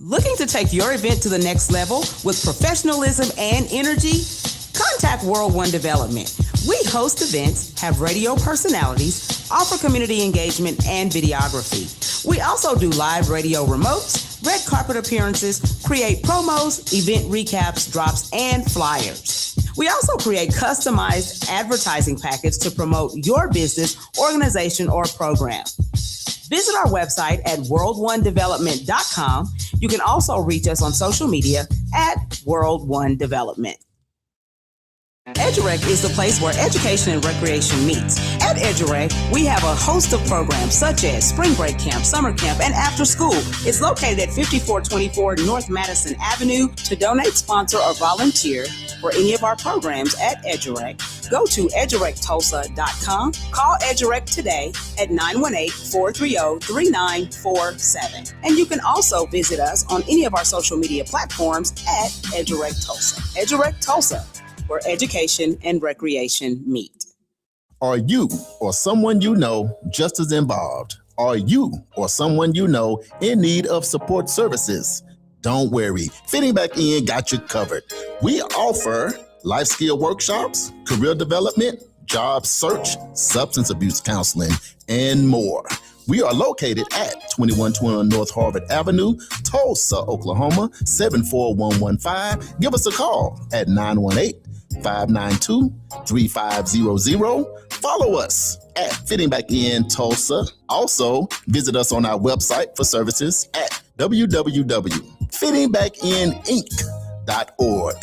Looking to take your event to the next level with professionalism and energy? Contact World One Development. We host events, have radio personalities, offer community engagement and videography. We also do live radio remotes, red carpet appearances, create promos, event recaps, drops, and flyers. We also create customized advertising packets to promote your business, organization, or program. Visit our website at world1development.com. You can also reach us on social media at World One Development. EduRec is the place where education and recreation meets. At EduRec, we have a host of programs such as Spring Break Camp, Summer Camp, and After School. It's located at 5424 North Madison Avenue. To donate, sponsor, or volunteer for any of our programs at EduRec, go to edurectulsa.com. Call EduRec today at 918-430-3947. And you can also visit us on any of our social media platforms at EduRec Tulsa. EduRec Tulsa, where education and recreation meet. Are you or someone you know just as involved? Are you or someone you know in need of support services? Don't worry, Fitting Back In got you covered. We offer life skill workshops, career development, job search, substance abuse counseling, and more. We are located at 2121 North Harvard Avenue, Tulsa, Oklahoma, 74115. Give us a call at 918-592-3500. Follow us at Fitting Back In Tulsa. Also, visit us on our website for services at www.fittingbackininc.org.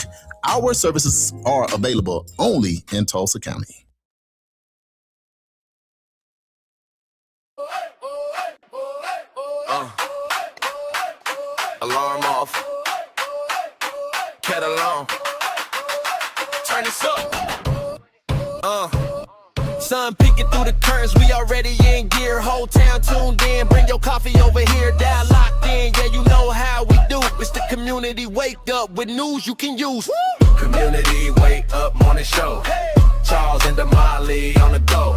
Our services are available only in Tulsa County. Alarm off. Cat alarm. Turn this up. Sun peeking through the curtains, we already in gear. Whole town tuned in, bring your coffee over here. Dial locked in, yeah, you know how we do. It's the community wake up with news you can use. Woo! Community wake up morning show. Charles and Damali on the go.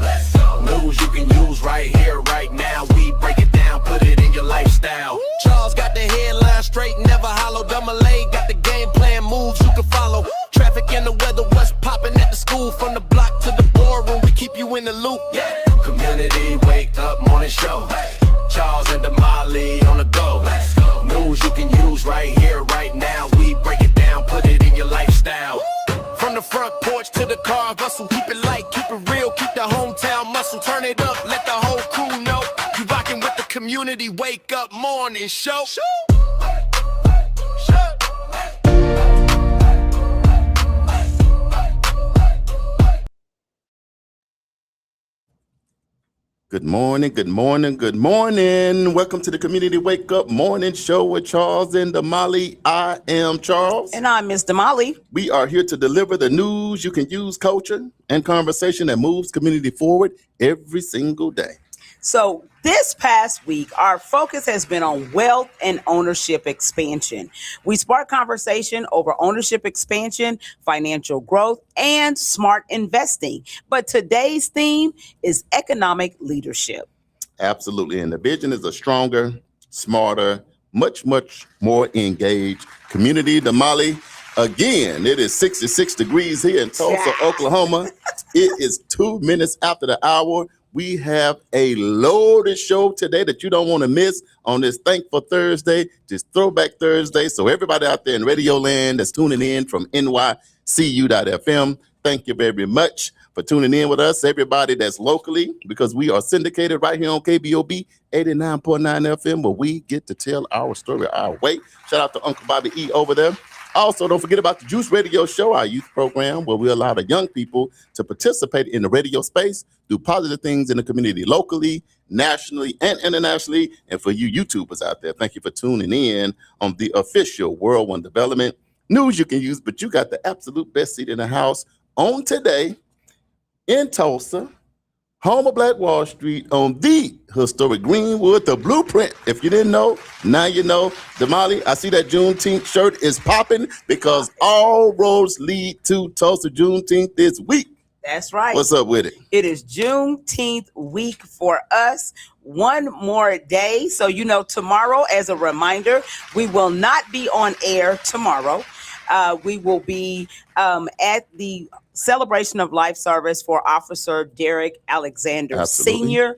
News you can use right here, right now. We break it down, put it in your lifestyle. Charles got the headline straight, never hollow. Damali got the game plan, moves you can follow. Traffic and the weather, what's popping at the school. From the block to the boardroom, we keep you in the loop. Yeah. Community wake up morning show. Charles and Damali on the go. News you can use right here, right now. We break it down, put it in your lifestyle. From the front porch to the car bustle, keep it light, keep it real, keep the hometown muscle. Turn it up, let the whole crew know you rockin' with the community wake up morning show. Good morning, good morning, good morning. Welcome to the Community Wake Up Morning Show with Charles and Damali. I am Charles. And I'm Miss Damali. We are here to deliver the news you can use, culture, and conversation that moves community forward every single day. So this past week, our focus has been on wealth and ownership expansion. We sparked conversation over ownership expansion, financial growth, and smart investing. But today's theme is economic leadership. Absolutely. And the vision is a stronger, smarter, much, much more engaged community. Damali, again, it is 66 degrees here in Tulsa, Oklahoma. It is 2 minutes after the hour. We have a loaded show today that you don't want to miss on this Thankful Thursday, this Throwback Thursday. So everybody out there in Radio Land that's tuning in from NYCU.FM, thank you very much for tuning in with us. Everybody that's locally, because we are syndicated right here on KBOB 89.9 FM, where we get to tell our story our way. Shout out to Uncle Bobby E over there. Also, don't forget about the Juice Radio Show, our youth program, where we allow the young people to participate in the radio space, do positive things in the community locally, nationally, and internationally. And for you YouTubers out there, thank you for tuning in on the official World One Development news you can use, but you got the absolute best seat in the house on today in Tulsa, home of Black Wall Street, on the historic Greenwood, the blueprint. If you didn't know, now you know. Damali, I see that Juneteenth shirt is popping because all roads lead to Tulsa Juneteenth this week. That's right. What's up with it? It is Juneteenth week for us. One more day. So, tomorrow, as a reminder, we will not be on air tomorrow. We will be at the celebration of life service for Officer Derek Alexander Absolutely. Sr.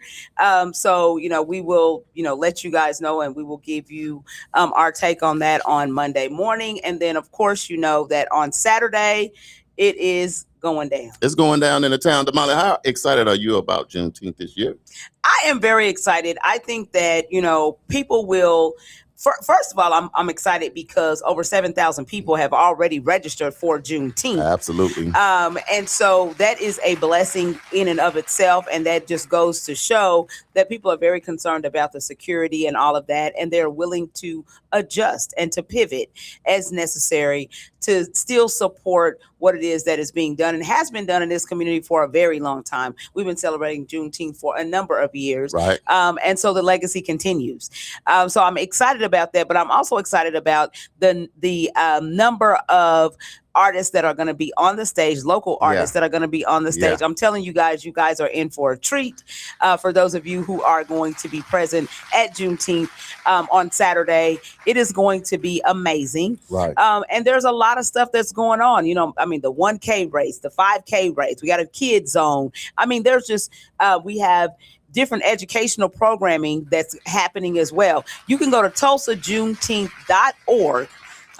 We will, let you guys know, and we will give you our take on that on Monday morning. And then, of course, that on Saturday, it is going down. It's going down in the town. Damali, how excited are you about Juneteenth this year? I am very excited. I think that, people will. First of all, I'm excited because over 7,000 people have already registered for Juneteenth. Absolutely. And so that is a blessing in and of itself. And that just goes to show that people are very concerned about the security and all of that. And they're willing to adjust and to pivot as necessary to still support what it is that is being done and has been done in this community for a very long time. We've been celebrating Juneteenth for a number of years. Right. And so the legacy continues. So I'm excited about that, but I'm also excited about the number of artists that are going to be on the stage, local artists that are going to be on the stage. I'm telling you guys are in for a treat. For those of you who are going to be present at Juneteenth on Saturday, it is going to be amazing. Right. And there's a lot of stuff that's going on. The 1K race, the 5K race. We got a kid zone. There's just, we have different educational programming that's happening as well. You can go to TulsaJuneteenth.org.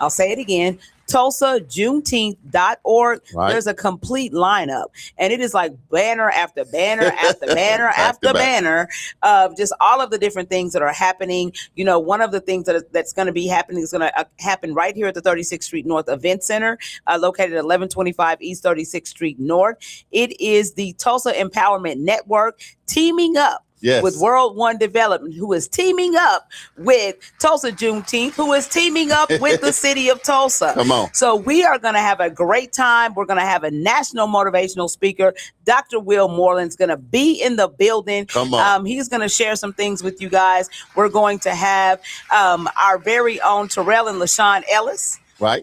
I'll say it again. TulsaJuneteenth.org. Right. There's a complete lineup, and it is like banner after banner after banner after banner of just all of the different things that are happening. One of the things that's going to be happening is going to happen right here at the 36th Street North Event Center, located at 1125 East 36th Street North. It is the Tulsa Empowerment Network teaming up with World One Development, who is teaming up with Tulsa Juneteenth, who is teaming up with the city of Tulsa. Come on. So we are going to have a great time. We're going to have a national motivational speaker. Dr. Will Moreland's going to be in the building. Come on. He's going to share some things with you guys. We're going to have our very own Terrell and LaShawn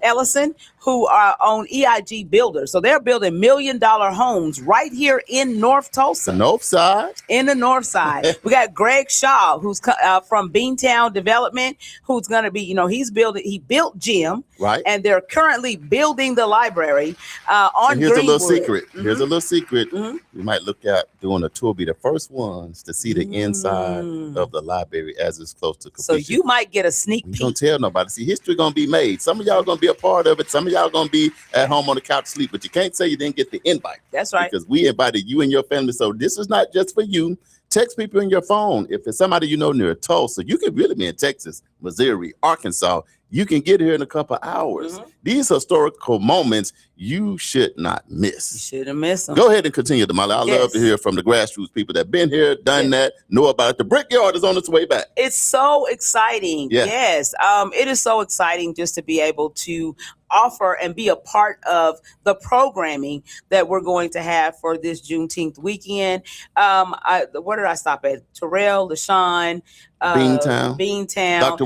Ellison, who are on EIG Builders. So they're building $1 million homes right here in North Tulsa. The north side. In the north side. We got Greg Shaw, who's from Beantown Development, who's going to be, he built Jim. Right. And they're currently building the library on Here's Greenwood. a little secret. Mm-hmm. Here's a little secret. Mm-hmm. We might look at doing a tour, be the first ones to see the inside of the library as it's close to completion. So you might get a sneak peek. Don't tell nobody. See, history going to be made. Some of y'all going to be a part of it. Some of y'all going to be at home on the couch sleep, but you can't say you didn't get the invite. That's right. Because we invited you and your family. So this is not just for you. Text people in your phone. If it's somebody near Tulsa, you could really be in Texas, Missouri, Arkansas. You can get here in a couple hours. Mm-hmm. These historical moments you should not miss. You shouldn't miss them. Go ahead and continue, Damali. I love to hear from the grassroots people that been here, done that, know about it. The Brickyard is on its way back. It's so exciting. Yeah. Yes. It is so exciting just to be able to offer and be a part of the programming that we're going to have for this Juneteenth weekend. Where did I stop at? Terrell, LaShawn, Beantown, Dr.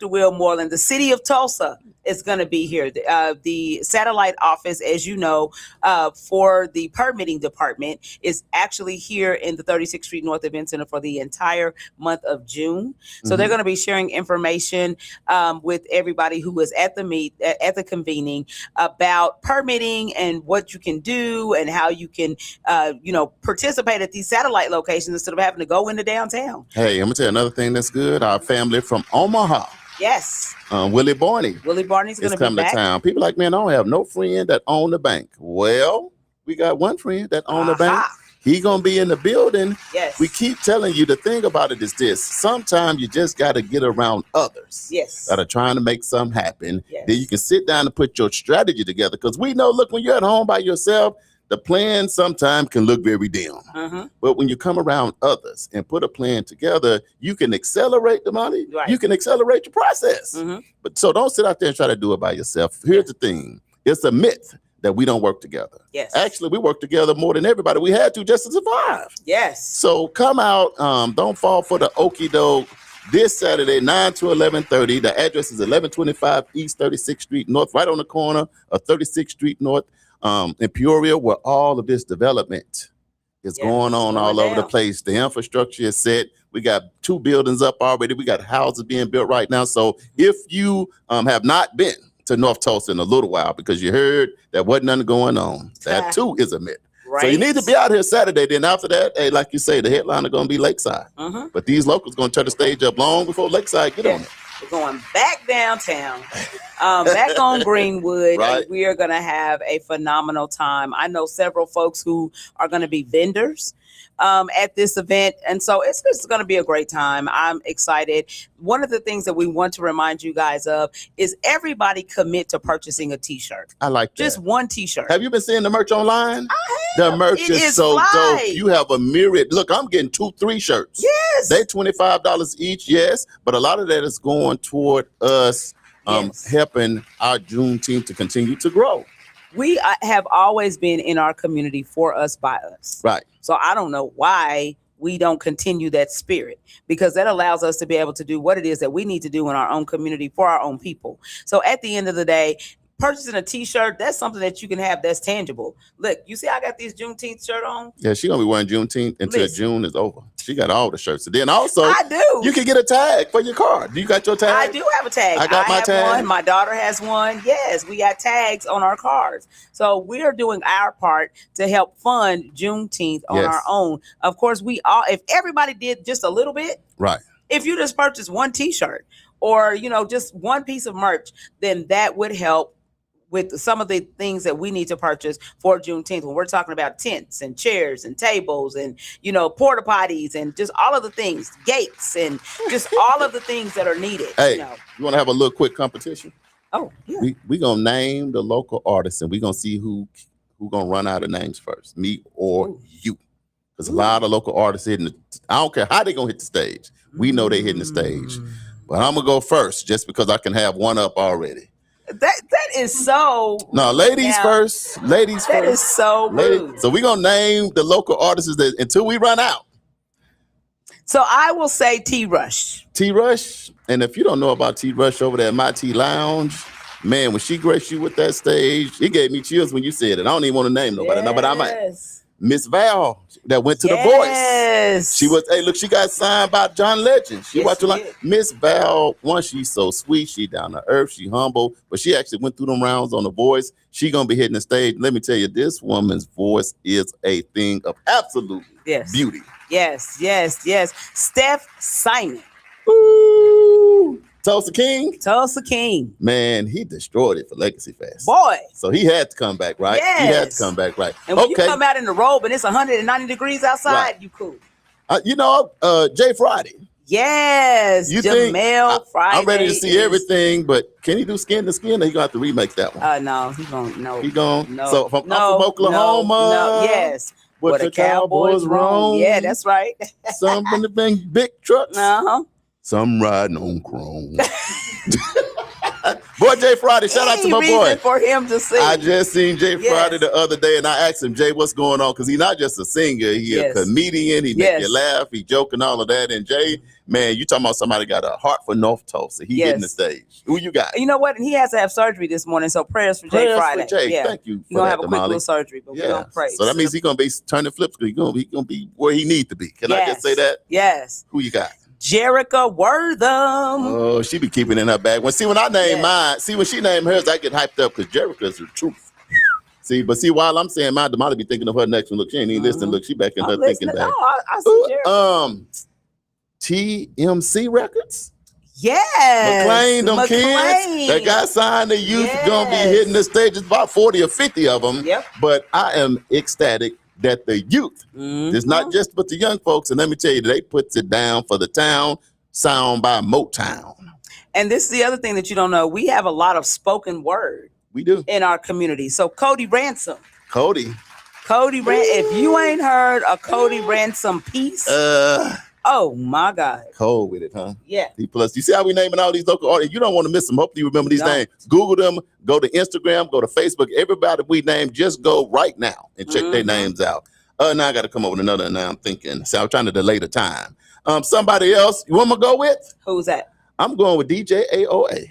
Will Moreland. The city of Tulsa is going to be here. The satellite office, as you know, for the permitting department is actually here in the 36th Street North Event Center for the entire month of June. So they're going to be sharing information with everybody who is at the convening about permitting and what you can do and how you can, participate at these satellite locations instead of having to go into downtown. Hey, I'm going to tell you another thing that's good. Our family from Omaha. Yes. Willie Barney. Willie Barney's going to be coming back. To town. People like, man, I don't have no friend that own the bank. Well, we got one friend that own the bank. He going to be in the building. Yes. We keep telling you, the thing about it is this. Sometimes you just got to get around others. Yes. That are trying to make something happen. Yes. Then you can sit down and put your strategy together. Because we know, look, when you're at home by yourself, the plan sometimes can look very dim. But when you come around others and put a plan together, you can accelerate the money. Right. You can accelerate your process. But so don't sit out there and try to do it by yourself. Here's the thing. It's a myth that we don't work together. Yes. Actually, we work together more than everybody. We had to just to survive. Yes. So come out. Don't fall for the okie doke. This Saturday, 9 to 11:30. The address is 1125 East 36th Street North, right on the corner of 36th Street North. in Peoria, where all of this development is going on all over the down. place. The infrastructure is set. We got 2 buildings up already. We got houses being built right now. So if you have not been to North Tulsa in a little while because you heard that wasn't nothing going on, that too is a myth. Right. So you need to be out here Saturday. Then after that, hey, like you say, the headliner going to be Lakeside. But these locals going to turn the stage up long before Lakeside get on it. We're going back downtown, back on Greenwood. Right. And we are going to have a phenomenal time. I know several folks who are going to be vendors at this event. And so it's going to be a great time. I'm excited. One of the things that we want to remind you guys of is everybody commit to purchasing a t-shirt. I like that. Just one t-shirt. Have you been seeing the merch online? I have. The merch It is so fly. dope. You have a myriad. Look, I'm getting 2-3 shirts. Yes. They $25 each, yes. But a lot of that is going toward us helping our Juneteenth to continue to grow. We have always been in our community for us, by us. Right. So I don't know why we don't continue that spirit, because that allows us to be able to do what it is that we need to do in our own community for our own people. So at the end of the day, purchasing a t-shirt, that's something that you can have that's tangible. Look, you see I got this Juneteenth shirt on? Yeah, she's going to be wearing Juneteenth until Listen. June is over. She got all the shirts. And then also, I do. you can get a tag for your car. Do you got your tag? I do have a tag. I got my have tag. one. My daughter has one. Yes, we got tags on our cars. So we are doing our part to help fund Juneteenth on Yes. our own. Of course, if everybody did just a little bit, Right. if you just purchase one t-shirt or, just one piece of merch, then that would help with some of the things that we need to purchase for Juneteenth. When we're talking about tents and chairs and tables and, porta potties and just all of the things, gates and just all of the things that are needed. Hey, you want to have a little quick competition? Oh, yeah. We going to name the local artists and we're going to see who going to run out of names first, me or you. There's a lot of local artists hitting I don't care how they going to hit the stage. We know they hitting the stage. But I'm going to go first just because I can have one up already. That is so. No, ladies first. Ladies that first. is so rude. So we're going to name the local artists until we run out. So I will say T-Rush. T-Rush. And if you don't know about T-Rush over there at My T Lounge, man, when she graced you with that stage, it gave me chills when you said it. I don't even want to name nobody. No, but I might. Miss Val that went to The Voice. She was, look, she got signed by John Legend. She watched Miss Val, she's so sweet. She down to earth. She humble. But she actually went through them rounds on The Voice. She going to be hitting the stage. Let me tell you, this woman's voice is a thing of absolute beauty. Yes. Steph Simon. Ooh. Tulsa King. Man, he destroyed it for Legacy Fest. Boy. So he had to come back, right? Yes. He had to come back, right? And when you come out in the robe and it's 190 degrees outside, you cool. Jay Friday. Yes. You Jamel Friday. I'm ready to see everything, but can he do skin to skin or he going to have to remake that one? No, he going no. He going no. So I'm from Oklahoma. No, yes. What the Cowboys roam. Yeah, that's right. Some from the big trucks. Uh-huh. Some riding on chrome. Boy, Jay Friday, shout out to my boy. For him to sing. I just seen Jay Friday the other day, and I asked him, Jay, what's going on? Because he's not just a singer. He's a comedian. He make you laugh. He joking, all of that. And Jay, man, you talking about somebody got a heart for North Tulsa. He getting the stage. Who you got? You know what? And he has to have surgery this morning, so prayers for Jay Friday. For Jay. Yeah. Thank you. He's going to have a quick little surgery, but we're going to pray. So that means he's going to be turning flips. He's going to be where he needs to be. Can I just say that? Yes. Who you got? Jerica Wortham. Oh, she be keeping it in her bag. When I name mine, when she name hers, I get hyped up because Jerica's the truth. See, while I'm saying mine, Damali be thinking of her next one. Look, she ain't even listening. Look, she back in her thinking bag. No, I see Jerica. TMC Records. Yes. McLean, them kids that got signed to youth gonna be hitting the stage. It's about 40 or 50 of them. Yep. But I am ecstatic that the youth, it's not just but the young folks, and let me tell you, they put it down for the town, sound by Motown. And this is the other thing that you don't know. We have a lot of spoken word. We do. In our community. So Cody Ransom. Cody if you ain't heard a Cody Ransom piece, oh my God. Cold with it, huh? Yeah. Plus, you see how we naming all these local artists? You don't want to miss them. Hopefully you remember these names. Google them, go to Instagram, go to Facebook. Everybody we name, just go right now and check their names out. Now I got to come up with another. Now I'm thinking. See, I'm trying to delay the time. Somebody else, you want me to go with? Who's that? I'm going with DJ AOA.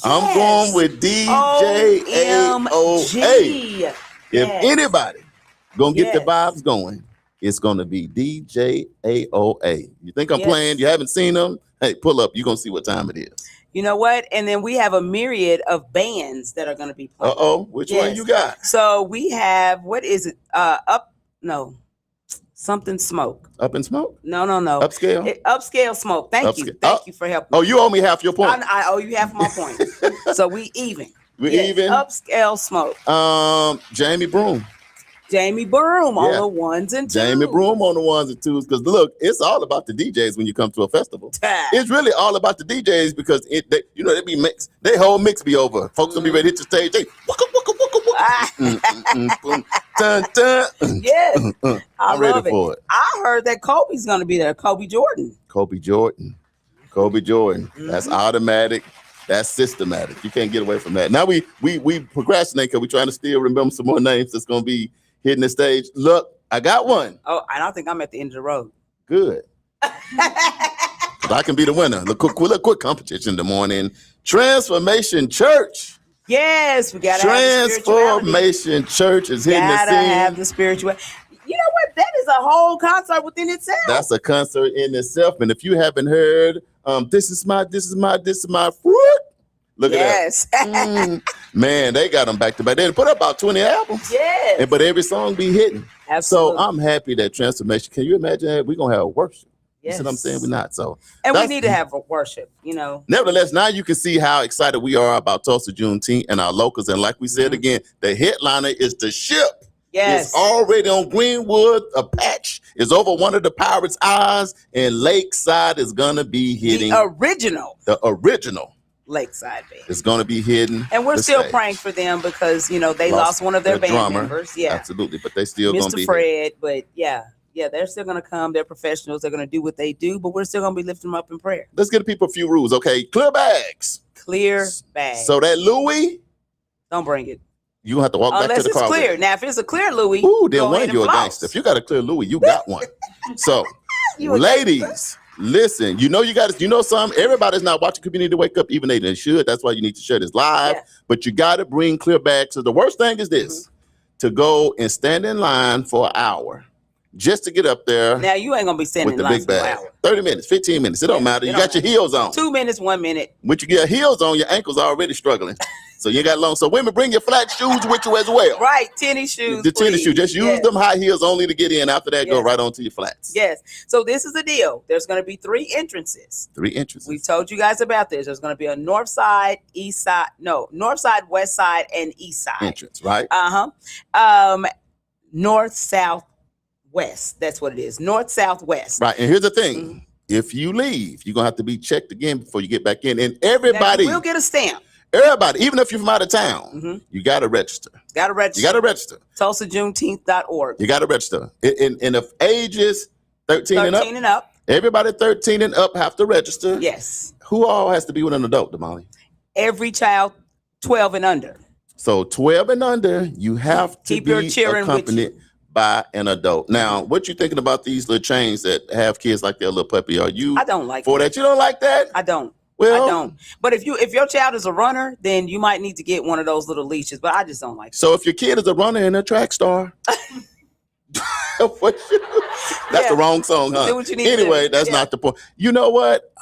I'm going with DJ AOA. If anybody gonna get the vibes going, it's gonna be DJ AOA. You think I'm playing? You haven't seen them? Hey, pull up. You're gonna see what time it is. You know what? And then we have a myriad of bands that are going to be playing. Which one you got? So we have, what is it? Something Smoke. Up in Smoke? No. Upscale? Upscale Smoke. Thank you for helping. Oh, you owe me half your point. I owe you half my point. So we even. Even? Upscale Smoke. Jamie Broom. Jamie Broom on the ones and twos. Jamie Broom on the ones and twos. Because look, it's all about the DJs when you come to a festival. It's really all about the DJs because they be mixed. They whole mix be over. Folks will be ready to hit the stage. They dun, dun. Yes. I'm ready for it. I heard that Kobe's going to be there. Kobe Jordan. Mm-hmm. That's automatic. That's systematic. You can't get away from that. Now we procrastinate because we're trying to still remember some more names that's going to be hitting the stage. Look, I got one. Oh, I don't think I'm at the end of the road. Good. I can be the winner. Look, quick competition in the morning. Transformation Church. Yes, we got to Transformation Church is hitting the scene. Gotta have the spiritual. You know what? That is a whole concert within itself. That's a concert in itself. And if you haven't heard, this is my fruit. Look at that. Man, they got them back to back. They put up about 20 albums. Yes. But every song be hitting. Absolutely. So I'm happy that Transformation. Can you imagine that? We're going to have worship. Yes. You see what I'm saying? We're not. And we need to have a worship, Nevertheless, now you can see how excited we are about Tulsa Juneteenth and our locals. And like we said again, the headliner is the ship. Yes. It's already on Greenwood. A patch is over one of the pirates' eyes, and Lakeside is gonna be hitting the original Lakeside band. It's gonna be hitting, and we're still praying for them because they lost one of their band members. Yeah, absolutely. But they still Mr. gonna be Fred. Here. But yeah, they're still gonna come. They're professionals. They're gonna do what they do. But we're still gonna be lifting them up in prayer. Let's give the people a few rules, okay? Clear bags. So that Louis, don't bring it. You have to walk back to the car. Unless it's clear. Now, if it's a clear Louis, then one, you're a gangster. If you got a clear Louis, you got one. So, ladies, listen. Everybody's not watching Community Wake Up, even they should. That's why you need to share this live. Yeah. But you got to bring clear bags. So the worst thing is this: to go and stand in line for an hour just to get up there. Now you ain't gonna be standing with the in line big bag. 30 minutes, 15 minutes. It don't matter. You got your heels on. 2 minutes, 1 minute. When you get heels on, your ankles are already struggling. So you ain't got long. So women, bring your flat shoes with you as well. Right, tennis shoes. The tennis shoes. Just use them high heels only to get in. After that, go right on to your flats. Yes. So this is the deal. There's going to be 3 entrances. 3 entrances. We've told you guys about this. There's going to be a north side, west side, and east side. Entrance, right? North, south, west. That's what it is. North, south, west. Right. And here's the thing. Mm-hmm. If you leave, you're going to have to be checked again before you get back in. And everybody will get a stamp. Everybody, even if you're from out of town, you got to register. You got to register. TulsaJuneteenth.org. You got to register. And if ages 13 and up, everybody 13 and up have to register. Yes. Who all has to be with an adult, Damali? Every child 12 and under. So 12 and under, you have to keep your children accompanied by an adult. Now, what you thinking about these little chains that have kids like their little puppy? Are you? I don't like for that. You don't like that? I don't. Well, I don't. But if your child is a runner, then you might need to get one of those little leashes. But I just don't like. So if your kid is a runner and a track star, that's the wrong song, huh? Do what you need anyway, to do. That's not the point. You know what?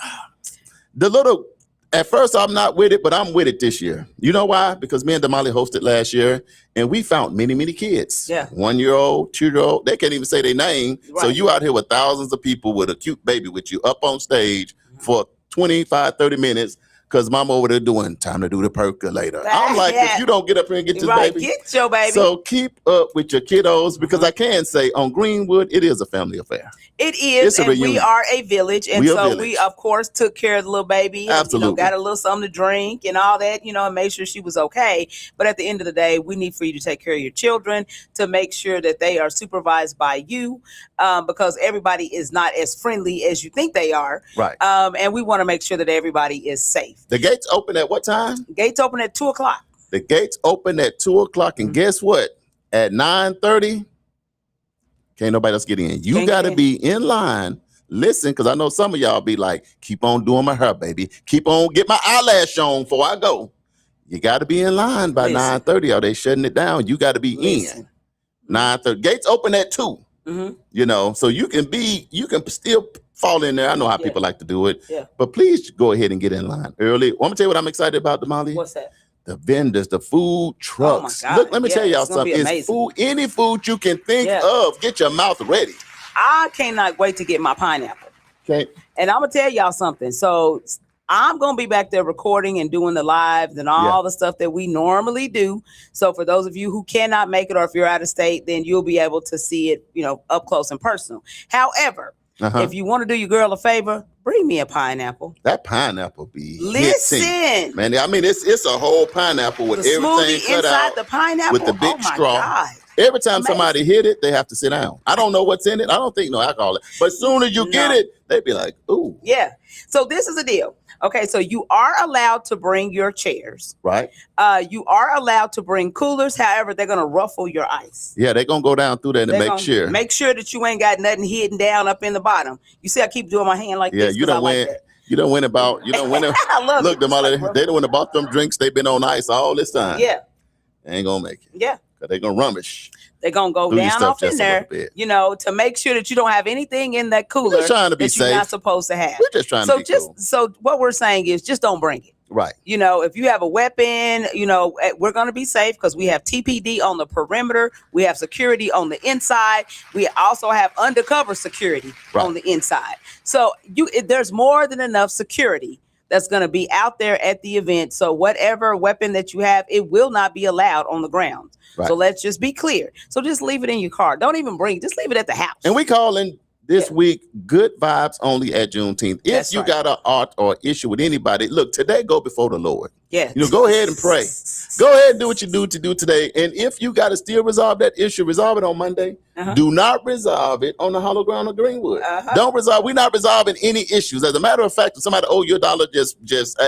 At first, I'm not with it, but I'm with it this year. You know why? Because me and Damali hosted last year, and we found many, many kids. Yeah. 1-year-old, 2-year-old. They can't even say their name. Right. So you out here with thousands of people with a cute baby with you up on stage for 25, 30 minutes because mama over there doing time to do the percolator. I'm like, if you don't get up here and get this baby. Get your baby. So keep up with your kiddos because I can say on Greenwood, it is a family affair. It is, and we are a village, and we of course took care of the little baby. Absolutely, and, got a little something to drink and all that, and made sure she was okay. But at the end of the day, we need for you to take care of your children, to make sure that they are supervised by you, because everybody is not as friendly as you think they are. Right. And we want to make sure that everybody is safe. The gates open at what time? Gates open at 2:00. The gates open at 2:00, and guess what? At 9:30. Can't nobody else get in. You got to be in line listen, because I know some of y'all be like, keep on doing my hair, baby. Keep on get my eyelash on before I go. You got to be in line by 9:30 or they shutting it down. You got to be in 9:30. Gates open at 2. You know, so you can still fall in there. I know how people like to do it. Yeah. But please go ahead and get in line early. I'm gonna tell you what I'm excited about, Damali. What's that? The vendors, the food trucks. Oh my God. Look, let me tell y'all something. It's food, any food you can think of. Get your mouth ready. I cannot wait to get my pineapple. Okay. And I'm gonna tell y'all something. So I'm gonna be back there recording and doing the lives and all the stuff that we normally do. So for those of you who cannot make it, or if you're out of state, then you'll be able to see it, up close and personal. However, if you want to do your girl a favor, bring me a pineapple. That pineapple be listen, man. I mean, it's a whole pineapple with everything cut inside out, the pineapple with the big straw. God. Every time somebody hit it, they have to sit down. I don't know what's in it. I don't think no alcohol. But as soon as you get it, they be like, ooh. Yeah. So this is the deal. Okay, so you are allowed to bring your chairs. Right. You are allowed to bring coolers. However, they're going to ruffle your ice. Yeah, they're going to go down through there to make sure. Make sure that you ain't got nothing hidden down up in the bottom. You see, I keep doing my hand like this. Yeah, you don't win. You don't win about. I love Look, they don't win about them drinks. They've been on ice all this time. Yeah. They ain't going to make it. Yeah. Because they're going to rummish. They're going to go down off in there, to make sure that you don't have anything in that cooler that you're not supposed to have. We're just trying to be cool. So what we're saying is just don't bring it. Right. If you have a weapon, we're going to be safe because we have TPD on the perimeter. We have security on the inside. We also have undercover security on the inside. So there's more than enough security that's going to be out there at the event. So whatever weapon that you have, it will not be allowed on the ground. Right. So let's just be clear. So just leave it in your car. Don't even bring it. Just leave it at the house. And we calling this week good vibes only at Juneteenth. If you got an art or issue with anybody, look, today go before the Lord. Yeah. Go ahead and pray. Go ahead and do what you do to do today. And if you got to still resolve that issue, resolve it on Monday. Do not resolve it on the hollow ground of Greenwood. Don't resolve. We're not resolving any issues. As a matter of fact, if somebody owe you $1, just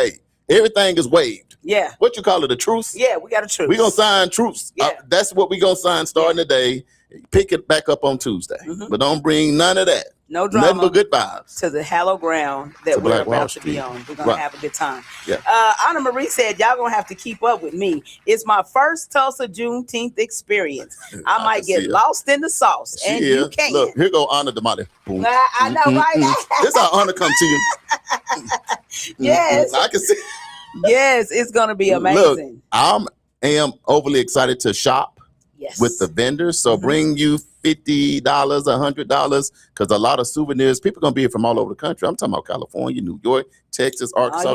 everything is waived. Yeah. What you call it, a truce? Yeah, we got a truce. We're going to sign truce. Yeah. That's what we're going to sign starting today. Pick it back up on Tuesday. But don't bring none of that. No drama. Nothing but good vibes. To the hallowed ground that we're about to be on. We're going to have a good time. Yeah. Anna Marie said, y'all going to have to keep up with me. It's my first Tulsa Juneteenth experience. I might get lost in the sauce. And you can't. Look, here go Anna Damali. I know, right? This how Anna come to you. Yes. I can see. Yes, it's going to be amazing. Look, I am overly excited to shop with the vendors. So bring you $50, $100, because a lot of souvenirs. People going to be here from all over the country. I'm talking about California, New York, Texas, Arkansas.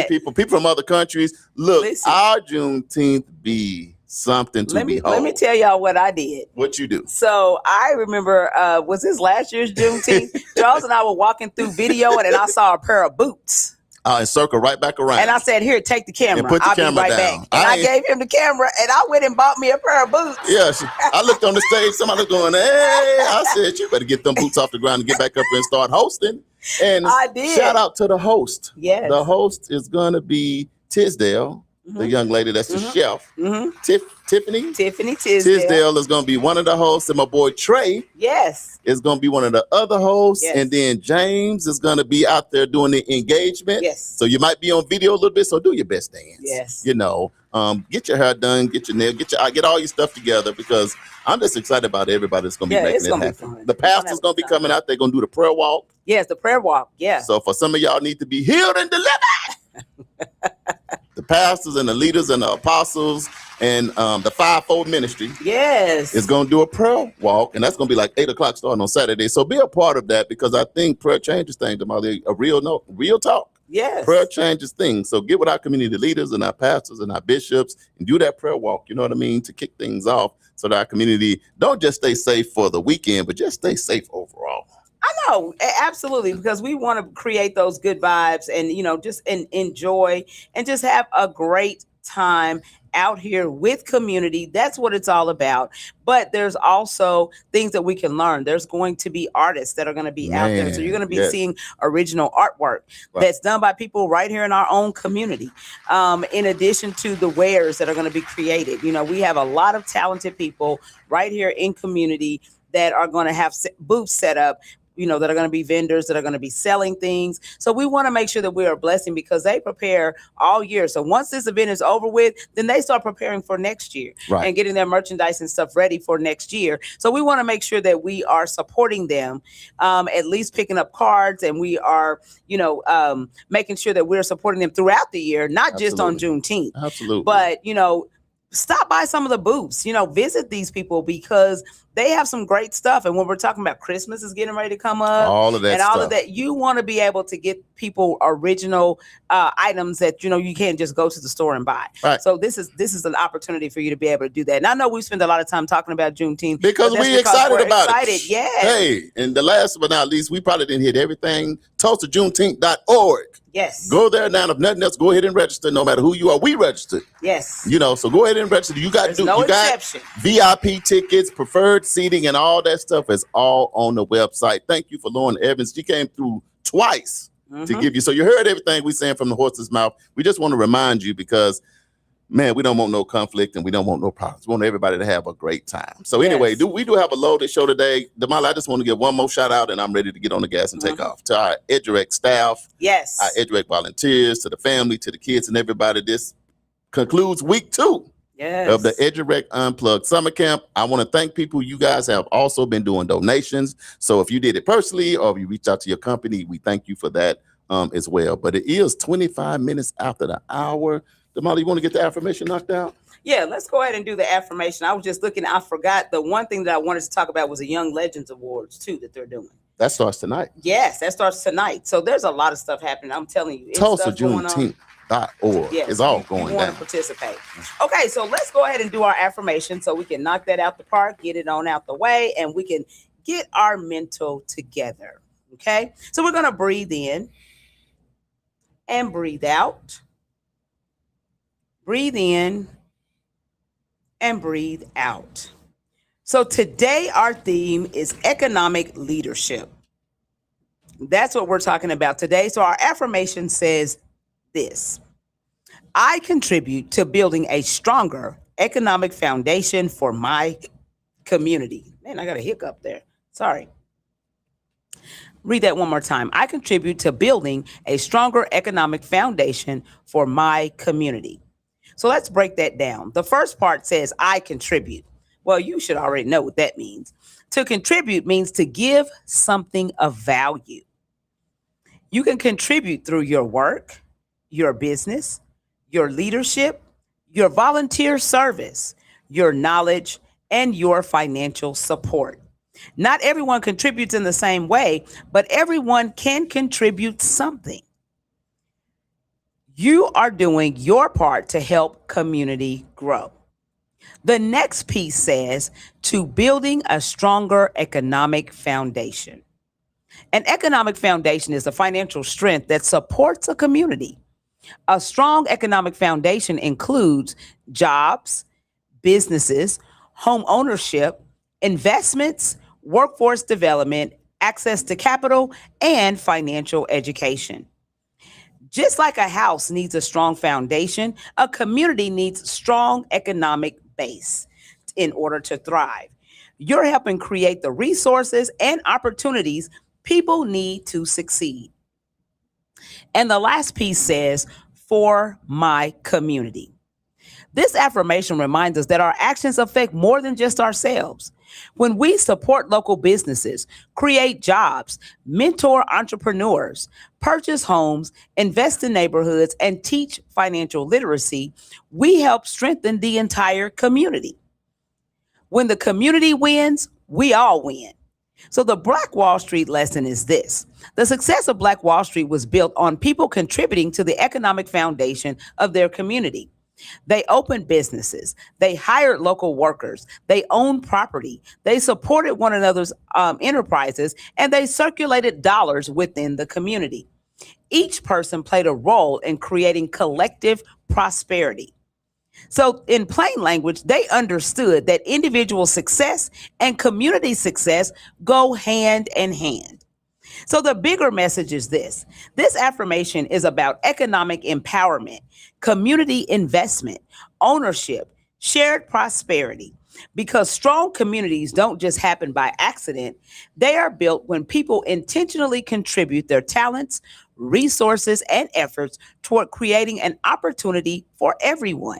People from other countries. Look, our Juneteenth be something to behold. Let me tell y'all what I did. What you do? So I remember, was this last year's Juneteenth? Charles and I were walking through video, and I saw a pair of boots. And circle right back around. And I said, here, take the camera. And put the camera be right down. back. And I gave him the camera, and I went and bought me a pair of boots. Yes. I looked on the stage, somebody was going, hey. I said, you better get them boots off the ground and get back up and start hosting. And I did. Shout out to the host. Yes. The host is going to be Tisdale, the young lady that's the chef. Tiffany Tisdale is going to be one of the hosts, and my boy Trey is going to be one of the other hosts, and then James is going to be out there doing the engagement. So you might be on video a little bit, so do your best dance. Get your hair done, get your nail, get all your stuff together, because I'm just excited about everybody that's going to be making it happen. The pastor's going to be coming out. They're going to do the prayer walk. Yes, the prayer walk. Yeah. So for some of y'all need to be healed and delivered. The pastors and the leaders and the apostles and the fivefold ministry is going to do a prayer walk, and that's going to be like 8:00 starting on Saturday. So be a part of that, because I think prayer changes things. A real talk. Yes. Prayer changes things. So get with our community leaders and our pastors and our bishops and do that prayer walk, you know what I mean, to kick things off, so that our community don't just stay safe for the weekend, but just stay safe overall. I know, absolutely, because we want to create those good vibes and, just enjoy and just have a great time out here with community. That's what it's all about. But there's also things that we can learn. There's going to be artists that are going to be out there. So you're going to be seeing original artwork that's done by people right here in our own community. In addition to the wares that are going to be created. We have a lot of talented people right here in community that are going to have booths set up. that are going to be vendors that are going to be selling things. So we want to make sure that we are a blessing because they prepare all year. So once this event is over with, then they start preparing for next year Right. and getting their merchandise and stuff ready for next year. So we want to make sure that we are supporting them, at least picking up cards, and we are, making sure that we're supporting them throughout the year, not just on Juneteenth. Absolutely. But, stop by some of the booths, visit these people because they have some great stuff. And when we're talking about Christmas is getting ready to come up, all of that and stuff. all of that, you want to be able to get people original items that you can't just go to the store and buy. Right. So this is an opportunity for you to be able to do that. And I know we spend a lot of time talking about Juneteenth because we're excited about it. Yeah. Hey, and the last but not least, we probably didn't hit everything. TulsaJuneteenth.org. Yes. Go there now. If nothing else, go ahead and register. No matter who you are, we registered. Yes. So go ahead and register. You got exception. VIP tickets, preferred seating, and all that stuff is all on the website. Thank you for Lauren Evans. She came through twice to give you. So you heard everything we saying from the horse's mouth. We just want to remind you because, man, we don't want no conflict and we don't want no problems. We want everybody to have a great time. So anyway, we do have a loaded show today. Damali, I just want to give one more shout out and I'm ready to get on the gas and take off. To our EdUrect staff, yes, our EdUrect volunteers, to the family, to the kids and everybody. This concludes week 2 of the EdUrect Unplugged Summer Camp. I want to thank people. You guys have also been doing donations. So if you did it personally or if you reached out to your company, we thank you for that as well. But it is 25 minutes after the hour. Damali, you want to get the affirmation knocked out? Yeah, let's go ahead and do the affirmation. I was just looking, I forgot the one thing that I wanted to talk about was the Young Legends Awards too that they're doing. That starts tonight. Yes, that starts tonight. So there's a lot of stuff happening. I'm telling you. TulsaJuneteenth.org is all going down. You want to participate. Okay, so let's go ahead and do our affirmation so we can knock that out the park, get it on out the way, and we can get our mental together. Okay, so we're going to breathe in and breathe out. Breathe in and breathe out. So today our theme is economic leadership. That's what we're talking about today. So our affirmation says this: I contribute to building a stronger economic foundation for my community. Man, I got a hiccup there. Sorry. Read that one more time. I contribute to building a stronger economic foundation for my community. So let's break that down. The first part says, I contribute. Well, you should already know what that means. To contribute means to give something of value. You can contribute through your work, your business, your leadership, your volunteer service, your knowledge, and your financial support. Not everyone contributes in the same way, but everyone can contribute something. You are doing your part to help community grow. The next piece says to building a stronger economic foundation. An economic foundation is a financial strength that supports a community. A strong economic foundation includes jobs, businesses, home ownership, investments, workforce development, access to capital, and financial education. Just like a house needs a strong foundation, a community needs strong economic base in order to thrive. You're helping create the resources and opportunities people need to succeed. And the last piece says, for my community. This affirmation reminds us that our actions affect more than just ourselves. When we support local businesses, create jobs, mentor entrepreneurs, purchase homes, invest in neighborhoods, and teach financial literacy, we help strengthen the entire community. When the community wins, we all win. So the Black Wall Street lesson is this: the success of Black Wall Street was built on people contributing to the economic foundation of their community. They opened businesses, they hired local workers, they owned property, they supported one another's enterprises, and they circulated dollars within the community. Each person played a role in creating collective prosperity. So in plain language, they understood that individual success and community success go hand in hand. So the bigger message is this: this affirmation is about economic empowerment, community investment, ownership, shared prosperity. because strong communities don't just happen by accident. They are built when people intentionally contribute their talents, resources, and efforts toward creating an opportunity for everyone.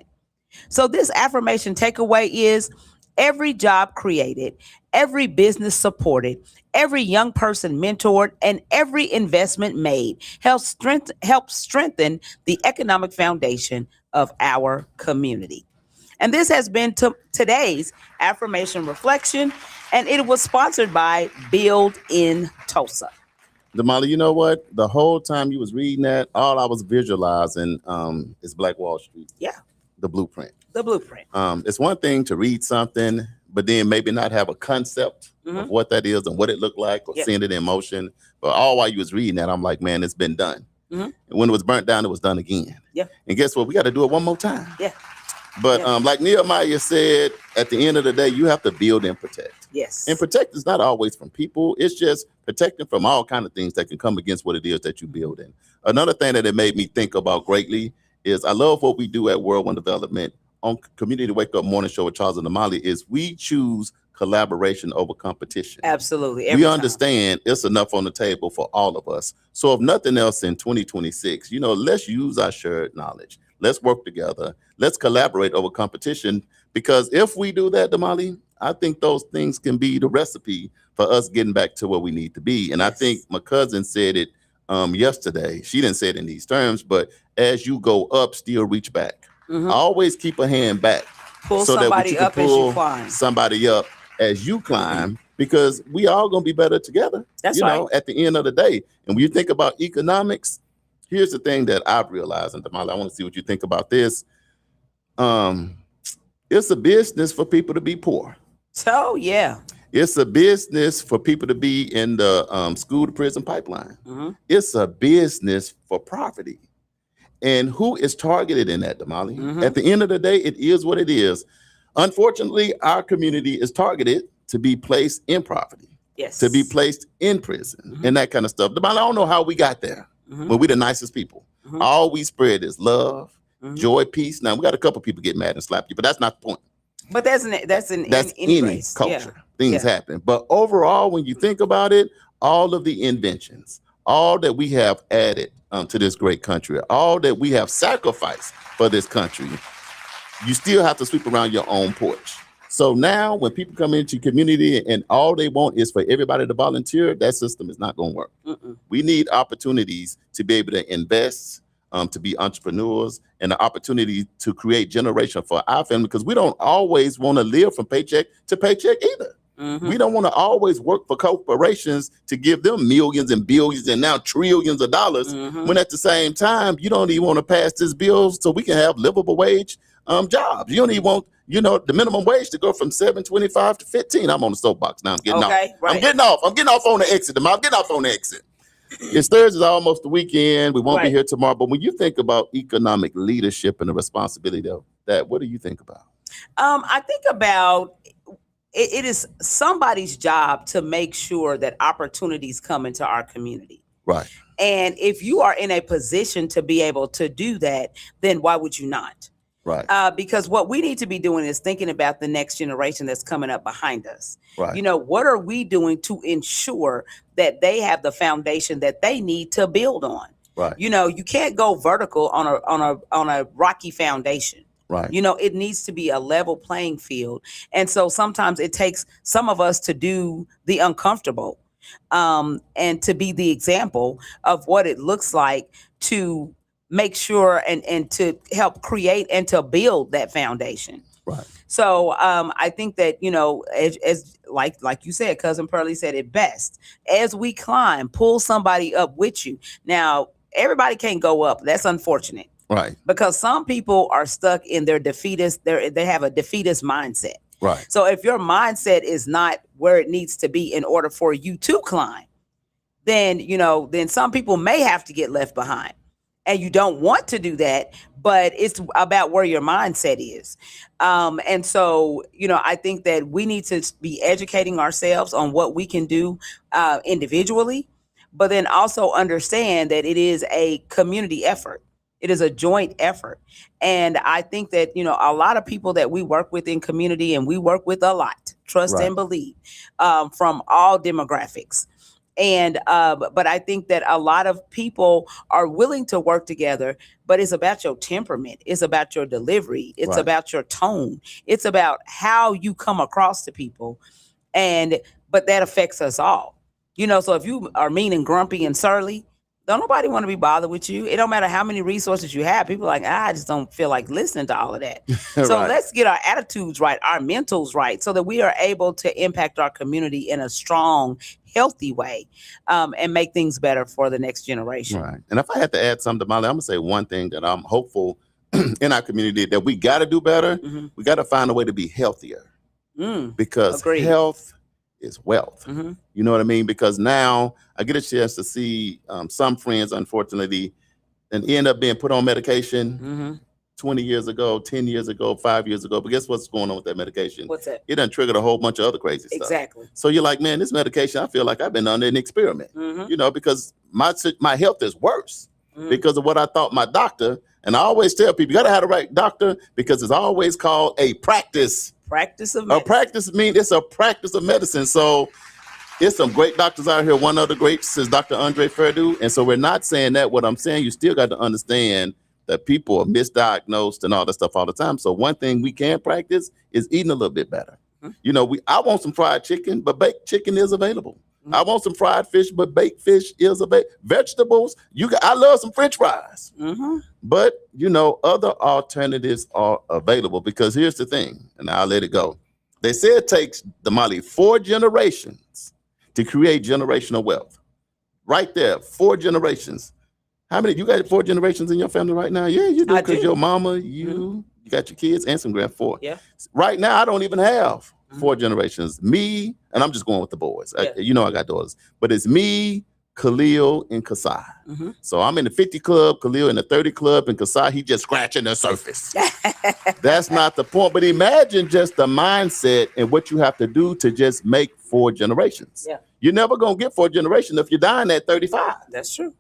So, this affirmation takeaway is every job created, every business supported, every young person mentored, and every investment made helps strengthen the economic foundation of our community. And this has been today's affirmation reflection, and it was sponsored by Build in Tulsa. Damali, you know what? The whole time you was reading that, all I was visualizing is Black Wall Street, Yeah, the blueprint. the blueprint. It's one thing to read something, but then maybe not have a concept of what that is and what it looked like or Yep. seeing it in motion. But all while you was reading that, I'm like, man, it's been done. Mhm. And when it was burnt down, it was done again. Yeah. And guess what? We got to do it one more time. Yeah. But Yeah. like Nehemiah said, at the end of the day, you have to build and protect. Yes. And protect is not always from people. It's just protecting from all kind of things that can come against what it is that you build in. Another thing that it made me think about greatly is I love what we do at World One Development on Community Wake Up Morning Show with Charles and Damali is we choose collaboration over competition. Absolutely. We Every time. understand it's enough on the table for all of us. So if nothing else in 2026, let's use our shared knowledge. Let's work together. Let's collaborate over competition. Because if we do that, Damali, I think those things can be the recipe for us getting back to where we need to be. And I think my cousin said it yesterday. She didn't say it in these terms, but as you go up, still reach back. Mhm. Always keep a hand back. Pull so that somebody you can up as pull you climb. somebody up as you climb, because we all gonna be better together. That's right. At the end of the day. And when you think about economics, here's the thing that I've realized, and Damali, I want to see what you think about this. It's a business for people to be poor. So, yeah. It's a business for people to be in the school to prison pipeline. Mhm. It's a business for poverty. And who is targeted in that, Damali? Mhm. At the end of the day, it is what it is. Unfortunately, our community is targeted to be placed in poverty, Yes. to be placed in prison, and that kind of stuff. Damali, I don't know how we got there, Mhm. but we're the nicest people. Mhm. All we spread is love, Mhm. joy, peace. Now, we got a couple people get mad and slap you, but that's not the point. But that's in That's any any race. culture. Yeah. Things Yeah. happen. But overall, when you think about it, all of the inventions, all that we have added to this great country, all that we have sacrificed for this country, you still have to sweep around your own porch. So now when people come into your community and all they want is for everybody to volunteer, that system is not going to work. Mm-mm. We need opportunities to be able to invest, to be entrepreneurs, and the opportunity to create generation for our family, because we don't always want to live from paycheck to paycheck either. Mhm. We don't want to always work for corporations to give them millions and billions and now trillions of dollars, Mhm. when at the same time, you don't even want to pass this bill so we can have livable wage jobs. You don't even want, the minimum wage to go from $7.25 to $15. I'm on the soapbox now. I'm getting off. Okay, right. I'm getting off. I'm getting off on the exit. I'm getting off on the exit. It's Thursday, almost the weekend. We won't be Right. here tomorrow. But when you think about economic leadership and the responsibility of that, what do you think about? I think about it is somebody's job to make sure that opportunities come into our community. Right. And if you are in a position to be able to do that, then why would you not? Right. Because what we need to be doing is thinking about the next generation that's coming up behind us. Right. What are we doing to ensure that they have the foundation that they need to build on? Right. You can't go vertical on a rocky foundation. Right. It needs to be a level playing field. And so sometimes it takes some of us to do the uncomfortable, and to be the example of what it looks like to make sure and to help create and to build that foundation. Right. So I think that, as like you said, Cousin Pearlie said it best. As we climb, pull somebody up with you. Now, everybody can't go up. That's unfortunate. Right. Because some people are stuck in their defeatist, they have a defeatist mindset. Right. So if your mindset is not where it needs to be in order for you to climb, then some people may have to get left behind. And you don't want to do that, but it's about where your mindset is. And so, I think that we need to be educating ourselves on what we can do individually, but then also understand that it is a community effort. It is a joint effort. And I think that, a lot of people that we work with in community, and we work with a lot, trust Right. and believe, from all demographics. And but I think that a lot of people are willing to work together, but it's about your temperament, it's about your delivery, it's Right. about your tone, it's about how you come across to people. And but that affects us all. So if you are mean and grumpy and surly, don't nobody want to be bothered with you. It don't matter how many resources you have. People are like, I just don't feel like listening to all of that. So Right. let's get our attitudes right, our mentals right, so that we are able to impact our community in a strong, healthy way, and make things better for the next generation. Right. And if I had to add something to Molly, I'm gonna say one thing that I'm hopeful in our community that we got to do better. Mm-hmm. We got to find a way to be healthier, because Agreed. health is wealth. Mm-hmm. You know what I mean? Because now I get a chance to see some friends, unfortunately, and end up being put on medication Mm-hmm. 20 years ago, 10 years ago, 5 years ago. But guess what's going on with that medication? What's that? It done triggered a whole bunch of other crazy stuff. Exactly. So you're like, man, this medication, I feel like I've been under an experiment, Mm-hmm. because my health is worse Mm-hmm. because of what I thought my doctor. And I always tell people, you got to have the right doctor, because it's always called a practice. Practice of A medicine. practice means it's a practice of medicine. So there's some great doctors out here. One of the greats is Dr. Andre Ferdu. And so we're not saying that. What I'm saying, you still got to understand that people are misdiagnosed and all that stuff all the time. So one thing we can practice is eating a little bit better. Mm-hmm. I want some fried chicken, but baked chicken is available. Mm-hmm. I want some fried fish, but baked fish is available. Vegetables, I love some French fries. Mm-hmm. But, other alternatives are available, because here's the thing, and I'll let it go. They say it takes, Damali, 4 generations to create generational wealth. Right there, 4 generations. How many? You got 4 generations in your family right now? Yeah, you do, because your mama, you got your kids and some grand 4. Yeah. Right now, I don't even have 4 generations. Me, and I'm just going with the boys. Yeah. I got daughters. But it's me, Khalil, and Kasai. Mm-hmm. So I'm in the 50 club, Khalil in the 30 club, and Kasai, he just scratching the surface. That's not the point. But imagine just the mindset and what you have to do to just make 4 generations. Yeah. You're never going to get 4 generations if you're dying at 35. That's true.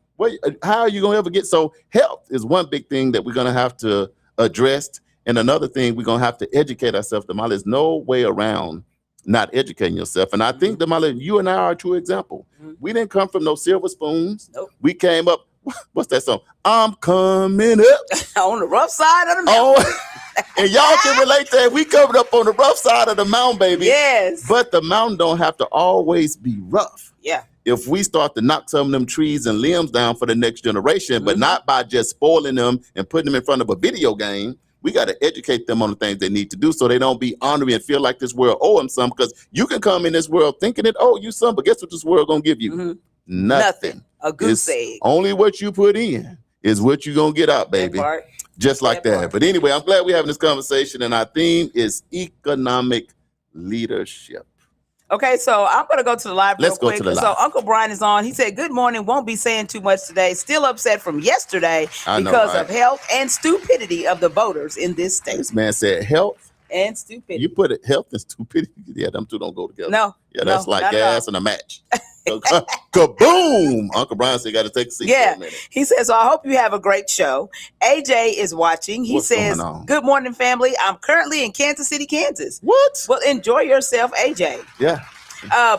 How are you going to ever get? So health is one big thing that we're going to have to address. And another thing, we're going to have to educate ourselves. Damali, there's no way around not educating yourself. And I think, Damali, you and I are a true example. Mm-hmm. We didn't come from no silver spoons. Nope. We came up, what's that song? I'm coming up. On the rough side of the mountain. And y'all can relate to that. We coming up on the rough side of the mountain, baby. Yes. But the mountain don't have to always be rough. Yeah. If we start to knock some of them trees and limbs down for the next generation, but not by just spoiling them and putting them in front of a video game, we got to educate them on the things they need to do so they don't be honoring and feel like this world owe them something. Because you can come in this world thinking it owe you something, but guess what this world going to give you? Nothing. A goose egg. Only what you put in is what you're going to get out, baby. Just like that. But anyway, I'm glad we're having this conversation, and our theme is economic leadership. Okay, so I'm going to go to the live real quick. Go to the live. So Uncle Brian is on. He said, good morning. Won't be saying too much today. Still upset from yesterday because of health and stupidity of the voters in this state. This man said health and stupidity. You put it, health and stupidity. Yeah, them two don't go together. No. Yeah, that's like gas and a match. Kaboom! Uncle Brian said, got to take a seat for a minute. He says, so I hope you have a great show. AJ is watching. He says, good morning, family. I'm currently in Kansas City, Kansas. What? Well, enjoy yourself, AJ. Yeah.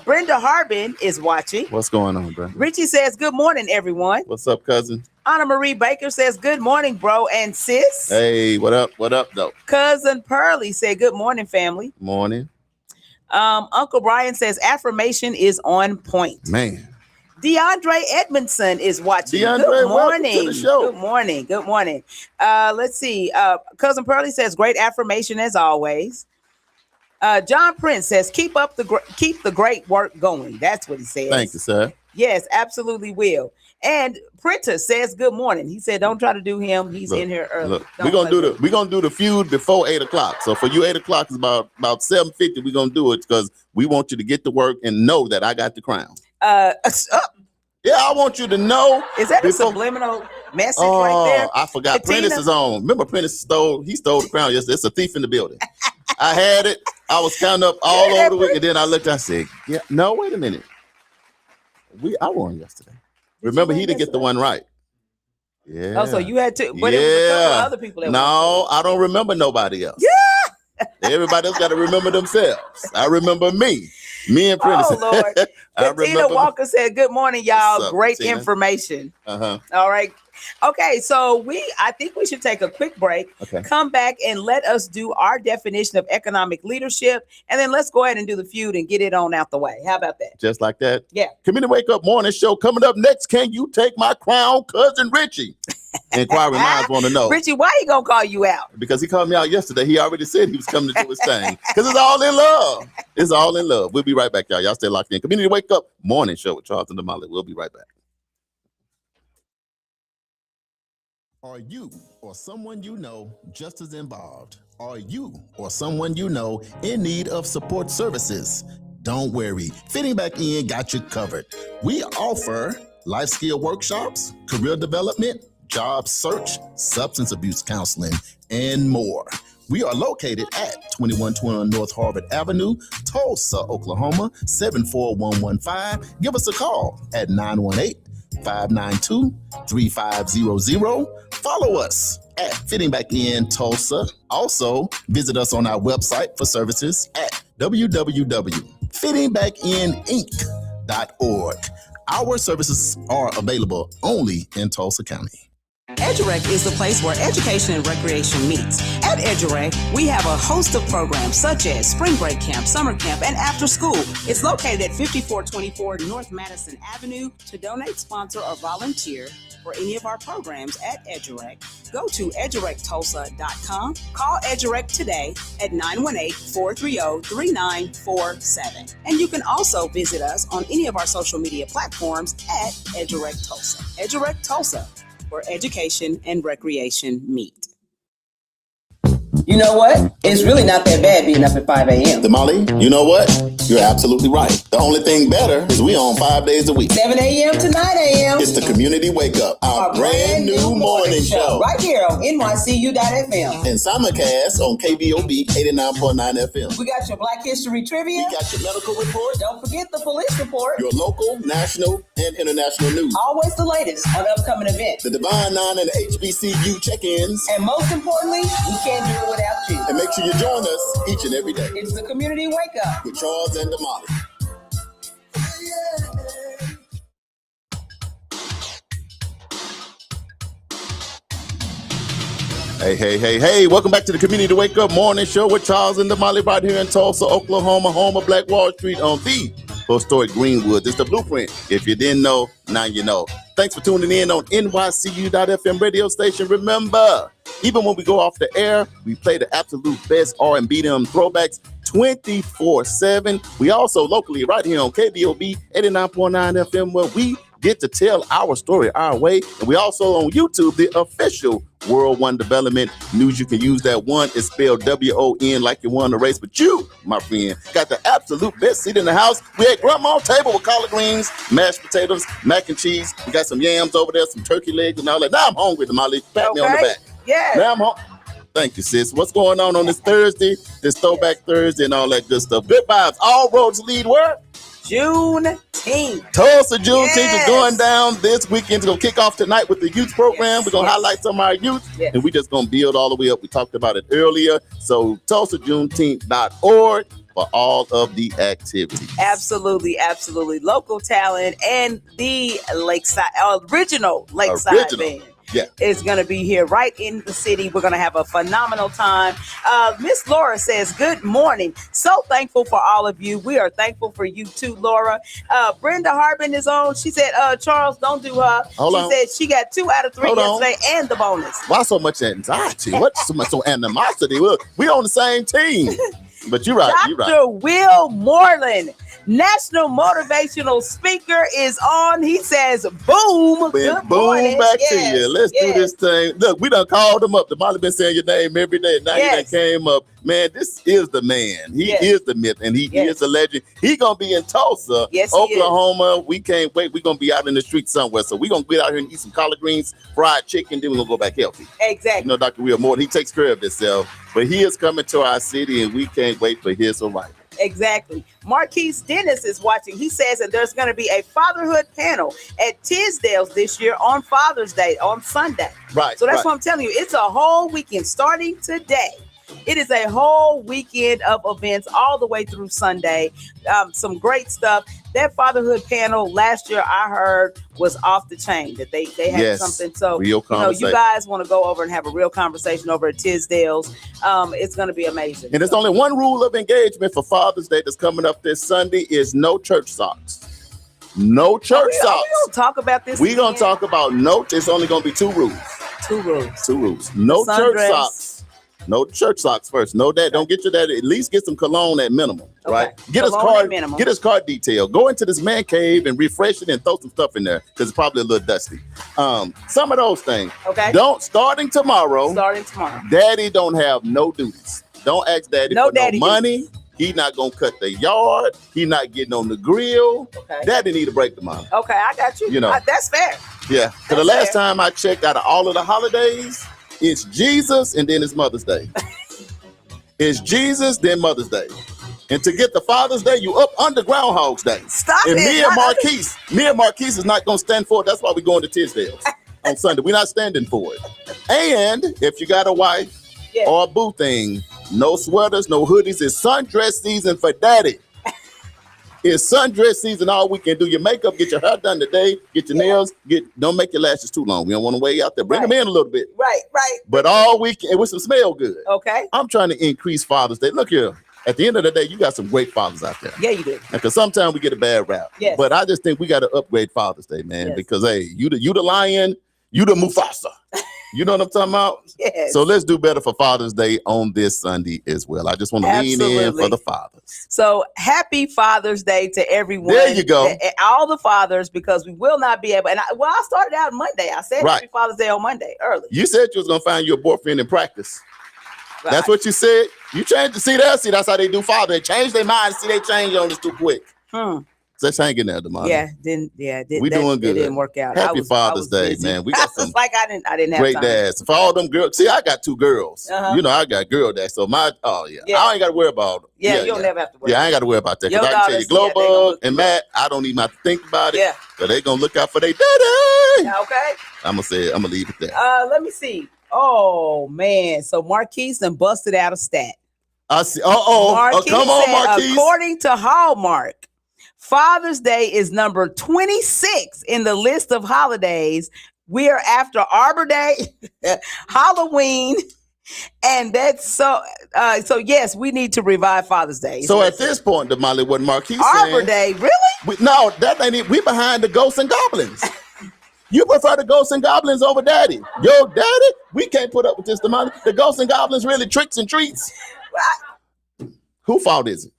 Brenda Harbin is watching. What's going on, Brenda? Richie says, good morning, everyone. What's up, cousin? Anna Marie Baker says, good morning, bro and sis. Hey, what up? What up, though? Cousin Pearlie said, good morning, family. Morning. Uncle Brian says, affirmation is on point. Man. DeAndre Edmondson is watching. DeAndre, good morning. To the show. Good morning. Good morning. Let's see. Cousin Pearlie says, great affirmation as always. John Prince says, keep the great work going. That's what he says. Thank you, sir. Yes, absolutely will. And Prentice says, good morning. He said, don't try to do him. He's in here early. Look, we're gonna do the feud before 8:00. So for you, 8:00 is about 7:50. We're gonna do it because we want you to get to work and know that I got the crown. Yeah, I want you to know. Is that a subliminal message right there? I forgot. Katina? Prentice is on. Remember, Prentice stole the crown yesterday. It's a thief in the building. I had it. I was counting up all over the week, and then I looked. I said, "Yeah, no, wait a minute. I won yesterday. Remember, he didn't get the one right. Yeah. Oh, so you had to, but it was a couple of other people that No, I don't remember nobody else. Yeah. Everybody else got to remember themselves. I remember me. Me and Prentice. Oh, Lord. Bettina Walker said, good morning, y'all. Up, Great Bettina? Information. Uh-huh. All right. Okay, so I think we should take a quick break, come back and let us do our definition of economic leadership, and then let's go ahead and do the feud and get it on out the way. How about that? Just like that? Yeah. Community Wake Up Morning Show coming up next. Can you take my crown, cousin Richie? Inquiring minds want to know. Richie, why he gonna call you out? Because he called me out yesterday. He already said he was coming to do his thing. Because it's all in love. It's all in love. We'll be right back, y'all. Y'all stay locked in. Community Wake Up Morning Show with Charles and Damali. We'll be right back. Are you or someone you know just as involved? Are you or someone you know in need of support services? Don't worry, Fitting Back In got you covered. We offer life skill workshops, career development, job search, substance abuse counseling, and more. We are located at 2121 North Harvard Avenue, Tulsa, Oklahoma, 74115. Give us a call at 918-592-3500. Follow us at Fitting Back In Tulsa. Also, visit us on our website for services at www.fittingbackininc.org. Our services are available only in Tulsa County. EduRec is the place where education and recreation meets. At EduRec, we have a host of programs such as Spring Break Camp, Summer Camp, and After School. It's located at 5424 North Madison Avenue. To donate, sponsor, or volunteer for any of our programs at EduRec, go to edurectulsa.com. Call EduRec today at 918-430-3947. And you can also visit us on any of our social media platforms at EduRec Tulsa. EduRec Tulsa, where education and recreation meet. You know what? It's really not that bad being up at 5 a.m. Damali, you know what? You're absolutely right. The only thing better is we on 5 days a week. 7 a.m. to 9 a.m. It's the Community Wake Up, our brand new morning show. Right here on NYCU.FM. And simulcast on KBOB 89.9 FM. We got your Black History Trivia. We got your medical report. Don't forget the police report. Your local, national, and international news. Always the latest on upcoming events. The Divine Nine and the HBCU check-ins. And most importantly, we can't do it without you. And make sure you join us each and every day. It's the Community Wake Up with Charles and Damali. Hey, welcome back to the Community Wake Up Morning Show with Charles and Damali right here in Tulsa, Oklahoma, home of Black Wall Street on the historic Greenwood. It's the blueprint. If you didn't know, now you know. Thanks for tuning in on NYCU.FM radio station. Remember, even when we go off the air, we play the absolute best R&B them throwbacks 24/7. We also locally right here on KBOB 89.9 FM where we get to tell our story our way. And we also on YouTube, the official World One Development News. You can use that one. It's spelled WON like you won the race. But you, my friend, got the absolute best seat in the house. We had grandma's table with collard greens, mashed potatoes, mac and cheese. We got some yams over there, some turkey legs and all that. Now I'm hungry, Damali. Pat me on the back. Yeah. Now I'm hungry. Thank you, sis. What's going on this Thursday, this Throwback Thursday and all that good stuff? Good vibes. All roads lead where? Juneteenth. Tulsa Juneteenth is going down this weekend. It's going to kick off tonight with the youth program. We're going to highlight some of our youth, and we're just going to build all the way up. We talked about it earlier. So TulsaJuneteenth.org for all of the activities. Absolutely. Local talent and the original Lakeside Band. Yeah. Is going to be here right in the city. We're going to have a phenomenal time. Miss Laura says, good morning. So thankful for all of you. We are thankful for you too, Laura. Brenda Harbin is on. She said, Charles, don't do her. She said she got 2 out of 3 yesterday and the bonus. Why so much anxiety? What's so much animosity? We on the same team. But you're right. Dr. Will Moreland, National Motivational Speaker, is on. He says, boom. Boom back to you. Let's do this thing. Look, we done called him up. Damali been saying your name every day. Now he done came up. Man, this is the man. He is the myth, and he is the legend. He going to be in Tulsa, Oklahoma. We can't wait. We're going to be out in the street somewhere. So we're going to get out here and eat some collard greens, fried chicken, then we're going to go back healthy. Exactly. You know, Dr. Will Moore, he takes care of himself. But he is coming to our city, and we can't wait for his arrival. Exactly. Marquise Dennis is watching. He says that there's going to be a fatherhood panel at Tisdale's this year on Father's Day on Sunday. Right. So that's what I'm telling you. It's a whole weekend starting today. It is a whole weekend of events all the way through Sunday. Some great stuff. That fatherhood panel last year I heard was off the chain. That they had something. So real you guys want to go over and have a real conversation over at Tisdale's. It's going to be amazing. And there's only one rule of engagement for Father's Day that's coming up this Sunday is no church socks. No church socks. We don't talk about this. We're going to talk about no. It's only going to be two rules. Two rules. No church socks. No church socks first. No that. Don't get your dad. At least get some cologne at minimum, right? Get his card. Get his card detail. Go into this man cave and refresh it and throw some stuff in there because it's probably a little dusty. Some of those things. Okay. Starting tomorrow. Daddy don't have no duties. Don't ask daddy for no money. He not gonna cut the yard. He not getting on the grill. Okay. Daddy need to break the money. Okay, I got you. You know that's fair. Yeah. So the last time I checked, out of all of the holidays, it's Jesus and then it's Mother's Day. It's Jesus, then Mother's Day. And to get the Father's Day, you up under Groundhog's Day. Stop and it. Me and Marquise is not going to stand for it. That's why we're going to Tisdale's on Sunday. We're not standing for it. And if you got a wife or a boo thing, no sweaters, no hoodies. It's sundress season for daddy. It's sundress season all weekend. Do your makeup, get your hair done today, get your nails, don't make your lashes too long. We don't want to weigh out there. Bring them in a little bit. Right. But all weekend, with some smell good. Okay. I'm trying to increase Father's Day. Look here. At the end of the day, you got some great fathers out there. Yeah, you do. Because sometimes we get a bad rap. Yes. But I just think we got to upgrade Father's Day, man. Because, hey, you the lion, you the Mufasa. You know what I'm talking about? Yes. So let's do better for Father's Day on this Sunday as well. I just want to lean in for the fathers. So happy Father's Day to everyone. There you go. All the fathers, because we will not be able. And I started out Monday. I said happy Father's Day on Monday early. You said you was going to find your boyfriend in practice. Right. That's what you said. You changed to see that. See, that's how they do father. They change their mind. See, they change on us too quick. So let's hang in there, Damali. We doing good. It didn't work out. Happy Father's Day, man. We got some like I didn't have great time. dads. For all them girls, see, I got two girls. You know, I got girl dads. So I ain't got to worry about it. You don't never have to worry. Yeah, I ain't got to worry about that. Because I can tell you, Glowbug and Matt, I don't even have to think about it. Yeah. So they gonna look out for their daddy. Okay. I'm gonna leave it there. Let me see. Oh man, so Marquise done busted out a stat. I see. Come on, Marquise. According to Hallmark, Father's Day is number 26 in the list of holidays. We are after Arbor Day, Halloween, and that's so yes, we need to revive Father's Day. So at this point, Damali, what Marquise Arbor Day, really? No, that ain't it. We behind the ghosts and goblins. You prefer the ghosts and goblins over daddy. Yo, daddy, we can't put up with this, Damali. The ghosts and goblins really tricks and treats. Whose fault is it?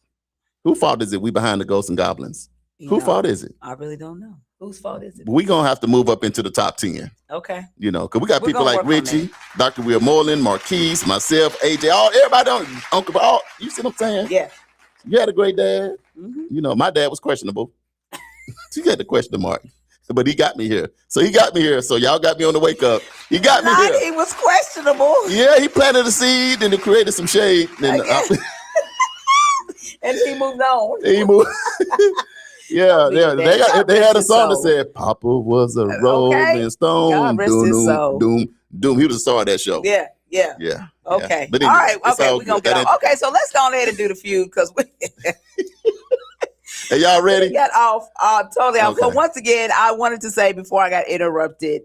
Whose fault is it? We behind the ghosts and goblins. Whose fault is it? I really don't know. Whose fault is it? We're going to have to move up into the top 10. Okay. You know, because we got people like Richie, Dr. Will Moreland, Marquise, myself, AJ, everybody on Uncle Paul. You see what I'm saying? Yeah. You had a great dad. Mm-hmm. You know, my dad was questionable. He had the question mark. But he got me here. So y'all got me on the wake up. He got me here. He was questionable. Yeah, he planted a seed and it created some shade. And, and he moved on. He moved. Yeah. They had a song that said, Papa was a rolling stone. God rest his soul. Doom. He was the star of that show. Yeah. Okay. But anyway, all right. Okay, we're going to get on. on. Okay, so let's go ahead and do the feud because we... Are y'all ready? We got off totally off. So once again, I wanted to say before I got interrupted,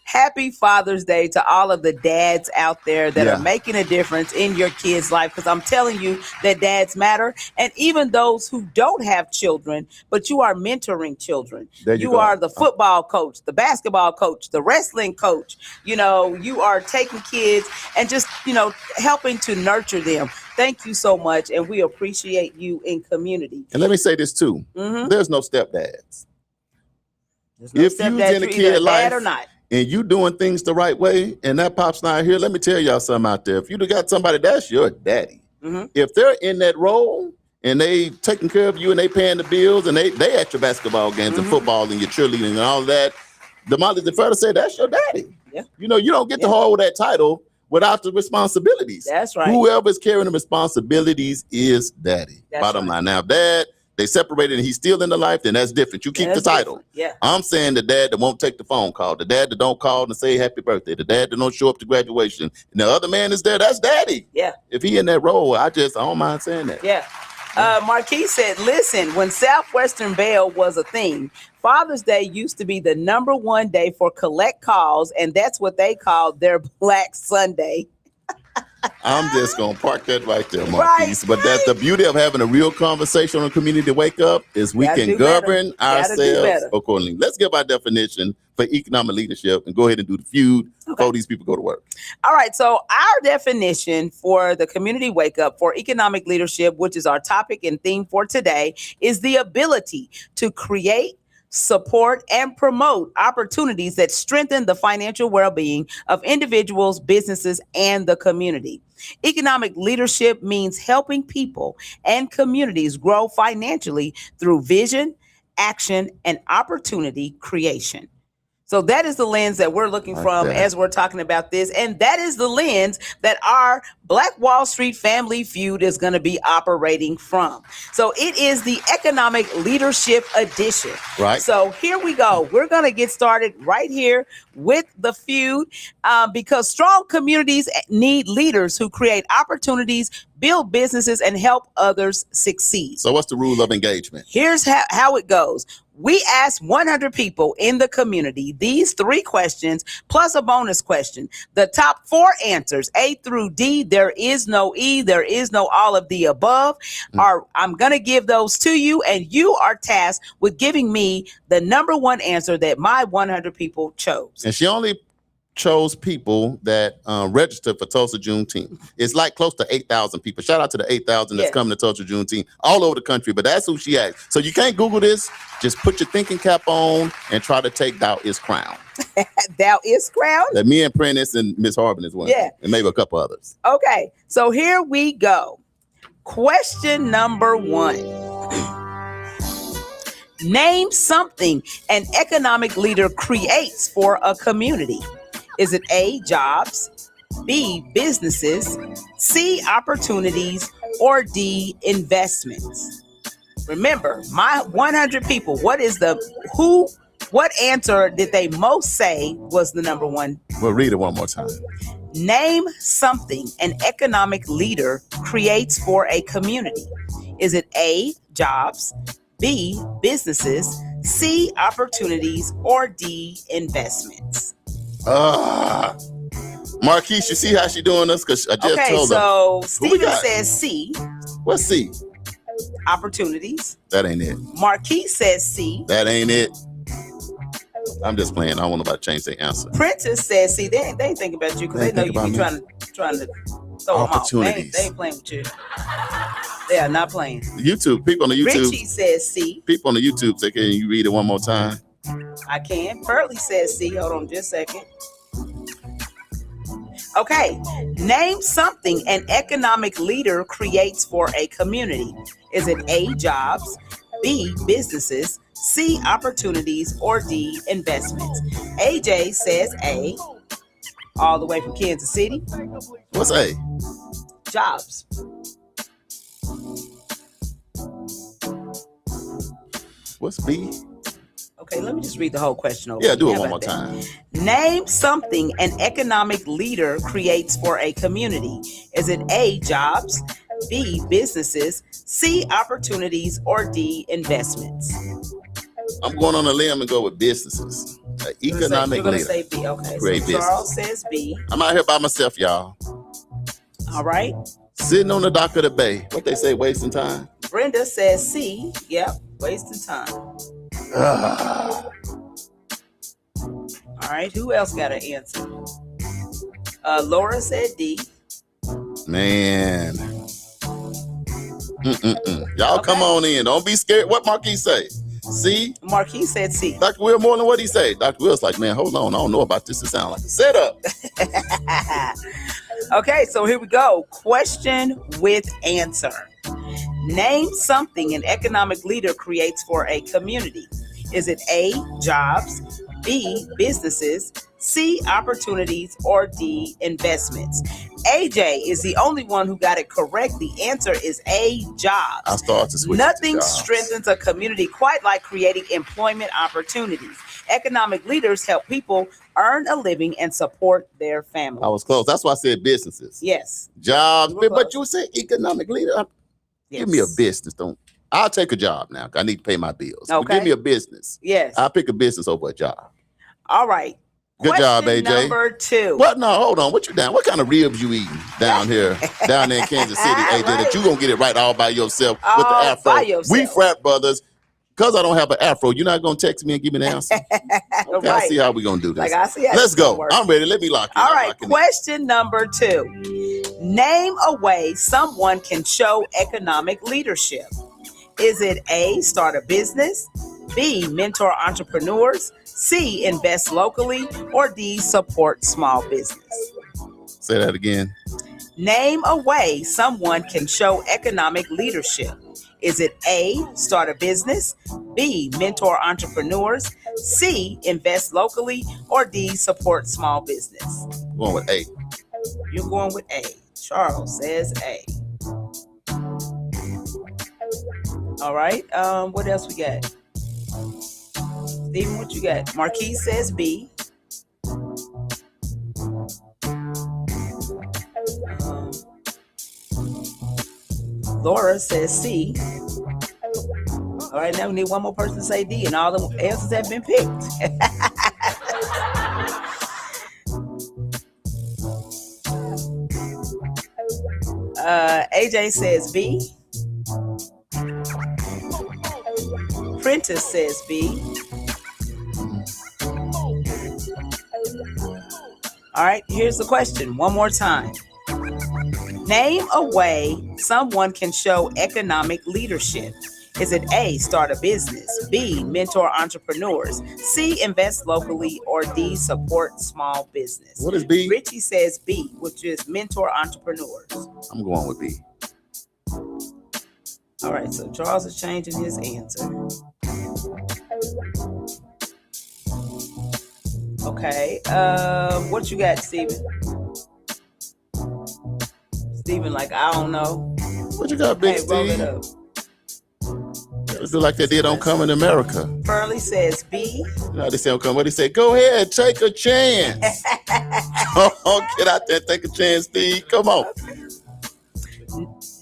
happy Father's Day to all of the dads out there that are making a difference in your kids' life. Because I'm telling you that dads matter. And even those who don't have children, but you are mentoring children. You are the football coach, the basketball coach, the wrestling coach. You know, you are taking kids and just, helping to nurture them. Thank you so much, and we appreciate you in community. And let me say this too: there's no stepdads. If you're in a kid life or not, and you doing things the right way, and that pop's not here, let me tell y'all something out there. If you got somebody, that's your daddy. If they're in that role and they taking care of you and they paying the bills and they at your basketball games and football and your cheerleading and all that, Damali, the fair to say that's your daddy. Yeah. You don't get to hold that title without the responsibilities. That's right. Whoever's carrying the responsibilities is daddy. That's Bottom right. line. Now, dad, they separated and he's still in the life, then that's different. You keep That's the title. different. Yeah. I'm saying the dad that won't take the phone call, the dad that don't call and say happy birthday, the dad that don't show up to graduation, and the other man is there, that's daddy. Yeah. If he in that role, I don't mind saying that. Yeah. Marquis said, listen, when Southwestern Bell was a thing, Father's Day used to be the number one day for collect calls, and that's what they called their Black Sunday. I'm just gonna park that right there, Marquis. Right, But that's the beauty of having a real conversation on Community Wake Up is we Gotta can do govern better. Gotta do ourselves better. accordingly. Let's give our definition for economic leadership and go ahead and do the feud before these people go to work. All right. So our definition for the Community Wake Up for economic leadership, which is our topic and theme for today, is the ability to create, support, and promote opportunities that strengthen the financial well-being of individuals, businesses, and the community. Economic leadership means helping people and communities grow financially through vision, action, and opportunity creation. So that is the lens that we're looking from as we're talking about this. And that is the lens that our Black Wall Street Family Feud is going to be operating from. So it is the Economic Leadership Edition. Right. So here we go. We're going to get started right here with the feud because strong communities need leaders who create opportunities, build businesses, and help others succeed. So what's the rule of engagement? Here's how it goes. We asked 100 people in the community these 3 questions plus a bonus question. The top 4 answers, A through D, there is no E, there is no all of the above, I'm going to give those to you, and you are tasked with giving me the number 1 answer that my 100 people chose. And she only chose people that registered for Tulsa Juneteenth. It's like close to 8,000 people. Shout out to the 8,000 that's coming to Tulsa Juneteenth all over the country, but that's who she asked. So you can't Google this. Just put your thinking cap on and try to take Thou Is Crown. Thou Is Crown? That me and Prentice and Miss Harbin is one. Yeah. And maybe a couple others. Okay, so here we go. Question number 1. Name something an economic leader creates for a community. Is it A, jobs, B, businesses, C, opportunities, or D, investments? Remember, my 100 people, what answer did they most say was the number 1? We'll read it one more time. Name something an economic leader creates for a community. Is it A, jobs, B, businesses, C, opportunities, or D, investments? Marquise, you see how she doing this? Because I just told her. So Steven says C. What's C? Opportunities. That ain't it. Marquise says C. That ain't it. I'm just playing. I don't want nobody to change their answer. Princess says C. They ain't thinking about you because they know you be trying to throw them off. They ain't playing with you. They are not playing. YouTube, people on the YouTube. Richie says C. People on the YouTube say, can you read it one more time? I can. Pearly says C. Hold on just a second. Okay. Name something an economic leader creates for a community. Is it A, jobs, B, businesses, C, opportunities, or D, investments? AJ says A, all the way from Kansas City. What's A? Jobs. What's B? Okay, let me just read the whole question over. Yeah, do it one more time. Name something an economic leader creates for a community. Is it A, jobs, B, businesses, C, opportunities, or D, investments? I'm going on a limb and go with businesses. An economic You're leader. going to say B. Okay, Great so Charles says B. I'm out here by myself, y'all. All right. Sitting on the dock of the bay. What they say, wasting time? Brenda says C. Yep, wasting time. All right, who else got an answer? Laura said D. Man. Y'all come on in. Don't be scared. What Marquis say? C? Marquis said C. Dr. Will more than what he say. Dr. Will's like, man, hold on. I don't know about this. It sounds like a setup. Okay, so here we go. Question with answer. Name something an economic leader creates for a community. Is it A, jobs, B, businesses, C, opportunities, or D, investments. AJ is the only one who got it correct. The answer is A, jobs. I started to switch Nothing to jobs. strengthens a community quite like creating employment opportunities. Economic leaders help people earn a living and support their families. I was close. That's why I said businesses. Yes. Jobs. You were But close. you said economic leader. Yes. Give me a business. I'll take a job now. I need to pay my bills. But Okay. give me a business. Yes. I'll pick a business over a job. All right. Good job, Question AJ. Number 2. What? No, hold on. What you down? What kind of ribs you eating down here, down there in Kansas City, AJ? Right. That you gonna get it right all by yourself with the All afro? by yourself. We frat brothers. Because I don't have an afro, you're not gonna text me and give me the answer. Okay, I Right. see how we gonna do this. Like, I see how Let's this go. gonna work. I'm ready. Let me lock in. All I'm right. locking in. Question number 2. Name a way someone can show economic leadership. Is it A, start a business, B, mentor entrepreneurs, C, invest locally, or D, support small business? Say that again. Name a way someone can show economic leadership. Is it A, start a business, B, mentor entrepreneurs, C, invest locally, or D, support small business? I'm going with A. You're going with A. Charles says A. All right. What else we got? Steven, what you got? Marquise says B. Laura says C. All right, now we need one more person to say D, and all the answers have been picked. AJ says B. Prentice says B. All right, here's the question one more time. Name a way someone can show economic leadership. Is it A, start a business, B, mentor entrepreneurs, C, invest locally, or D, support small business? What is B? Richie says B, which is mentor entrepreneurs. I'm going with B. All right, so Charles is changing his answer. Okay, what you got, Steven? Steven, like, I don't know. What you got, Big Hey, roll it Steve? up. It's like they did on Come in America. Pearly says B. You know how they say on Come? What they say? Go ahead, take a chance. Oh, get out there, take a chance, Steve. Come on.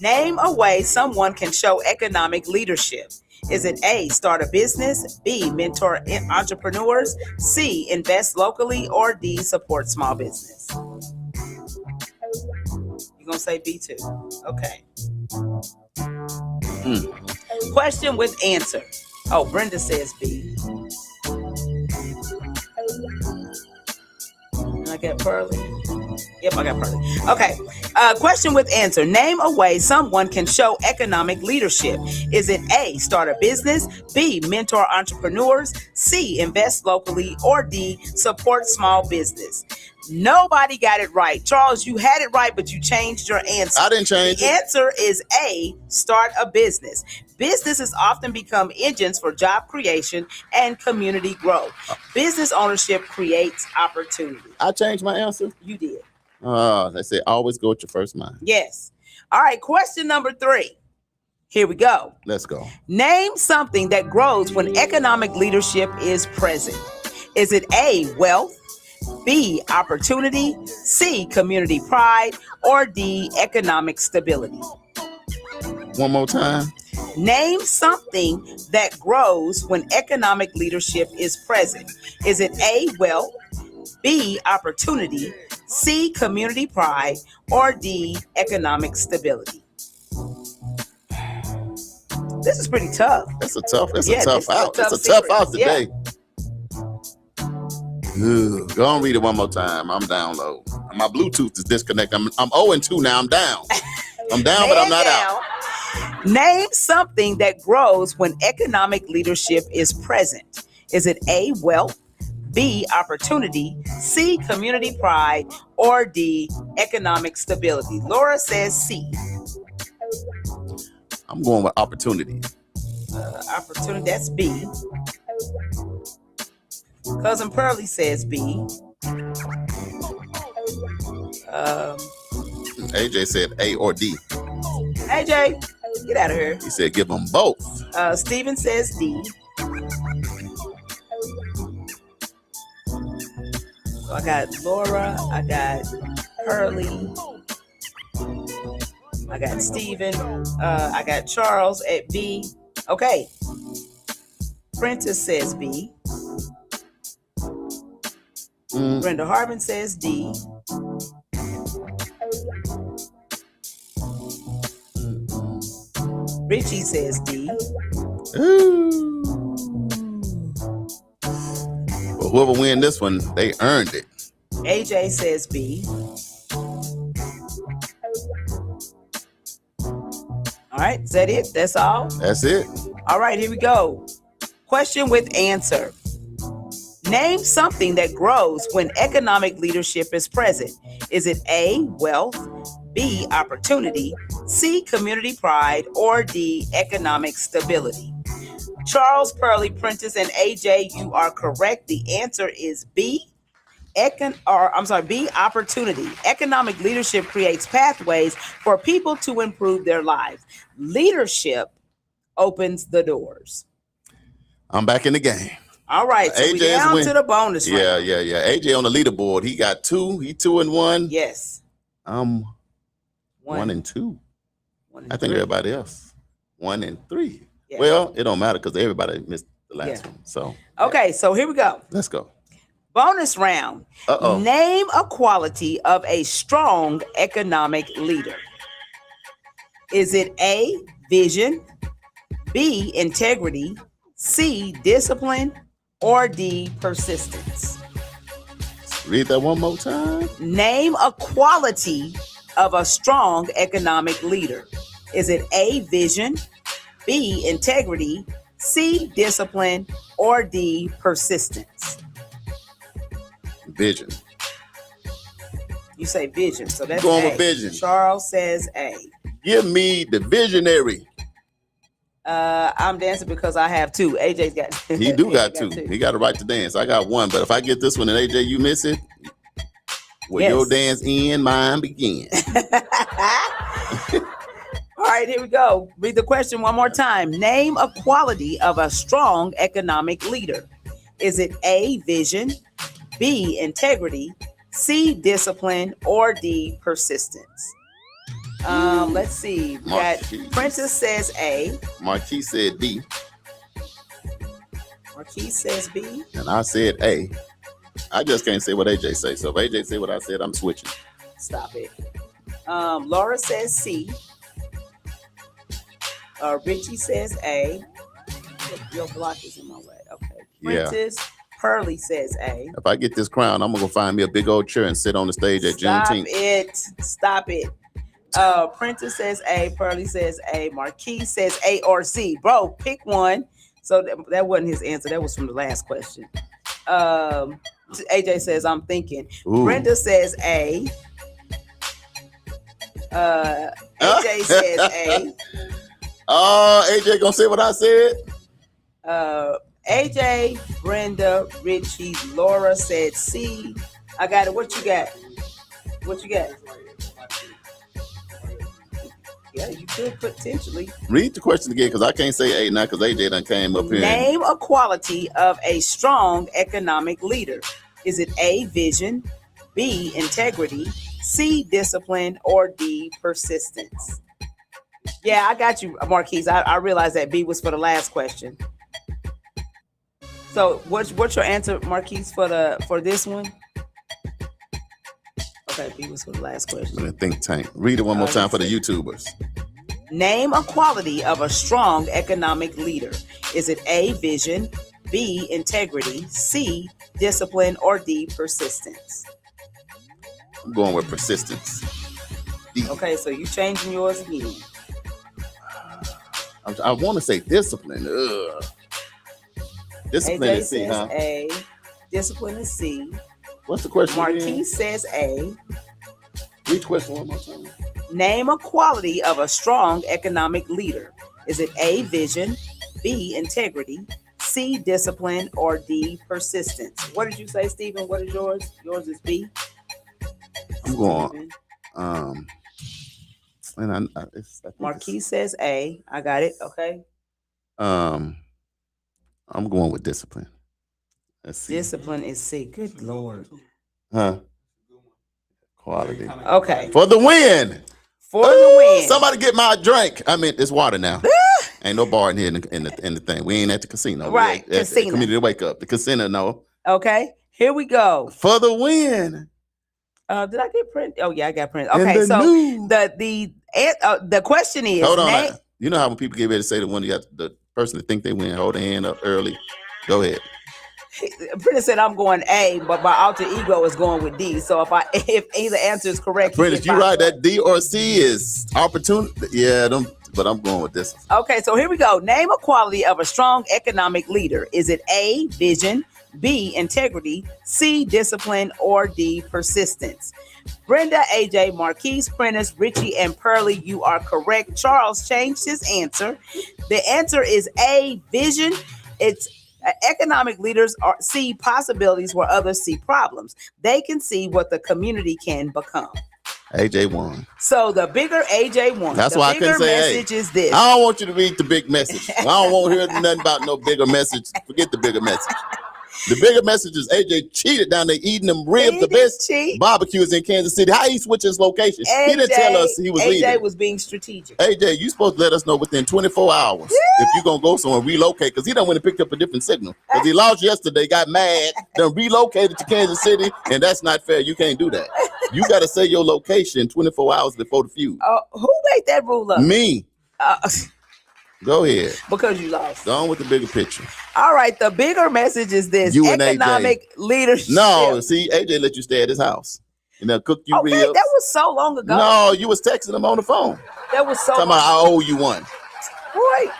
Name a way someone can show economic leadership. Is it A, start a business, B, mentor entrepreneurs, C, invest locally, or D, support small business? You're going to say B too. Okay. Question with answer. Oh, Brenda says B. And I got Pearly. Yep, I got Pearly. Okay. Question with answer. Name a way someone can show economic leadership. Is it A, start a business, B, mentor entrepreneurs, C, invest locally, or D, support small business? Nobody got it right. Charles, you had it right, but you changed your answer. I didn't change The it. answer is A, start a business. Businesses often become engines for job creation and community growth. Business ownership creates opportunity. I changed my answer. You did. They say always go with your first mind. Yes. All right, question number 3. Here we go. Let's go. Name something that grows when economic leadership is present. Is it A, wealth, B, opportunity, C, community pride, or D, economic stability? One more time. Name something that grows when economic leadership is present. Is it A, wealth, B, opportunity, C, community pride, or D, economic stability? This is pretty tough. It's a tough this is out. a It's tough a tough series. out today. Ugh, go on, read it one more time. I'm down low. My Bluetooth is disconnected. I'm 0-2 now. I'm down. I'm down, but I'm not out. Name something that grows when economic leadership is present. Is it A, wealth, B, opportunity, C, community pride, or D, economic stability? Laura says C. I'm going with opportunity. Opportunity, that's B. Cousin Pearly says B. AJ said A or D. AJ, get out of here. He said give them both. Steven says D. So I got Laura, I got Pearly, I got Steven, I got Charles at B. Okay. Prentice says B. Brenda Harbin says D. Richie says D. Ooh. Well, whoever win this one, they earned it. AJ says B. All right, is that it? That's all? That's it. All right, here we go. Question with answer. Name something that grows when economic leadership is present. Is it A, wealth, B, opportunity, C, community pride, or D, economic stability? Charles, Pearly, Prentice, and AJ, you are correct. The answer is B, B, opportunity. Economic leadership creates pathways for people to improve their lives. Leadership opens the doors. I'm back in the game. All right, so we down to the bonus round. Yeah. AJ on the leaderboard. He got 2. He 2-1. Yes. 1 and 2. I think everybody else 1 and 3. Yeah. Well, it don't matter because everybody missed the last one. So okay, so here we go. Let's go. Bonus round. Name a quality of a strong economic leader. Is it A, vision, B, integrity, C, discipline, or D, persistence? Read that one more time. Name a quality of a strong economic leader. Is it A, vision, B, integrity, C, discipline, or D, persistence? Vision. You say vision, so that's going A. with vision. Charles says A. Give me the visionary. I'm dancing because I have 2. AJ's got. He got 2. He got a right to dance. I got 1, but if I get this one and AJ, you miss it. Well, your dance end, mine begin. All right, here we go. Read the question one more time. Name a quality of a strong economic leader. Is it A, vision, B, integrity, C, discipline, or D, persistence? Let's see. We got Princess says A. Marquis said D. Marquis says B. And I said A. I just can't say what AJ say. So if AJ say what I said, I'm switching. Stop it. Laura says C. Richie says A. Your block is in my way. Okay. Princess Pearly says A. If I get this crown, I'm gonna go find me a big old chair and sit on the stage at Juneteenth. Stop it. Princess says A. Pearly says A. Marquis says A or C. Bro, pick one. So that wasn't his answer. That was from the last question. AJ says I'm thinking. Ooh. Brenda says A. AJ says A. AJ gonna say what I said? AJ, Brenda, Richie, Laura said C. I got it. What you got? Yeah, you could potentially. Read the question again because I can't say A now because AJ done came up here. Name a quality of a strong economic leader. Is it A, vision, B, integrity, C, discipline, or D, persistence? Yeah, I got you, Marquise. I realized that B was for the last question. So what's your answer, Marquise, for this one? Okay, B was for the last question. I'm in a think tank. Read it one more time for the YouTubers. Name a quality of a strong economic leader. Is it A, vision, B, integrity, C, discipline, or D, persistence? I'm going with persistence. D. Okay, so you changing yours again. I want to say discipline. Discipline AJ is C, huh? A. Discipline is C. What's the question? Marquis says A. Read the question one more time. Name a quality of a strong economic leader. Is it A, vision, B, integrity, C, discipline, or D, persistence. What did you say, Stephen? What is yours? Yours is B. I'm going. Stephen. And Marquis says A. I got it. Okay. I'm going with discipline. Let's see. Discipline is C. Good Lord. Huh? Quality. Okay. For the win. For the win. Somebody get my drink. I mean, it's water now. Ain't no bar in here in the thing. We ain't at the casino. Right. At Casino. Community Wake Up. The casino, no. Okay. Here we go. For the win. Did I get print? Oh yeah, I got print. And Okay, the so new- the question is, hold on. You know how when people get ready to say the one, you got the person that think they win, hold their hand up early. Go ahead. Prentice said I'm going A, but my alter ego is going with D. So if either answer is correct, Prentice, you right. That D or C is opportunity. Yeah, but I'm going with this. Okay, so here we go. Name a quality of a strong economic leader. Is it A, vision, B, integrity, C, discipline, or D, persistence? Brenda, AJ, Marquise, Prentice, Richie, and Pearlie, you are correct. Charles changed his answer. The answer is A, vision. It's economic leaders see possibilities where others see problems. They can see what the community can become. AJ won. So the bigger AJ won. That's the why I couldn't say message is this. I don't want you to read the big message. I don't want to hear nothing about no bigger message. Forget the bigger message. The bigger message is AJ cheated down there eating them ribs, the best barbecues in Kansas City. How he switched his location? He didn't tell us he was leaving. AJ was being strategic. AJ, you supposed to let us know within 24 hours if you're going to go somewhere, relocate, because he done went and picked up a different signal. Because he lost yesterday, got mad, then relocated to Kansas City, and that's not fair. You can't do that. You got to say your location 24 hours before the feud. Who made that rule up? Me. Go ahead. Because you lost. Go on with the bigger picture. All right. The bigger message is this. You and economic leadership. No, see, AJ let you stay at his house. And they'll cook you ribs. That was so long ago. No, you was texting him on the phone. That was so talking about I owe you one. Boy,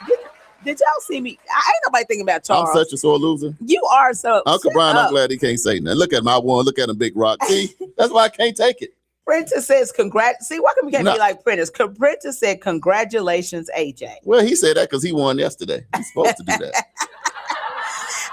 did y'all see me? I ain't nobody thinking about Charles. I'm such a sore loser. You are so. Uncle Brian, I'm glad he can't say nothing. Look at him. I won. Look at him, Big Rock. See, that's why I can't take it. Prentice says congrats. See, why can we can't be like Prentice? Prentice said congratulations, AJ. Well, he said that because he won yesterday. He's supposed to do that.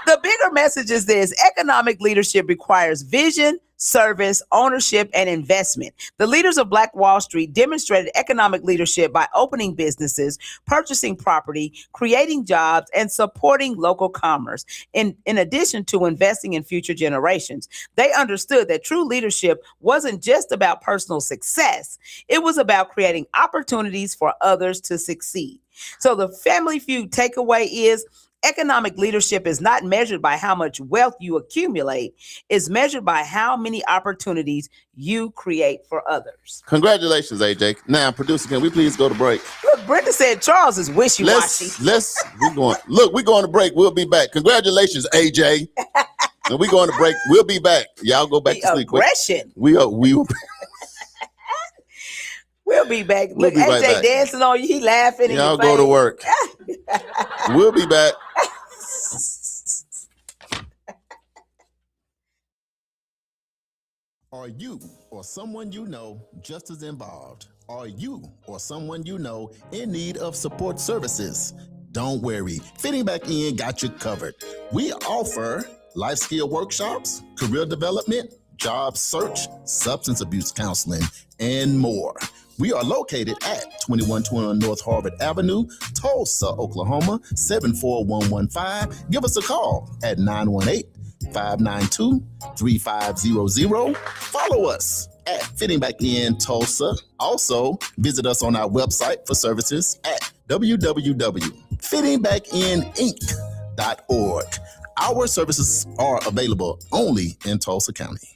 The bigger message is this: economic leadership requires vision, service, ownership, and investment. The leaders of Black Wall Street demonstrated economic leadership by opening businesses, purchasing property, creating jobs, and supporting local commerce. In addition to investing in future generations, they understood that true leadership wasn't just about personal success. It was about creating opportunities for others to succeed. So the Family Feud takeaway is economic leadership is not measured by how much wealth you accumulate. It's measured by how many opportunities you create for others. Congratulations, AJ. Now, producer, can we please go to break? Look, Brenda said Charles is wishy-washy. We're going to break. We'll be back. Congratulations, AJ. And we're going to break. We'll be back. Y'all go back to sleep. Aggression. We'll be back. Look, AJ right dancing on you. He laughing. Y'all go to work. We'll be back. Are you or someone you know just as involved? Are you or someone you know in need of support services? Don't worry, Fitting Back In got you covered. We offer life skill workshops, career development, job search, substance abuse counseling, and more. We are located at 2121 North Harvard Avenue, Tulsa, Oklahoma, 74115. Give us a call at 918-592-3500. Follow us at Fitting Back In Tulsa. Also, visit us on our website for services at www.fittingbackininc.org. Our services are available only in Tulsa County.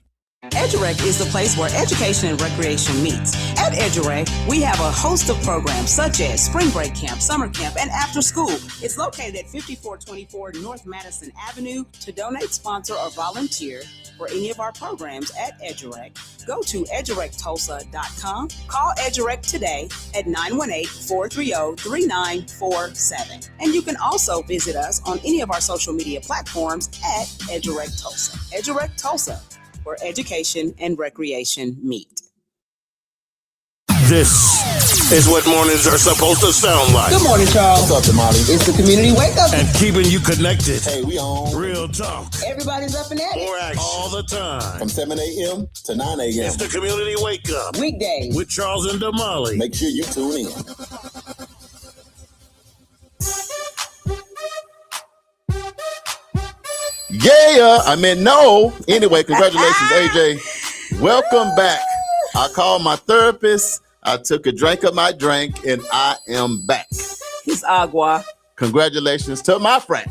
EduRec is the place where education and recreation meets. At EduRec, we have a host of programs such as Spring Break Camp, Summer Camp, and After School. It's located at 5424 North Madison Avenue. To donate, sponsor, or volunteer for any of our programs at EduRec, go to edurectulsa.com. Call EduRec today at 918-430-3947. And you can also visit us on any of our social media platforms at EduRec Tulsa. EduRec Tulsa, where education and recreation meet. This is what mornings are supposed to sound like. Good morning, Charles. What's up, Damali? It's the community wake up. And keeping you connected. Hey, we on. Real talk. Everybody's up and at it. More action. All the time. From 7 a.m. to 9 a.m. It's the community wake up. Weekdays. With Charles and Damali. Make sure you tune in. Yeah, I mean, no. Anyway, congratulations, AJ. Welcome back. I called my therapist. I took a drink of my drink, and I am back. He's agua. Congratulations to my friend,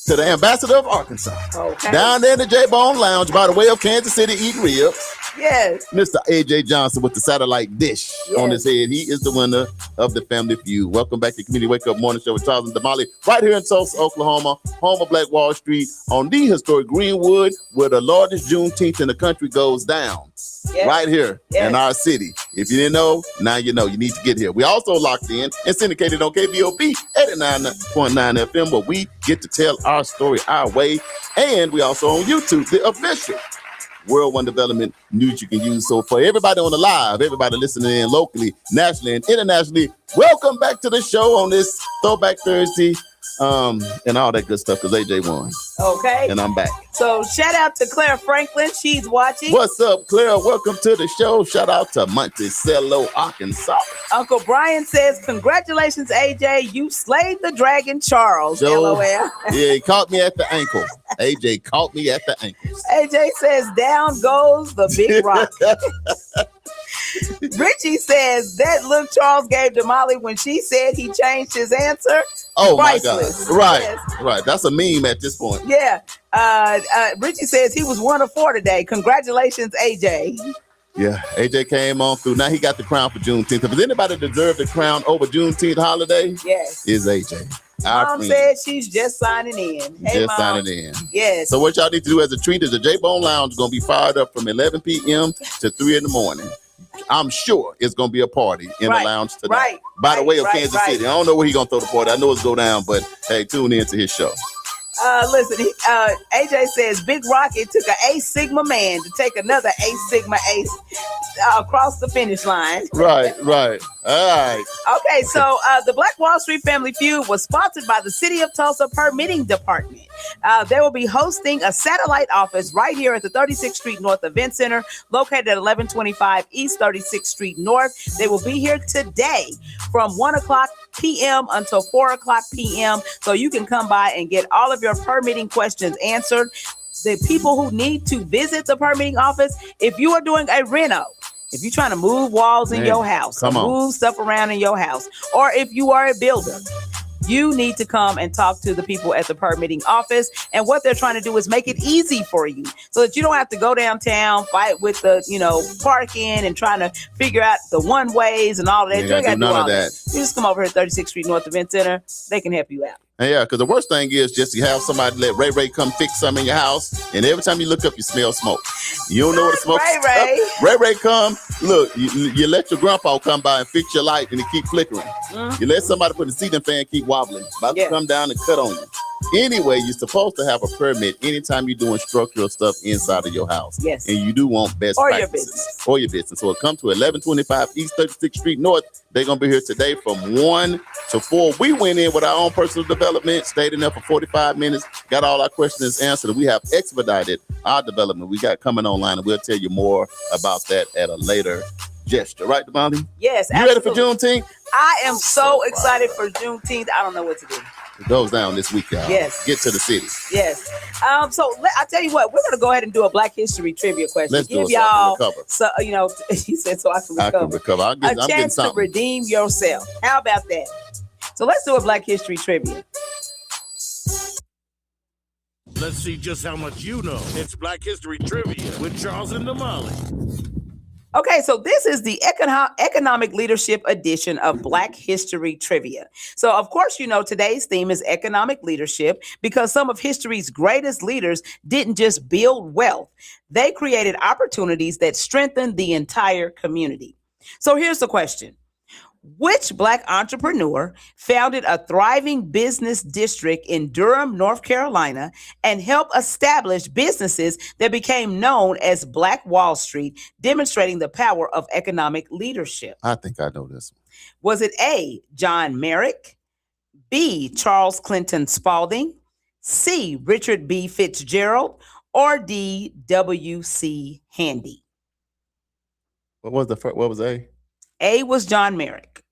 to the ambassador of Arkansas. Okay. Down there in the J-Bone Lounge by the way of Kansas City eating ribs. Yes. Mr. AJ Johnson with the satellite dish on his head. He is the winner of the Family Feud. Welcome back to Community Wake Up Morning Show with Charles and Damali, right here in Tulsa, Oklahoma, home of Black Wall Street, on the historic Greenwood, where the largest Juneteenth in the country goes down. Yes. Right here Yes. in our city. If you didn't know, now you know. You need to get here. We also locked in and syndicated on KBOP 89.9 FM, where we get to tell our story our way. And we also on YouTube, the official World One Development news you can use. So for everybody on the live, everybody listening in locally, nationally, and internationally, welcome back to the show on this Throwback Thursday, and all that good stuff, because AJ won. Okay. And I'm back. So shout out to Claire Franklin. She's watching. What's up, Claire? Welcome to the show. Shout out to Monticello, Arkansas. Uncle Brian says, congratulations, AJ. You slayed the dragon, Charles. Joe, LOL. yeah, he caught me at the ankle. AJ caught me at the ankles. AJ says, down goes the big rock. Richie says, that look Charles gave to Molly when she said he changed his answer. Oh, Priceless. my God. Right, Yes. right. That's a meme at this point. Yeah. Richie says he was 1 of 4 today. Congratulations, AJ. Yeah, AJ came on through. Now he got the crown for Juneteenth. If anybody deserve the crown over Juneteenth holiday, Yes. is AJ. Our Mom friend. said she's just signing in. Hey, Just Mom. signing in. Yes. So what y'all need to do as a treat is the J-Bone Lounge is going to be fired up from 11 p.m. to 3 in the morning. I'm sure it's going to be a party in Right, the lounge tonight. right, By the right, way of right, Kansas right. City. I don't know where he's going to throw the party. I know it's go down, but hey, tune in to his show. Listen, AJ says Big Rock, it took an A Sigma man to take another A Sigma ace across the finish line. Right, right. All right. Okay, so the Black Wall Street Family Feud was sponsored by the City of Tulsa Permitting Department. They will be hosting a satellite office right here at the 36th Street North Event Center, located at 1125 East 36th Street North. They will be here today from 1 o'clock p.m. until 4 o'clock p.m. So you can come by and get all of your permitting questions answered. The people who need to visit the permitting office, if you are doing a reno, if you're trying to move walls in your house, or move stuff around in your house, or if you are a builder, you need to come and talk to the people at the permitting office. And what they're trying to do is make it easy for you so that you don't have to go downtown, fight with the, parking and trying to figure out the one ways and all of that. You gotta do none of that. You just come over here at 36th Street North Event Center. They can help you out. And yeah, because the worst thing is just you have somebody let Ray come fix something in your house, and every time you look up, you smell smoke. You don't know what the smoke is. Ray come, look, you let your grandpa come by and fix your light, and it keep flickering. You let somebody put the ceiling fan keep wobbling, about to come down and cut on you. Anyway, you're supposed to have a permit anytime you're doing structural stuff inside of your house. Yes. And you do want best Or practices. your business. Or your business. So come to 1125 East 36th Street North. They're going to be here today from 1 to 4. We went in with our own personal development, stayed in there for 45 minutes, got all our questions answered. We have expedited our development we got coming online, and we'll tell you more about that at a later gesture. Right, Damali? Yes, You ready for Juneteenth? I am so excited for Juneteenth. I don't know what to do. It goes down this week, y'all. Yes. Get to the city. Yes. So I tell you what, we're going to go ahead and do a Black History trivia question. Let's do Give it so I can y'all, recover. so, he said, so I can recover. I can recover. I'm A getting chance to something. redeem yourself. How about that? So let's do a Black History trivia. Let's see just how much you know. It's Black History Trivia with Charles and Damali. Okay, so this is the economic leadership edition of Black History Trivia. So, of course, today's theme is economic leadership because some of history's greatest leaders didn't just build wealth. They created opportunities that strengthened the entire community. So here's the question. Which Black entrepreneur founded a thriving business district in Durham, North Carolina, and helped establish businesses that became known as Black Wall Street, demonstrating the power of economic leadership? I think I know this one. Was it A, John Merrick, B, Charles Clinton Spalding, C, Richard B. Fitzgerald, or D, W.C. Handy? What was the first? What was A? A was John Merrick.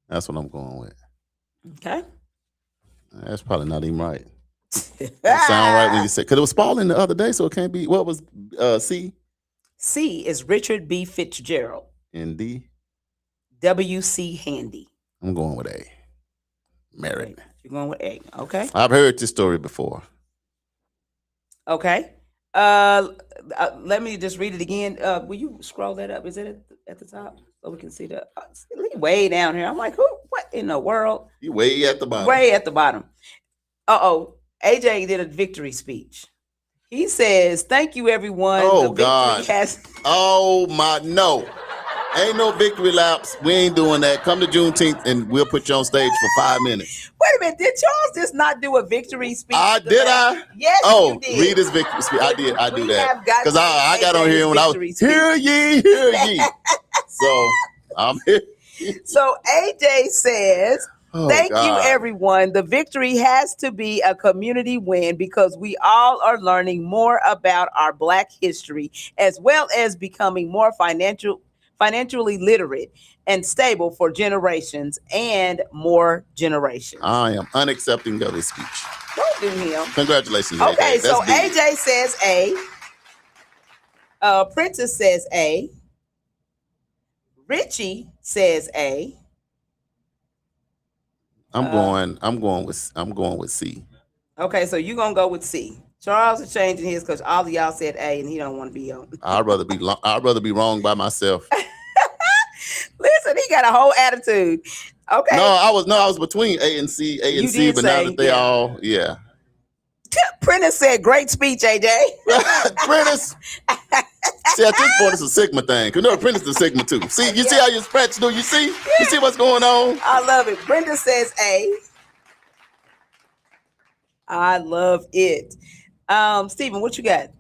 That's what I'm going with. Okay. That's probably not even right. It sound right when you said, because it was Spalding the other day, so it can't be. What was C? C is Richard B. Fitzgerald. And D? W.C. Handy. I'm going with A. Merrick. You're going with A. Okay. I've heard this story before. Okay. Let me just read it again. Will you scroll that up? Is it at the top so we can see the way down here? I'm like, who? What in the world? You way at the bottom. Way at the bottom. AJ did a victory speech. He says, "Thank you, everyone." Oh God! Oh my no! Ain't no victory laps. We ain't doing that. Come to Juneteenth and we'll put you on stage for 5 minutes. Wait a minute. Did Charles just not do a victory speech? Did I? Yes, you did. Read his victory speech. I did. I do that. Because I got on here when I was, hear ye, hear ye. So I'm here. So AJ says, thank you, everyone. The victory has to be a community win because we all are learning more about our Black history, as well as becoming more financially literate and stable for generations and more generations. I am unaccepting of this speech. Don't do him. Congratulations. Okay, AJ. so AJ says A. Princess says A. Richie says A. I'm going with C. Okay, so you're gonna go with C. Charles is changing his because all of y'all said A and he don't want to be on. I'd rather be wrong by myself. Listen, he got a whole attitude. Okay. No, I was between A and C, but now that they all, yeah. Prentice said, "Great speech, AJ." Prentice. See, at this point, it's a Sigma thing. Cause no, Prentice is a Sigma too. See, you see how your spreads do? You see? You see what's going on? I love it. Brenda says A. I love it. Stephen, what you got?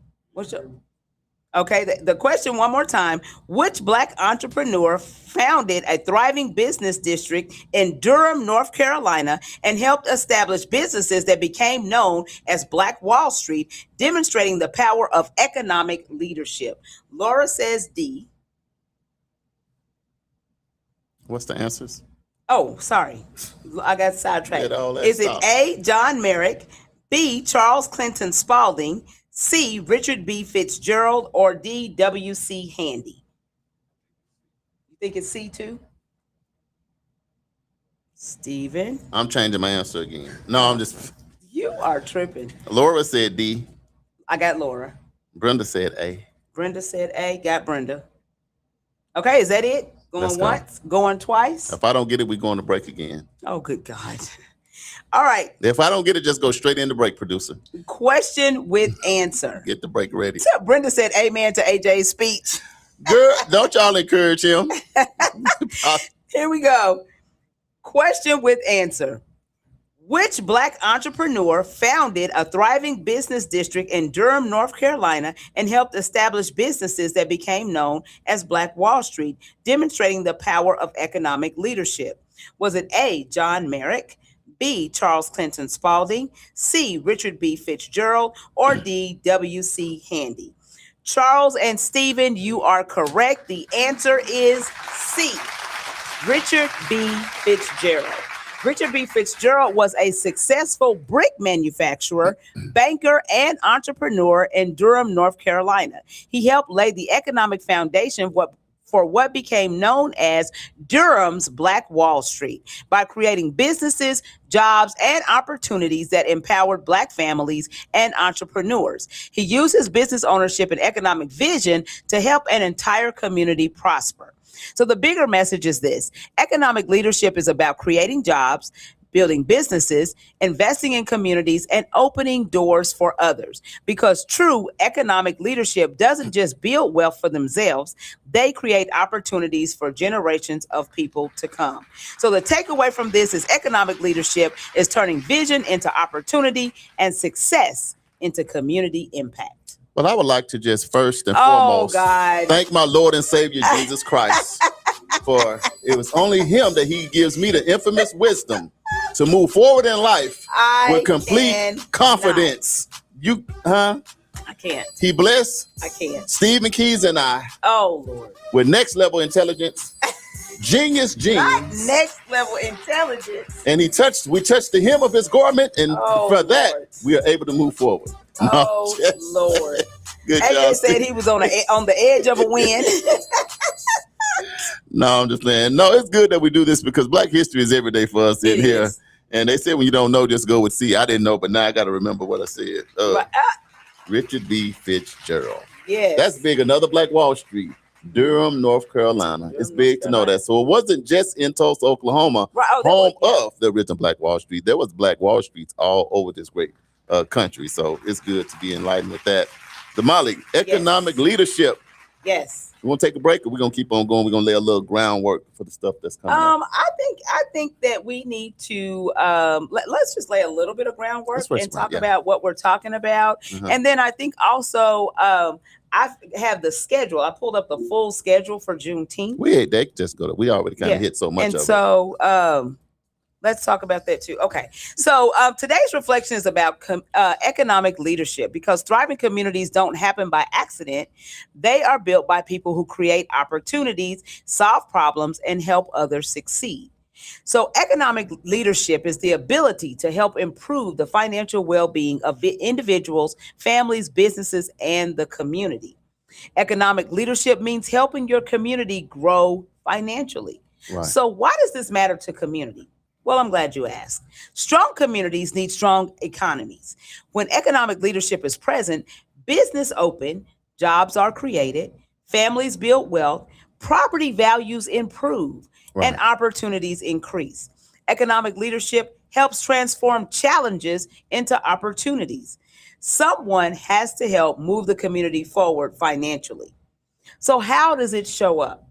Okay, the question one more time. Which Black entrepreneur founded a thriving business district in Durham, North Carolina, and helped establish businesses that became known as Black Wall Street, demonstrating the power of economic leadership? Laura says D. What's the answers? Oh, sorry. I got sidetracked. Is it stuff. A, John Merrick, B, Charles Clinton Spalding, C, Richard B. Fitzgerald, or D, W.C. Handy? You think it's C too? Stephen? I'm changing my answer again. No, I'm just. You are tripping. Laura said D. I got Laura. Brenda said A. Brenda said A. Got Brenda. Okay, is that it? Going once? Going twice? If I don't get it, we going to break again. Oh, good God. All right. If I don't get it, just go straight into break, producer. Question with answer. Get the break ready. Brenda said amen to AJ's speech. Girl, don't y'all encourage him. Here we go. Question with answer. Which Black entrepreneur founded a thriving business district in Durham, North Carolina, and helped establish businesses that became known as Black Wall Street, demonstrating the power of economic leadership? Was it A, John Merrick, B, Charles Clinton Spalding, C, Richard B. Fitzgerald, or D, W.C. Handy? Charles and Stephen, you are correct. The answer is C, Richard B. Fitzgerald. Richard B. Fitzgerald was a successful brick manufacturer, banker, and entrepreneur in Durham, North Carolina. He helped lay the economic foundation for what became known as Durham's Black Wall Street by creating businesses, jobs, and opportunities that empowered Black families and entrepreneurs. He used his business ownership and economic vision to help an entire community prosper. So the bigger message is this: economic leadership is about creating jobs, building businesses, investing in communities, and opening doors for others. Because true economic leadership doesn't just build wealth for themselves, they create opportunities for generations of people to come. So the takeaway from this is economic leadership is turning vision into opportunity and success into community impact. Well, I would like to just first and Oh, foremost God. thank my Lord and Savior Jesus Christ, for it was only him that he gives me the infamous wisdom to move forward in life with complete confidence. I can't. He blessed I can't. Stephen Keys and I Oh, Lord. with next level intelligence, genius Not genes, next level intelligence. and we touched the hem of his garment, and Oh, for that Lord. we are able to move forward. Oh, Lord. Good AJ job, said he was on the edge of a win. No, I'm just saying. No, it's good that we do this because Black history is every day for us in here. Is. And they said when you don't know, just go with C. I didn't know, but now I got to remember what I said. But, Richard B. Fitzgerald. yes. That's big. Another Black Wall Street, Durham, North Carolina. It's big to know that. So it wasn't just in Tulsa, Oklahoma, home of the original Black Wall Street. There was Black Wall Streets all over this great country. So it's good to be enlightened with that. Damali, economic leadership. Yes. We want to take a break, or we're gonna keep on going. We're gonna lay a little groundwork for the stuff that's coming up. I think that we need to let's just lay a little bit of groundwork and talk about what we're talking about. And then I think also I have the schedule. I pulled up the full schedule for Juneteenth. They just go to. We already kind of hit so much and of so let's talk about that too. Okay. So today's reflection is about economic leadership, because thriving communities don't happen by accident. They are built by people who create opportunities, solve problems, and help others succeed. So economic leadership is the ability to help improve the financial well-being of individuals, families, businesses, and the community. Economic leadership means helping your community grow financially. Right. So why does this matter to community? Well, I'm glad you asked. Strong communities need strong economies. When economic leadership is present, business open, jobs are created, families build wealth, property values improve, and opportunities increase. Economic leadership helps transform challenges into opportunities. Someone has to help move the community forward financially. So how does it show up?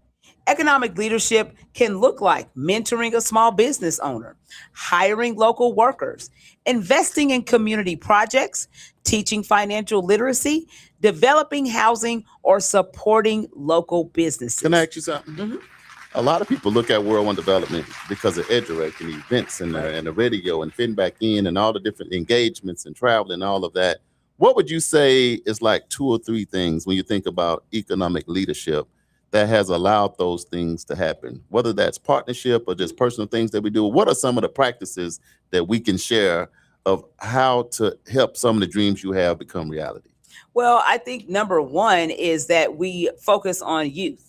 Economic leadership can look like mentoring a small business owner, hiring local workers, investing in community projects, teaching financial literacy, developing housing, or supporting local businesses. Can I ask you something? A lot of people look at World One Development because of EduRec and events and the radio and fitting back in and all the different engagements and travel and all of that. What would you say is like 2 or 3 things when you think about economic leadership that has allowed those things to happen, whether that's partnership or just personal things that we do? What are some of the practices that we can share of how to help some of the dreams you have become reality? Well, I think number one is that we focus on youth.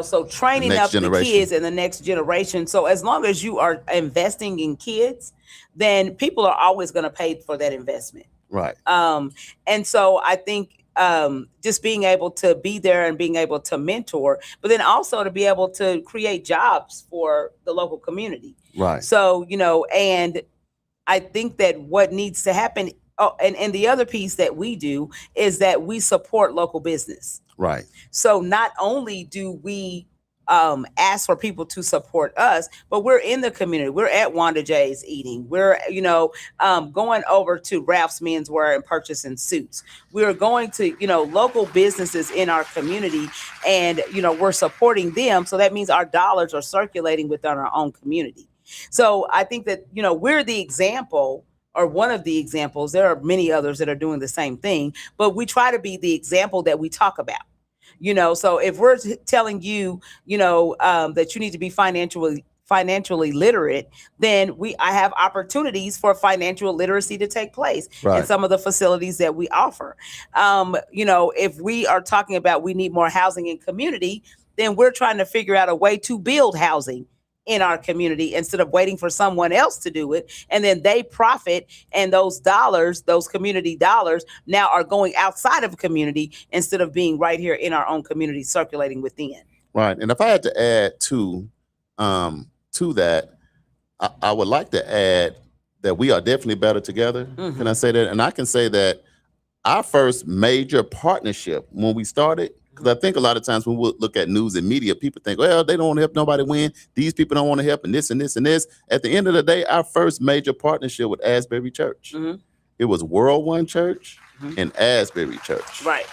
So training up the kids and the next generation. So as long as you are investing in kids, then people are always going to pay for that investment. Right. And so I think just being able to be there and being able to mentor, but then also to be able to create jobs for the local community. Right. So, and I think that what needs to happen, and the other piece that we do is that we support local business. Right. So not only do we ask for people to support us, but we're in the community. We're at Wanda J's eating. We're, going over to Ralph's Menswear and purchasing suits. We're going to, local businesses in our community, and, we're supporting them. So that means our dollars are circulating within our own community. So I think that, we're the example, or one of the examples. There are many others that are doing the same thing, but we try to be the example that we talk about. So if we're telling you, that you need to be financially literate, then I have opportunities for financial literacy to take place in some of the facilities that we offer. If we are talking about we need more housing in community, then we're trying to figure out a way to build housing in our community instead of waiting for someone else to do it. And then they profit, and those dollars, those community dollars, now are going outside of a community instead of being right here in our own community circulating within. Right. And if I had to add to that, I would like to add that we are definitely better together. Can I say that? And I can say that our first major partnership when we started, because I think a lot of times when we look at news and media, people think, well, they don't want to help nobody win. These people don't want to help, and this and this and this. At the end of the day, our first major partnership with Asbury Church. It was World One Church and Asbury Church. Right.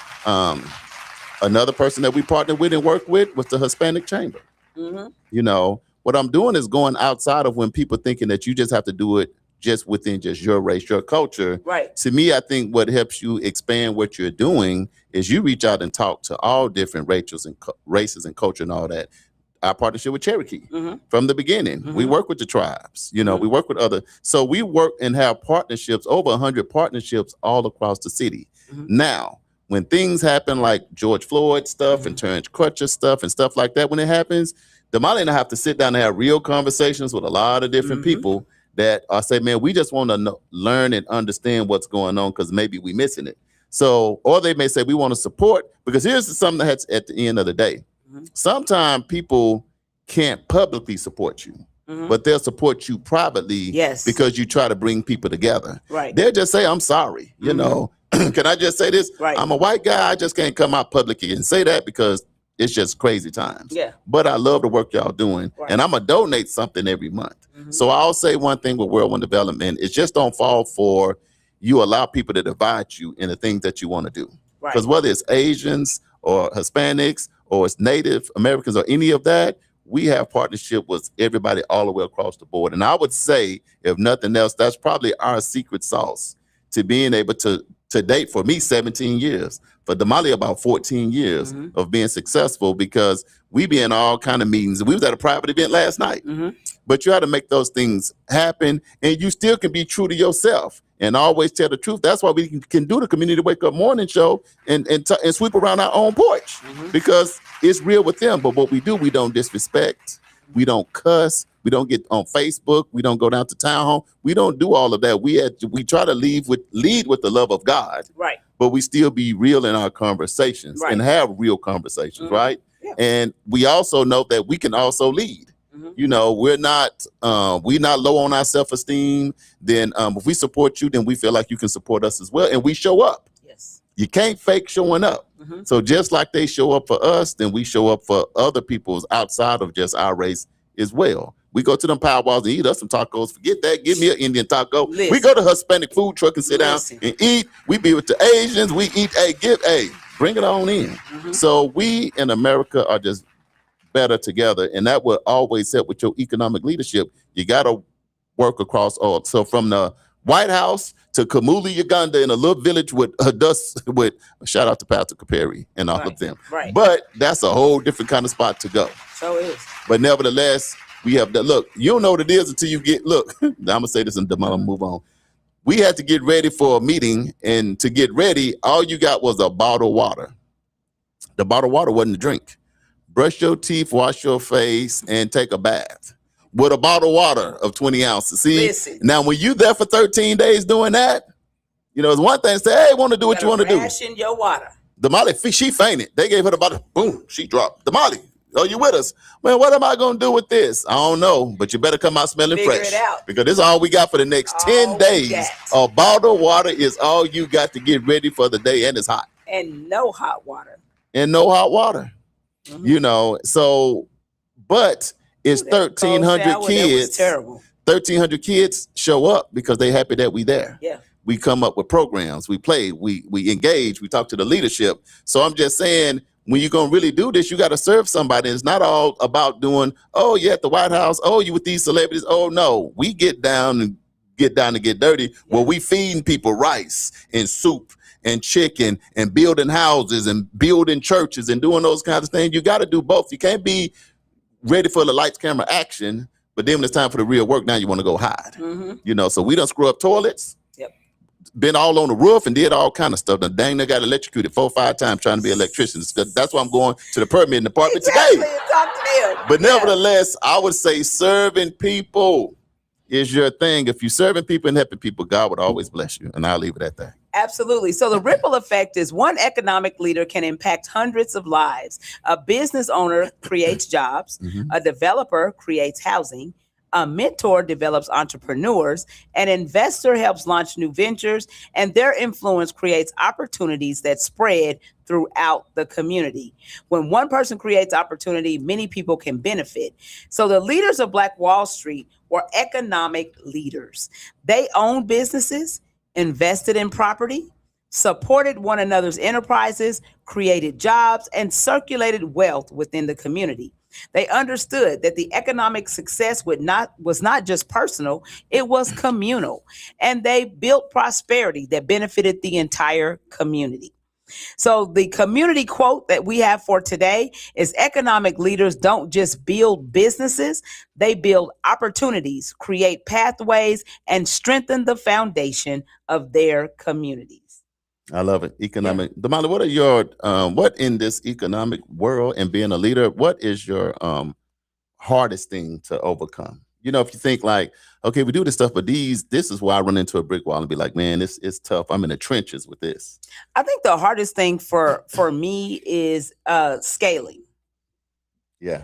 Another person that we partnered with and worked with was the Hispanic Chamber. You know, what I'm doing is going outside of when people thinking that you just have to do it just within just your race, your culture. Right. To me, I think what helps you expand what you're doing is you reach out and talk to all different races and culture and all that. Our partnership with Cherokee from the beginning, we work with the tribes, you know, we work with so we work and have partnerships, over 100 partnerships all across the city. Now, when things happen like George Floyd stuff and Terrence Crutcher stuff and stuff like that, when it happens, Damali and I have to sit down and have real conversations with a lot of different people that are say, man, we just want to learn and understand what's going on because maybe we missing it. So, or they may say we want to support, because here's something that's at the end of the day. Sometimes people can't publicly support you, but they'll support you privately because you try to bring people together. Right. They'll just say, I'm sorry, you know. Can I just say this? Right. I'm a white guy. I just can't come out publicly and say that because it's just crazy times. Yeah. But I love the work y'all doing. Right. And I'm going to donate something every month. So I'll say one thing with World One Development is just don't fall for you allow people to divide you in the things that you want to do. Because whether it's Asians or Hispanics or it's Native Americans or any of that, we have partnership with everybody all the way across the board. And I would say, if nothing else, that's probably our secret sauce to being able to date, for me, 17 years. For Damali, about 14 years of being successful, because we be in all kind of meetings. We was at a private event last night. But you had to make those things happen, and you still can be true to yourself and always tell the truth. That's why we can do the Community Wake Up Morning Show and sweep around our own porch, because it's real with them. But what we do, we don't disrespect, we don't cuss, we don't get on Facebook, we don't go down to town hall, we don't do all of that. We try to lead with the love of God, right? But we still be real in our conversations and have real conversations, right? Yeah. And we also know that we can also lead. You know, we're not low on our self-esteem. Then if we support you, then we feel like you can support us as well, and we show up. Yes. You can't fake showing up. So just like they show up for us, then we show up for other people's outside of just our race as well. We go to them powwows and eat us some tacos. Forget that. Give me an Indian taco. Listen. We go to Hispanic food truck and sit down and eat. We be with the Asians. We eat. Bring it on in. So we in America are just better together, and that will always help with your economic leadership. You got to work across all. So from the White House to Kamuli, Uganda, in a little village with shout out to Pastor Caperi and all of them. Right. But that's a whole different kind of spot to go. So it is. But nevertheless, we have that. Look, you don't know what it is until you get. Look, I'm gonna say this and I'm gonna move on. We had to get ready for a meeting, and to get ready, all you got was a bottle of water. The bottle of water wasn't a drink. Brush your teeth, wash your face, and take a bath with a bottle of water of 20 ounces. See, now when you there for 13 days doing that, you know, it's one thing to say, hey, want to do what you want to do. Ration your water. Damali, she fainted. They gave her the bottle, boom, she dropped. Damali, are you with us? Man, what am I going to do with this? I don't know, but you better come out smelling fresh. Figure it out. Because this is all we got for the next 10 days. A bottle of water is all you got to get ready for the day, and it's hot. And no hot water. You know, so, but it's 1,300 kids. 1,300 kids show up because they happy that we there. Yeah. We come up with programs, we play, we engage, we talk to the leadership. So I'm just saying, when you're going to really do this, you got to serve somebody. It's not all about doing, oh, you're at the White House. Oh, you with these celebrities. Oh, no, we get down and get dirty. Where we feeding people rice and soup and chicken and building houses and building churches and doing those kinds of things. You got to do both. You can't be ready for the lights, camera, action, but then when it's time for the real work, now you want to go hide. You know, so we done screw up toilets. Been all on the roof and did all kind of stuff. Now, dang, they got electrocuted 4 or 5 times trying to be electricians. That's why I'm going to the permitting department today. Talk to them. But nevertheless, I would say serving people is your thing. If you're serving people and helping people, God would always bless you. And I'll leave it at that. Absolutely. So the ripple effect is one economic leader can impact hundreds of lives. A business owner creates jobs. A developer creates housing. A mentor develops entrepreneurs. An investor helps launch new ventures, and their influence creates opportunities that spread throughout the community. When one person creates opportunity, many people can benefit. So the leaders of Black Wall Street were economic leaders. They owned businesses, invested in property, supported one another's enterprises, created jobs, and circulated wealth within the community. They understood that the economic success was not just personal, it was communal. And they built prosperity that benefited the entire community. So the community quote that we have for today is economic leaders don't just build businesses, they build opportunities, create pathways, and strengthen the foundation of their communities. I love it. Economic. Damali, what are your what in this economic world and being a leader, what is your hardest thing to overcome? You know, if you think like, okay, we do this stuff, but this is where I run into a brick wall and be like, man, it's tough. I'm in the trenches with this. I think the hardest thing for me is scaling. Yeah.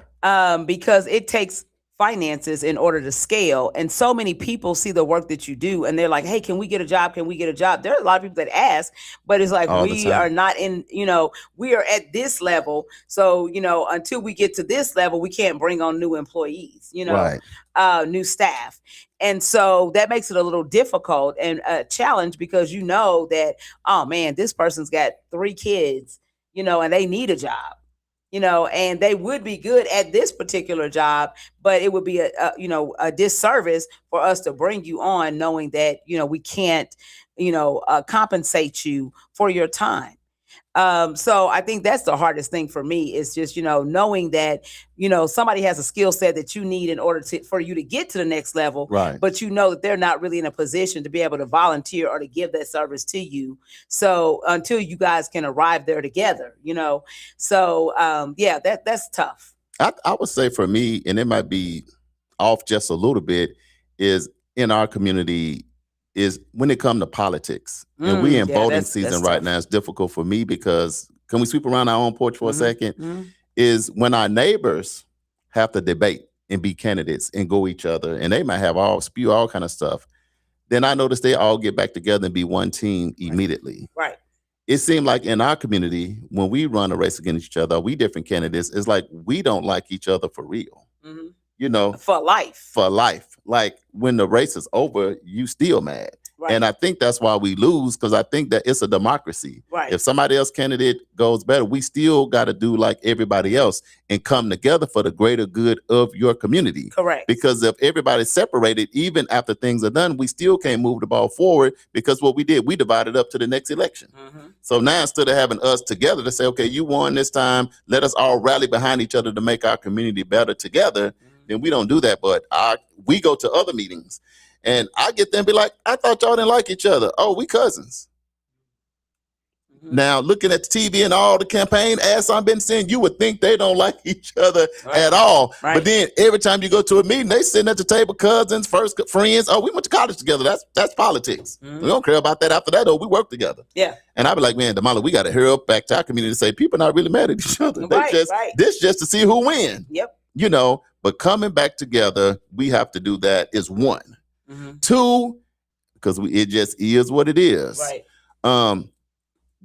Because it takes finances in order to scale. And so many people see the work that you do and they're like, hey, can we get a job? Can we get a job? There are a lot of people that ask, but it's like, we are not in, we are at this level. So, until we get to this level, we can't bring on new employees, Right. New staff. And so that makes it a little difficult and a challenge because you know that, oh man, this person's got 3 kids, and they need a job. And they would be good at this particular job, but it would be a disservice for us to bring you on knowing that, we can't, compensate you for your time. So I think that's the hardest thing for me is just, knowing that, somebody has a skill set that you need in order for you to get to the next level, Right. but you know that they're not really in a position to be able to volunteer or to give that service to you. So until you guys can arrive there together, so that's tough. I would say for me, and it might be off just a little bit, is in our community is when it comes to politics. And we in voting season right now. It's difficult for me because can we sweep around our own porch for a second? Is when our neighbors have to debate and be candidates and go each other, and they might have spew all kind of stuff. Then I notice they all get back together and be one team immediately. Right. It seemed like in our community, when we run a race against each other, we different candidates, it's like we don't like each other for real. For life. Like when the race is over, you still mad. Right. And I think that's why we lose, because I think that it's a democracy. Right. If somebody else candidate goes better, we still got to do like everybody else and come together for the greater good of your community. Correct. Because if everybody's separated, even after things are done, we still can't move the ball forward because what we did, we divided up to the next election. So now instead of having us together to say, okay, you won this time, let us all rally behind each other to make our community better together, then we don't do that. But we go to other meetings. And I get there and be like, I thought y'all didn't like each other. Oh, we cousins. Now, looking at the TV and all the campaign ads I've been seeing, you would think they don't like each other at all. Right. But then every time you go to a meeting, they sitting at the table, cousins, first friends. Oh, we went to college together. That's politics. We don't care about that after that, though. We work together. Yeah. And I'd be like, man, Damali, we got to hurry up back to our community and say, people not really mad at each other. This just to see who win. Yep. But coming back together, we have to do that is 1. 2, because it just is what it is. Right.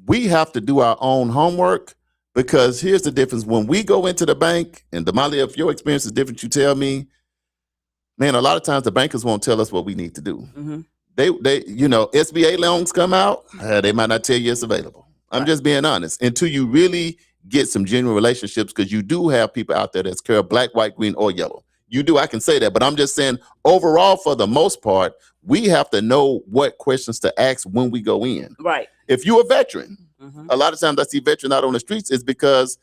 We have to do our own homework because here's the difference. When we go into the bank, and Damali, if your experience is different, you tell me, man, a lot of times the bankers won't tell us what we need to do. They SBA loans come out, they might not tell you it's available. I'm just being honest. Until you really get some genuine relationships, because you do have people out there that's care black, white, green, or yellow. You do, I can say that, but I'm just saying overall, for the most part, we have to know what questions to ask when we go in. Right. If you're a veteran, a lot of times I see veterans out on the streets is because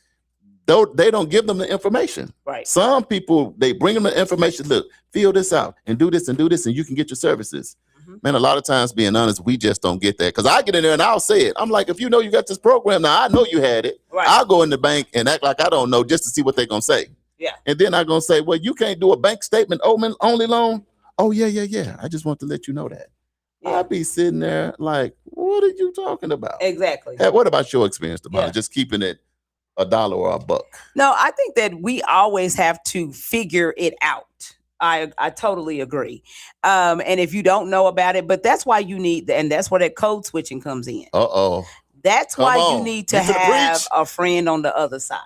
they don't give them the information. Right. Some people, they bring them the information, look, fill this out and do this, and you can get your services. Man, a lot of times, being honest, we just don't get that. Because I get in there and I'll say it. I'm like, if you know you got this program, now I know you had it. Right. I'll go in the bank and act like I don't know just to see what they're going to say. Yeah. And then I'm going to say, well, you can't do a bank statement only loan. Oh, yeah. I just want to let you know that. Yeah. I'd be sitting there like, what are you talking about? Exactly. Hey, what about your experience, Damali? Yeah. Just keeping it $1 or $1. No, I think that we always have to figure it out. I totally agree. And if you don't know about it, but that's why you need, and that's where that code switching comes in. Uh-oh. That's Come why you on. need to Get to the have breach. a friend on the other side.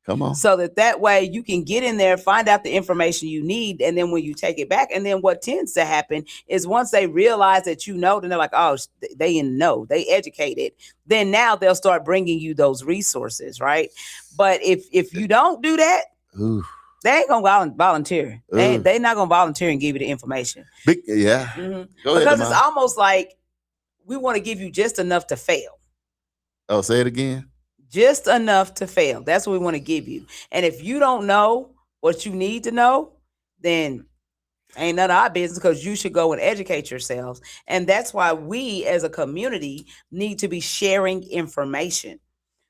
Come on. So that way you can get in there, find out the information you need, and then when you take it back, and then what tends to happen is once they realize that you know, then they're like, oh, they know, they educated. Then now they'll start bringing you those resources, right? But if you don't do that, Ooh. they ain't gonna volunteer. They not gonna volunteer and give you the information. Yeah. Mhm. Go ahead, Because Damali. it's almost like we want to give you just enough to fail. Oh, say it again. Just enough to fail. That's what we want to give you. And if you don't know what you need to know, then ain't none of our business, because you should go and educate yourselves. And that's why we as a community need to be sharing information.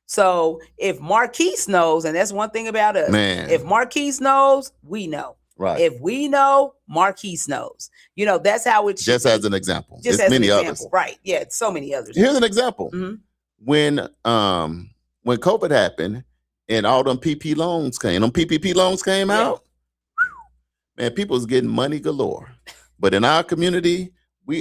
So if Marquise knows, and that's one thing about us, Man. if Marquise knows, we know. Right. If we know, Marquise knows. You know, that's how it should Just be. as an example. Just There's as many an others. example. Right. Yeah, so many others. Here's an example. Mhm. When COVID happened and all them PPP loans came Yeah. out, man, people was getting money galore. But in our community,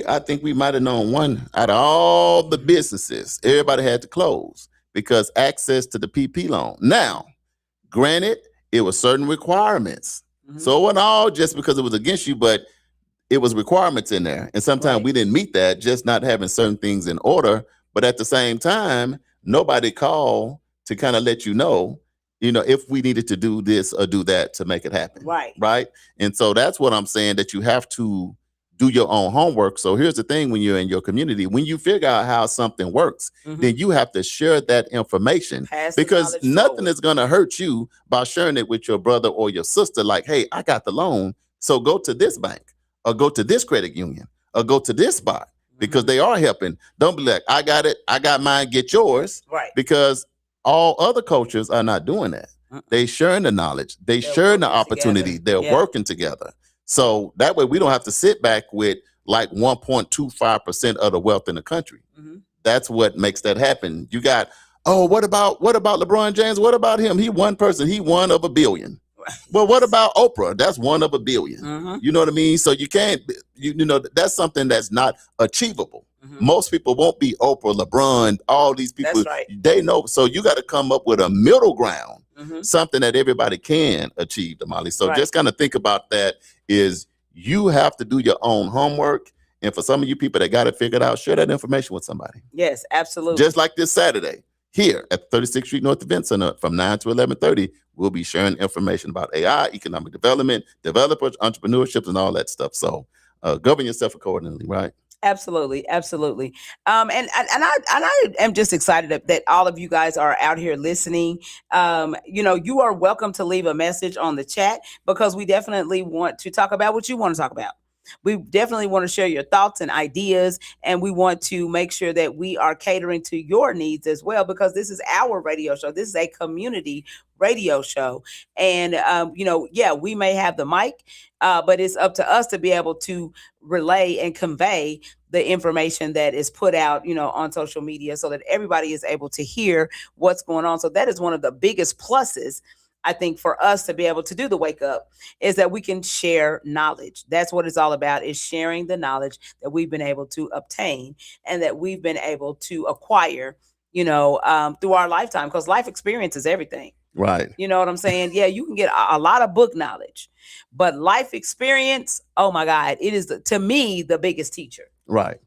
I think we might have known one out of all the businesses, everybody had to close because access to the PP loan. Now, granted, it was certain requirements. Mhm. So it wasn't all just because it was against you, but it was requirements in there. And sometimes Right. we didn't meet that, just not having certain things in order. But at the same time, nobody called to kind of let you know, if we needed to do this or do that to make it happen. Right. Right. And so that's what I'm saying, that you have to do your own homework. So here's the thing, when you're in your community, when you figure out how something works, Mhm. then you have to share that information, Pass the because knowledge nothing forward. is going to hurt you by sharing it with your brother or your sister. Like, hey, I got the loan, so go to this bank or go to this credit union or go to this spot, because Mhm. they are helping. Don't be like, I got it, I got mine, get yours. Right. Because all other cultures are not doing that. Mm-mm. They sharing the knowledge, they They're sharing the working opportunity, together. they're Yeah. working together. So that way we don't have to sit back with like 1.25% of the wealth in the country. Mhm. That's what makes that happen. You got, what about LeBron James? What about him? He one person, he one of a billion. Well, what about Oprah? That's one of a billion. Mhm. You know what I mean? So you can't, that's something that's not achievable. Mhm. Most people won't be Oprah, LeBron, all these people. That's right. They know. So you got to come up with a middle ground, Mhm. something that everybody can achieve, Damali. So Right. just kind of think about that, is you have to do your own homework. And for some of you people that got it figured out, share that information with somebody. Yes, absolutely. Just like this Saturday here at the 36th Street North Event Center from 9 to 11:30, we'll be sharing information about AI, economic development, developers, entrepreneurship, and all that stuff. So govern yourself accordingly, right? Absolutely, absolutely. I am just excited that all of you guys are out here listening. You are welcome to leave a message on the chat, because we definitely want to talk about what you want to talk about. We definitely want to share your thoughts and ideas, and we want to make sure that we are catering to your needs as well, because this is our radio show. This is a community radio show. And, we may have the mic, but it's up to us to be able to relay and convey the information that is put out, on social media, so that everybody is able to hear what's going on. So that is one of the biggest pluses, I think, for us to be able to do the Wake Up, is that we can share knowledge. That's what it's all about, is sharing the knowledge that we've been able to obtain and that we've been able to acquire, through our lifetime, because life experience is everything. Right. You know what I'm saying? Yeah, you can get a lot of book knowledge, but life experience, oh my God, it is, to me, the biggest teacher. Right.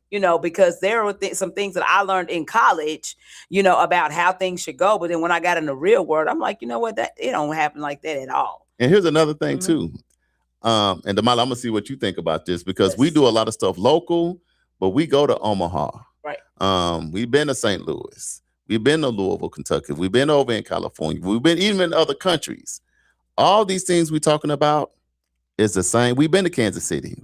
Because there were some things that I learned in college, about how things should go. But then when I got in the real world, I'm like, you know what, that it don't happen like that at all. And here's another thing Mhm. too. And Damali, I'm gonna see what you think about this, because we Yes. do a lot of stuff local, but we go to Omaha. Right. We've been to St. Louis. We've been to Louisville, Kentucky. We've been over in California. We've been even in other countries. All these things we're talking about is the same. We've been to Kansas City.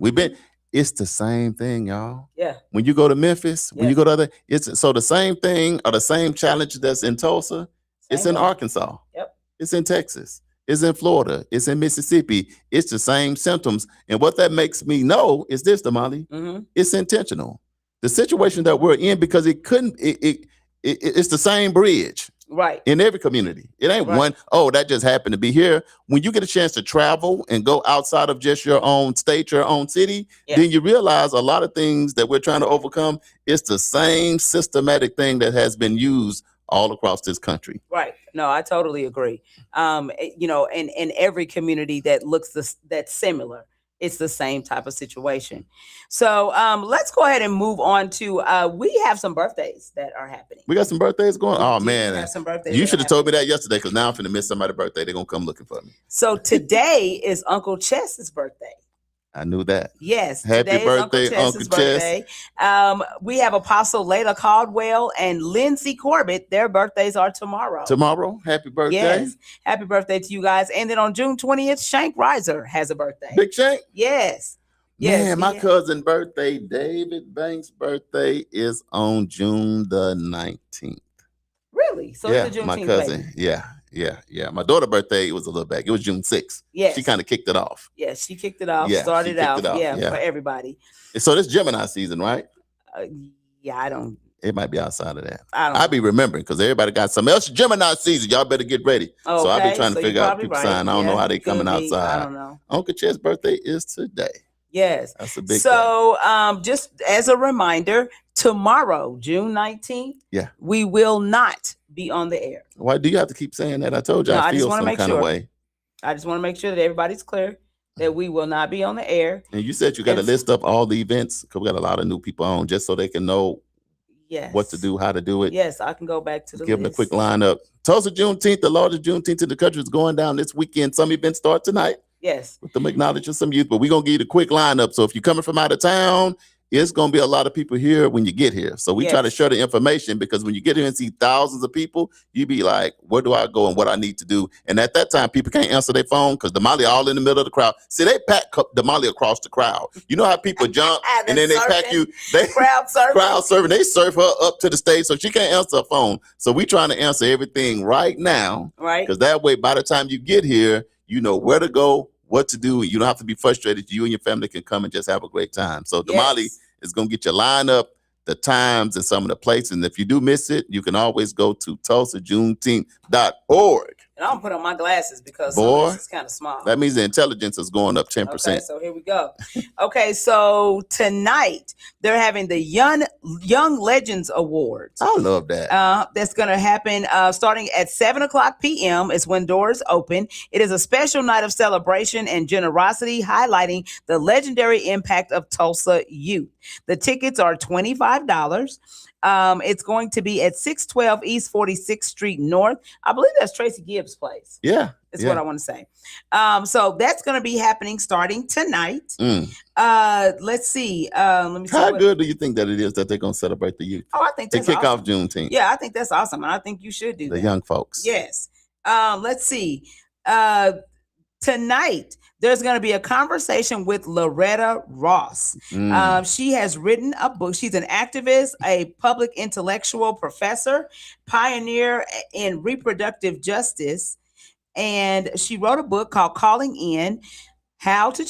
It's the same thing, y'all. Yeah. When you go to Memphis, when you Yes. go to other, it's so the same thing, or the same challenge that's in Tulsa, it's Same in thing. Arkansas. Yep. It's in Texas. It's in Florida. It's in Mississippi. It's the same symptoms. And what that makes me know is this, Damali. Mm-hmm. It's intentional. The situation that we're in, because it's the same bridge. Right. In every community. It ain't Right. one, oh, that just happened to be here. When you get a chance to travel and go outside of just your own state, your own city, Yeah. then you realize a lot of things that we're trying to overcome. It's the same systematic thing that has been used all across this country. Right. No, I totally agree. In every community that looks that's similar, it's the same type of situation. So let's go ahead and move on to we have some birthdays that are happening. We got some birthdays going. We Oh do man, have some birthdays you that should are have told me happening. that yesterday because now I'm finna miss somebody's birthday. They're gonna come looking for me. So today is Uncle Chess's birthday. I knew that. Yes, Happy today is birthday, Uncle Chess's birthday. We have Apostle Layla Caldwell and Lindsay Corbett. Their birthdays are tomorrow. Tomorrow, happy birthday. Yes, happy birthday to you guys. And then on June 20th, Shank Reiser has a birthday. Big Shank. Yes. Man, my cousin birthday, David Banks' birthday is on June the 19th. Really? So yeah, it's a Juneteenth my cousin. baby. Yeah. My daughter's birthday was a little back. It was June 6th. Yes. She kind of kicked it off. Yes, she kicked it off. Yeah, Started she kicked out. it off, Yeah, yeah. for everybody. So this Gemini season, right? Yeah, I don't. It might be outside of that. I be remembering because everybody got something else. Gemini season. Y'all better get ready. Okay, So I be trying to so figure you're out probably people's right. sign. I don't know how they Could coming be. outside. I don't know. Uncle Chet's birthday is today. Yes. That's a big So just as a reminder, tomorrow, June 19th, Yeah. we will not be on the air. Why do you have to keep saying that? I told you No, I I just feel wanna some make kind sure. of way. I just want to make sure that everybody's clear that we will not be on the air. And you said you got to And- list up all the events because we got a lot of new people on just so they can know Yes. what to do, how to do it. Yes, I can go back to the Give them a list. quick lineup. Tulsa Juneteenth, the largest Juneteenth in the country, is going down this weekend. Some events start tonight Yes. with them acknowledging some youth, but we're going to give you the quick lineup. So if you're coming from out of town, it's going to be a lot of people here when you get here. So we try to Yes. share the information because when you get here and see thousands of people, you be like, where do I go and what I need to do? And at that time, people can't answer their phone because Damali all in the middle of the crowd. See, they pack Damali across the crowd. You know how people jump and then they pack you. They Crowd service. crowd serving. They serve her up to the stage so she can't answer her phone. So we trying to answer everything right now Right. because that way, by the time you get here, you know where to go, what to do. You don't have to be frustrated. You and your family can come and just have a great time. So Damali is going to get your lineup, the times, and some of the places. And if you do miss it, you can always go to TulsaJuneteenth.org. And I'm gonna put on my glasses because Boy, this is kind of small. That means the intelligence is going up 10%. Okay, so here we go. Okay, so tonight they're having the Young Legends Awards. I love that. That's going to happen starting at 7:00 p.m. is when doors open. It is a special night of celebration and generosity, highlighting the legendary impact of Tulsa youth. The tickets are $25. It's going to be at 612 East 46th Street North. I believe that's Tracy Gibbs' place. Yeah. Is what I want to say. So that's going to be happening starting tonight. Let's see. Let me see. How good do you think that it is that they're going to celebrate the youth? Oh, I think They that's kick awesome. off Juneteenth. Yeah, I think that's awesome. And I think you should do The that. young folks. Yes. Let's see. Tonight, there's going to be a conversation with Loretta Ross. She has written a book. She's an activist, a public intellectual, professor, pioneer in reproductive justice. And she wrote a book called Calling In, How to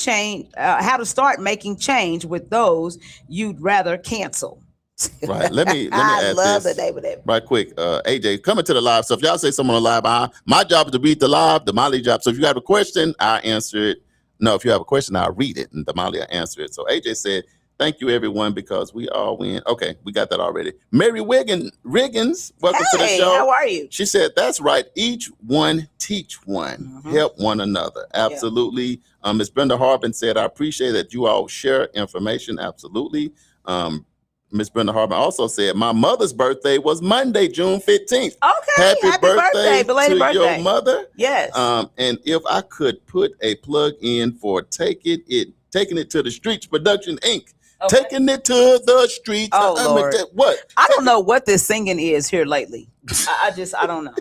Start Making Change with Those You'd Rather Cancel. Right. Let me I add love this the name of that. right quick. AJ, coming to the live. So if y'all say someone on the live, my job is to read the live, Damali job. So if you have a question, I'll answer it. No, if you have a question, I'll read it and Damali will answer it. So AJ said, thank you everyone because we all win. Okay, we got that already. Mary Riggins, welcome to the show. How are you? She said, that's right. Each one teach one, help one another. Absolutely. Ms. Brenda Harbin said, I appreciate that you all share information. Absolutely. Ms. Brenda Harbin also said, my mother's birthday was Monday, June 15th. Okay. Happy birthday. Belated to birthday. your mother. Yes. And if I could put a plug in for Taking It to the Streets Production Inc. Okay. Taking it to the streets. Oh, Lord. What? I don't know what this singing is here lately. I don't know.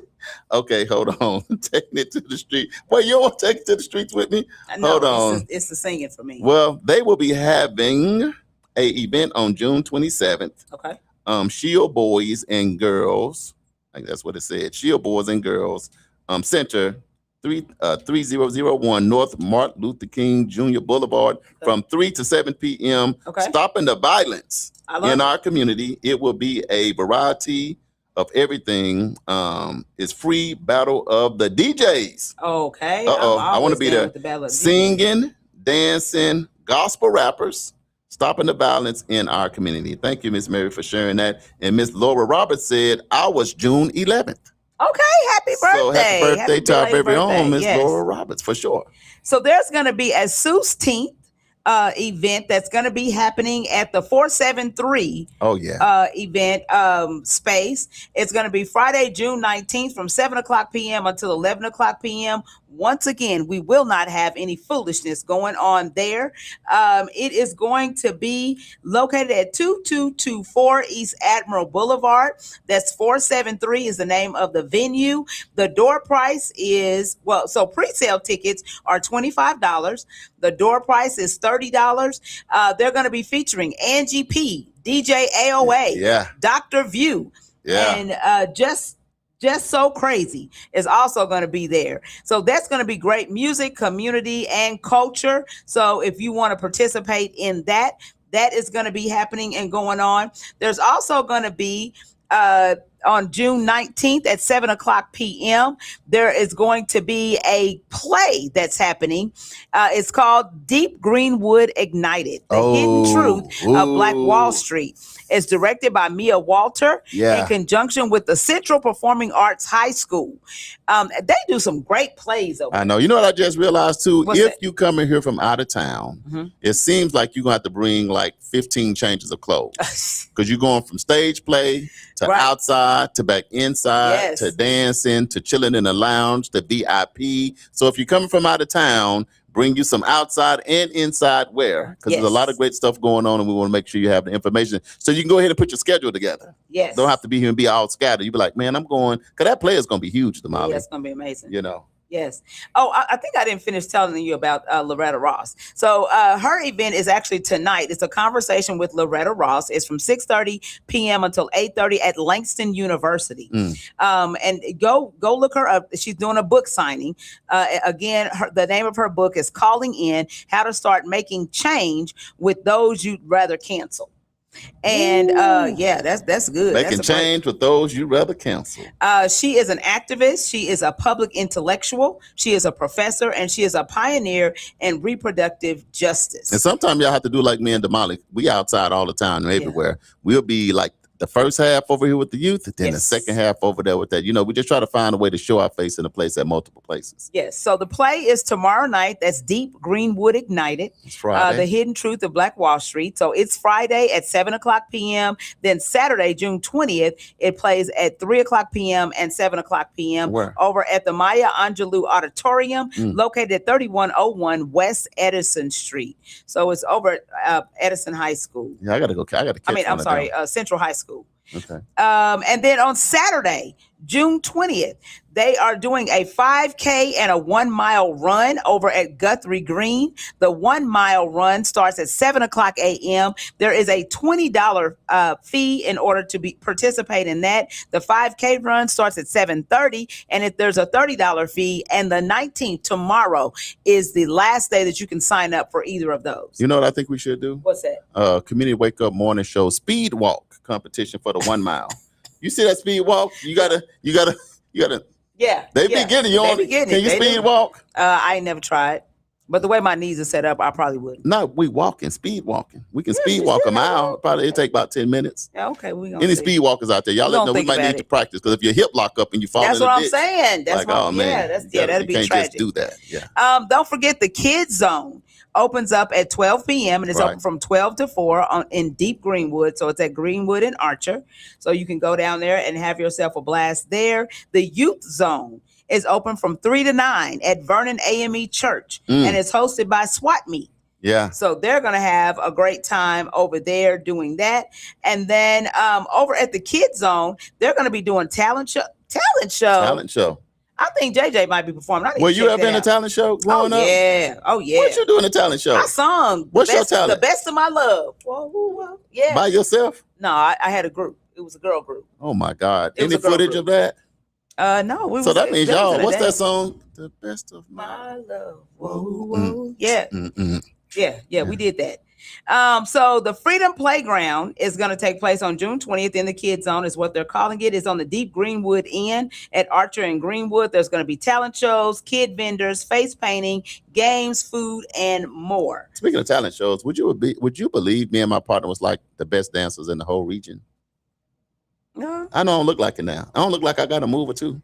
Okay, hold on. Taking it to the street. Well, you don't want to take it to the streets with me? No, Hold on. It's the singing for me. Well, they will be having a event on June 27th. Okay. Shield Boys and Girls. I think that's what it said. Shield Boys and Girls Center, 3001 North Martin Luther King Jr. Boulevard from 3 to 7 p.m. Okay. Stopping the violence in our community. It will be a variety of everything is free battle of the DJs. Okay. I want to be there. With the battle of DJs. Singing, dancing, gospel rappers, stopping the violence in our community. Thank you, Miss Mary, for sharing that. And Miss Laura Roberts said, I was June 11th. Okay, happy birthday. So happy birthday to our very own Miss Yes. Laura Roberts, for sure. So there's going to be a Seuss-teenth event that's going to be happening at the 473 event space. It's going to be Friday, June 19th from 7 o'clock p.m. until 11 o'clock p.m. Once again, we will not have any foolishness going on there. It is going to be located at 2224 East Admiral Boulevard. That's 473 is the name of the venue. The door price is, so pre-sale tickets are $25. The door price is $30. They're going to be featuring Angie P, DJ AOA, Dr. View, and Just So Crazy is also going to be there. So that's going to be great music, community, and culture. So if you want to participate in that, that is going to be happening and going on. There's also going to be on June 19th at 7 o'clock p.m., there is going to be a play that's happening. It's called Deep Greenwood Ignited, The Hidden Truth of Black Wall Street. It's directed by Mia Walter in conjunction with the Central Performing Arts High School. They do some great plays over there. I know. You know what I just realized too? If you come in here from out of town, it seems like you're going to have to bring like 15 changes of clothes. Because you're going from stage play to outside to back inside to dancing to chilling in the lounge to VIP. So if you're coming from out of town, bring you some outside and inside wear, because there's a lot of great stuff going on, and we want to make sure you have the information so you can go ahead and put your schedule together. Yes. Don't have to be here and be all scattered. You be like, man, I'm going, because that play is going to be huge, Damali. Yeah, it's going to be amazing. You know. Yes. Oh, I think I didn't finish telling you about Loretta Ross. So her event is actually tonight. It's a conversation with Loretta Ross. It's from 6:30 p.m. until 8:30 at Langston University. And go look her up. She's doing a book signing. Again, the name of her book is Calling In: How to Start Making Change with Those You'd Rather Cancel. And that's good. Making change with those you'd rather cancel. She is an activist. She is a public intellectual. She is a professor, and she is a pioneer in reproductive justice. And sometimes y'all have to do like me and Damali. We outside all the time, everywhere. We'll be like the first half over here with the youth, and then the second half over there with that. You know, we just try to find a way to show our face in a place at multiple places. Yes. So the play is tomorrow night. That's Deep Greenwood Ignited. It's Friday. The Hidden Truth of Black Wall Street. So it's Friday at 7 o'clock p.m. Then Saturday, June 20th, it plays at 3 o'clock p.m. and 7 o'clock p.m. Where? Over at the Maya Angelou Auditorium, located at 3101 West Edison Street. So it's over at Edison High School. Yeah, I got to go. Central High School. Okay. And then on Saturday, June 20th, they are doing a 5K and a 1 mile run over at Guthrie Green. The 1 mile run starts at 7 o'clock a.m. There is a $20 fee in order to participate in that. The 5K run starts at 7:30, and if there's a $30 fee, and the 19th, tomorrow, is the last day that you can sign up for either of those. You know what I think we should do? What's that? Community Wake Up Morning Show speed walk competition for the 1 mile. You see that speed walk? You gotta. Yeah. They be getting you on. Can you speed walk? I ain't never tried, but the way my knees are set up, I probably wouldn't. No, we speed walking. We can speed walk a mile. Probably it'll take about 10 minutes. Yeah, okay. Any speed walkers out there, y'all let know we might need to practice, because if your hip lock up and you fall that's in what the I'm ditch, saying. That's like, what, oh man, that'd be can't tragic. just do that. Yeah. Don't forget the Kids Zone opens up at 12 p.m. and it's open from 12 to 4 in Deep Greenwood. So it's at Greenwood and Archer. So you can go down there and have yourself a blast there. The Youth Zone is open from 3 to 9 at Vernon AME Church, and it's hosted by SWAT Meet. Yeah. So they're going to have a great time over there doing that. And then over at the Kids Zone, they're going to be doing talent show. I think JJ might be performing. Well, you ever been a talent show growing up? Oh, yeah. What you doing a talent show? I sung. What's your talent? The Best of My Love. Whoa, whoa, whoa. Yeah. By yourself? No, I had a group. It was a girl group. Oh, my God. Any footage of that? No. So that means y'all, what's that song? The Best of My Love. Whoa, whoa. Yeah. Yeah, we did that. So the Freedom Playground is going to take place on June 20th in the Kids Zone is what they're calling it. It's on the Deep Greenwood Inn at Archer and Greenwood. There's going to be talent shows, kid vendors, face painting, games, food, and more. Speaking of talent shows, would you believe me and my partner was like the best dancers in the whole region? No. I don't look like it now. I don't look like I got a move or two.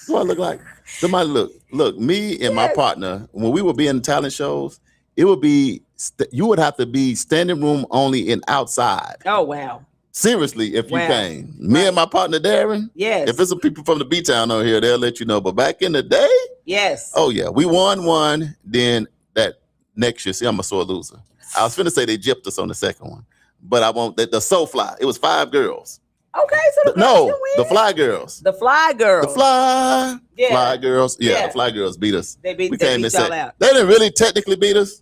What do I look like? Somebody look, me and my partner, when we would be in talent shows, it would be, you would have to be standing room only and outside. Oh, wow. Seriously, if you came. Me and my partner, Darren. Yes. If it's some people from the B-Town on here, they'll let you know. But back in the day. Yes. Oh, yeah. We won one. Then that next year, see, I'm a sore loser. I was finna say they gypped us on the second one. But I won't, the Soul Fly. It was 5 girls. Okay, so the Fly Girls. The Fly Girls. The Fly Girls. Yeah, the Fly Girls beat us. They beat came y'all out. They didn't really technically beat us.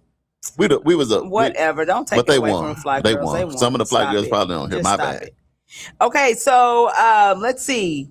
We was a whatever. Don't take but it they away won. from the Fly They Girls. won. Some of the Fly Girls probably don't hear. My bad. It. Okay, so let's see.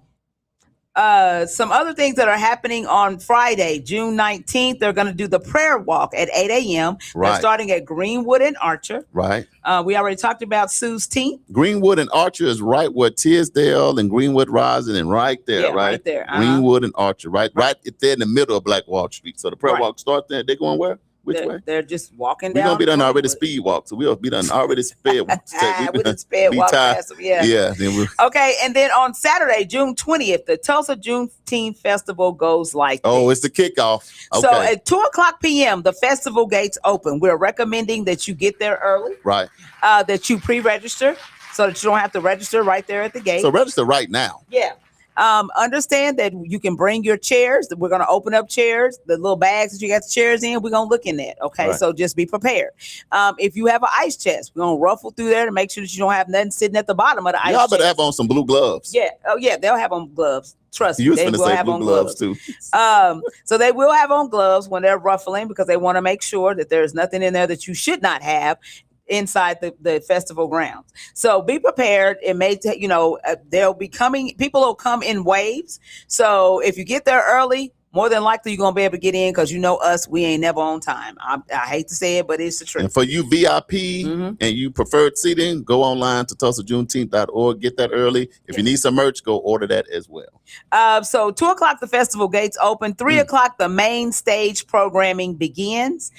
Some other things that are happening on Friday, June 19th, they're going to do the prayer walk at 8 a.m. Right. They're starting at Greenwood and Archer. Right. We already talked about Sue's team. Greenwood and Archer is right where Tisdale and Greenwood rising and right there, Yeah, right? right there. Greenwood and Archer, right there in the middle of Black Wall Street. So the prayer walk starts there. They're going where? Which way? They're just walking We're down. going to be done already speed walk. So we'll be done already sped walk. We done sped walk past them, yeah. Yeah. Then okay, and then on Saturday, June 20th, the Tulsa Juneteenth Festival goes like it's the kickoff. Okay. So at 2:00 p.m., the festival gates open. We're recommending that you get there early. Right. That you pre-register so that you don't have to register right there at the gate. So register right now. Yeah. Understand that you can bring your chairs. We're going to open up chairs, the little bags that you got the chairs in. We're going to look in that. Okay. Right. So just be prepared. If you have an ice chest, we're going to ruffle through there to make sure that you don't have nothing sitting at the bottom of the ice chest. Y'all better have on some blue gloves. Yeah. Oh yeah. They'll have on gloves. Trust you me. You was going to say blue gloves too. So they will have on gloves when they're ruffling because they want to make sure that there's nothing in there that you should not have inside the festival grounds. So be prepared. It may take, they'll be coming, people will come in waves. So if you get there early, more than likely you're going to be able to get in because us, we ain't never on time. I hate to say it, but it's the truth. And for you VIP and you preferred seating, go online to TulsaJuneteenth.org. Get that early. If you need some merch, go order that as well. So 2:00, the festival gates open. 3:00, the main stage programming begins.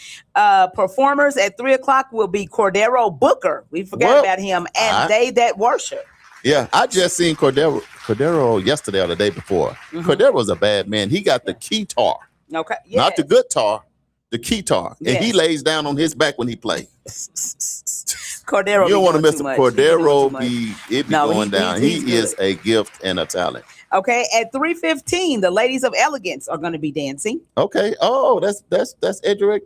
Performers at 3:00 will be Cordero Booker. We forgot about him. And They That Worship. Yeah, I just seen Cordero yesterday or the day before. Cordero's a bad man. He got the keytar. Okay. Yes. Not the guitar, the keytar. And he lays down on his back when he plays. Cordero. You don't want to mess with Cordero. It be going down. He is a gift and a talent. Okay, at 3:15, the Ladies of Elegance are going to be dancing. Okay. Oh, that's Edric.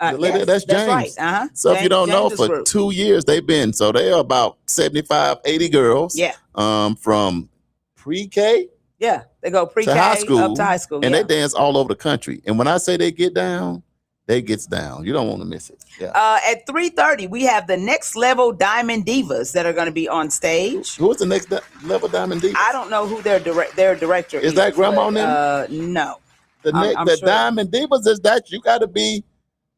Yes, that's James. Right. So James, if you don't know, for group. 2 years they've been. So they are about 75, 80 girls. Yeah. From pre-K. Yeah, they go pre-K to high school, up to high school. And they dance all over the country. And when I say they get down, they gets down. You don't want to miss it. Yeah. At 3:30, we have the Next Level Diamond Divas that are going to be on stage. Who is the Next Level Diamond Divas? I don't know who their director is. Is that Grandma and No. The sure. Diamond Divas is that you got to be.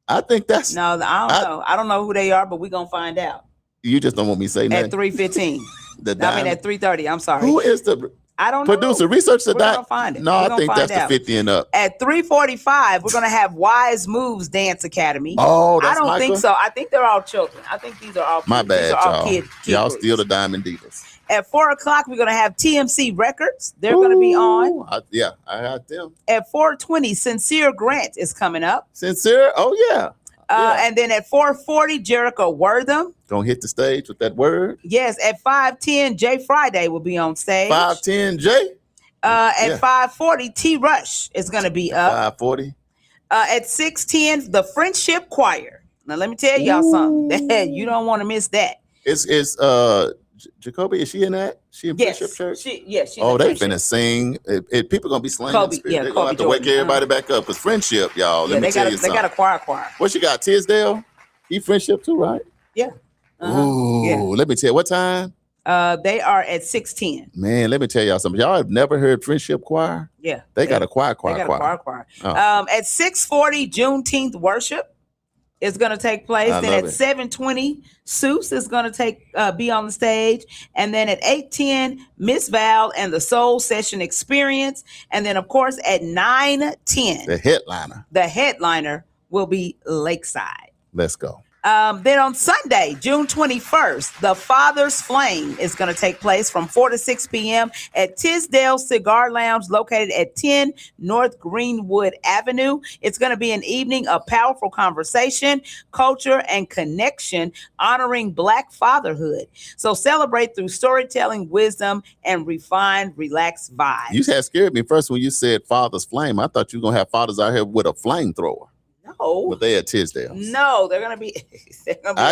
I think that's. No, I don't know. I don't know who they are, but we're going to find out. You just don't want me to say that. At 3:15. At 3:30. I'm sorry. Who is the I don't know. producer? Research the We're going to find it. No, I think that's the 50 and up. At 3:45, we're going to have Wise Moves Dance Academy. Oh, that's I don't think Michael? so. I think they're all children. I think these are all My bad, these are all y'all. kid Y'all groups. still the Diamond Divas. At 4:00, we're going to have TMC Records. They're going to be on. I got them. At 4:20, Sincere Grant is coming up. Sincere? Oh, yeah. And then at 4:40, Jericho Wortham. Gonna hit the stage with that word. Yes, at 5:10, Jay Friday will be on stage. 5:10, Jay. At 5:40, T Rush is going to be up. 5:40. At 6:10, the Friendship Choir. Now let me tell y'all something. You don't want to miss that. It's Jacoby. Is she in that? She in Friendship Church? She's Oh, they Friendship. finna sing. People gonna be slaying. Kobe, They're Kobe gonna have to wake Jordan. everybody back up. Cause Friendship, y'all. Yeah, Let me tell you they something. got a choir. What you got? Tisdale? He Friendship too, right? Yeah. Ooh, Yeah. let me tell you what time. They are at 6:10. Man, let me tell y'all something. Y'all have never heard Friendship Choir? Yeah. They got a choir. They got a choir. Oh. At 6:40, Juneteenth worship is going to take place. I Then love at it. 7:20, Seuss is going to be on the stage. And then at 8:10, Miss Val and the Soul Session Experience. And then, of course, at 9:10, The headliner. the headliner will be Lakeside. Let's go. Then on Sunday, June 21st, the Father's Flame is going to take place from 4 to 6 p.m. at Tisdale Cigar Lounge located at 10 North Greenwood Avenue. It's going to be an evening of powerful conversation, culture, and connection honoring Black fatherhood. So celebrate through storytelling, wisdom, and refined, relaxed vibes. You had scared me first when you said Father's Flame. I thought you were going to have fathers out here with a flamethrower. No. But they at Tisdale. No, they're going to be.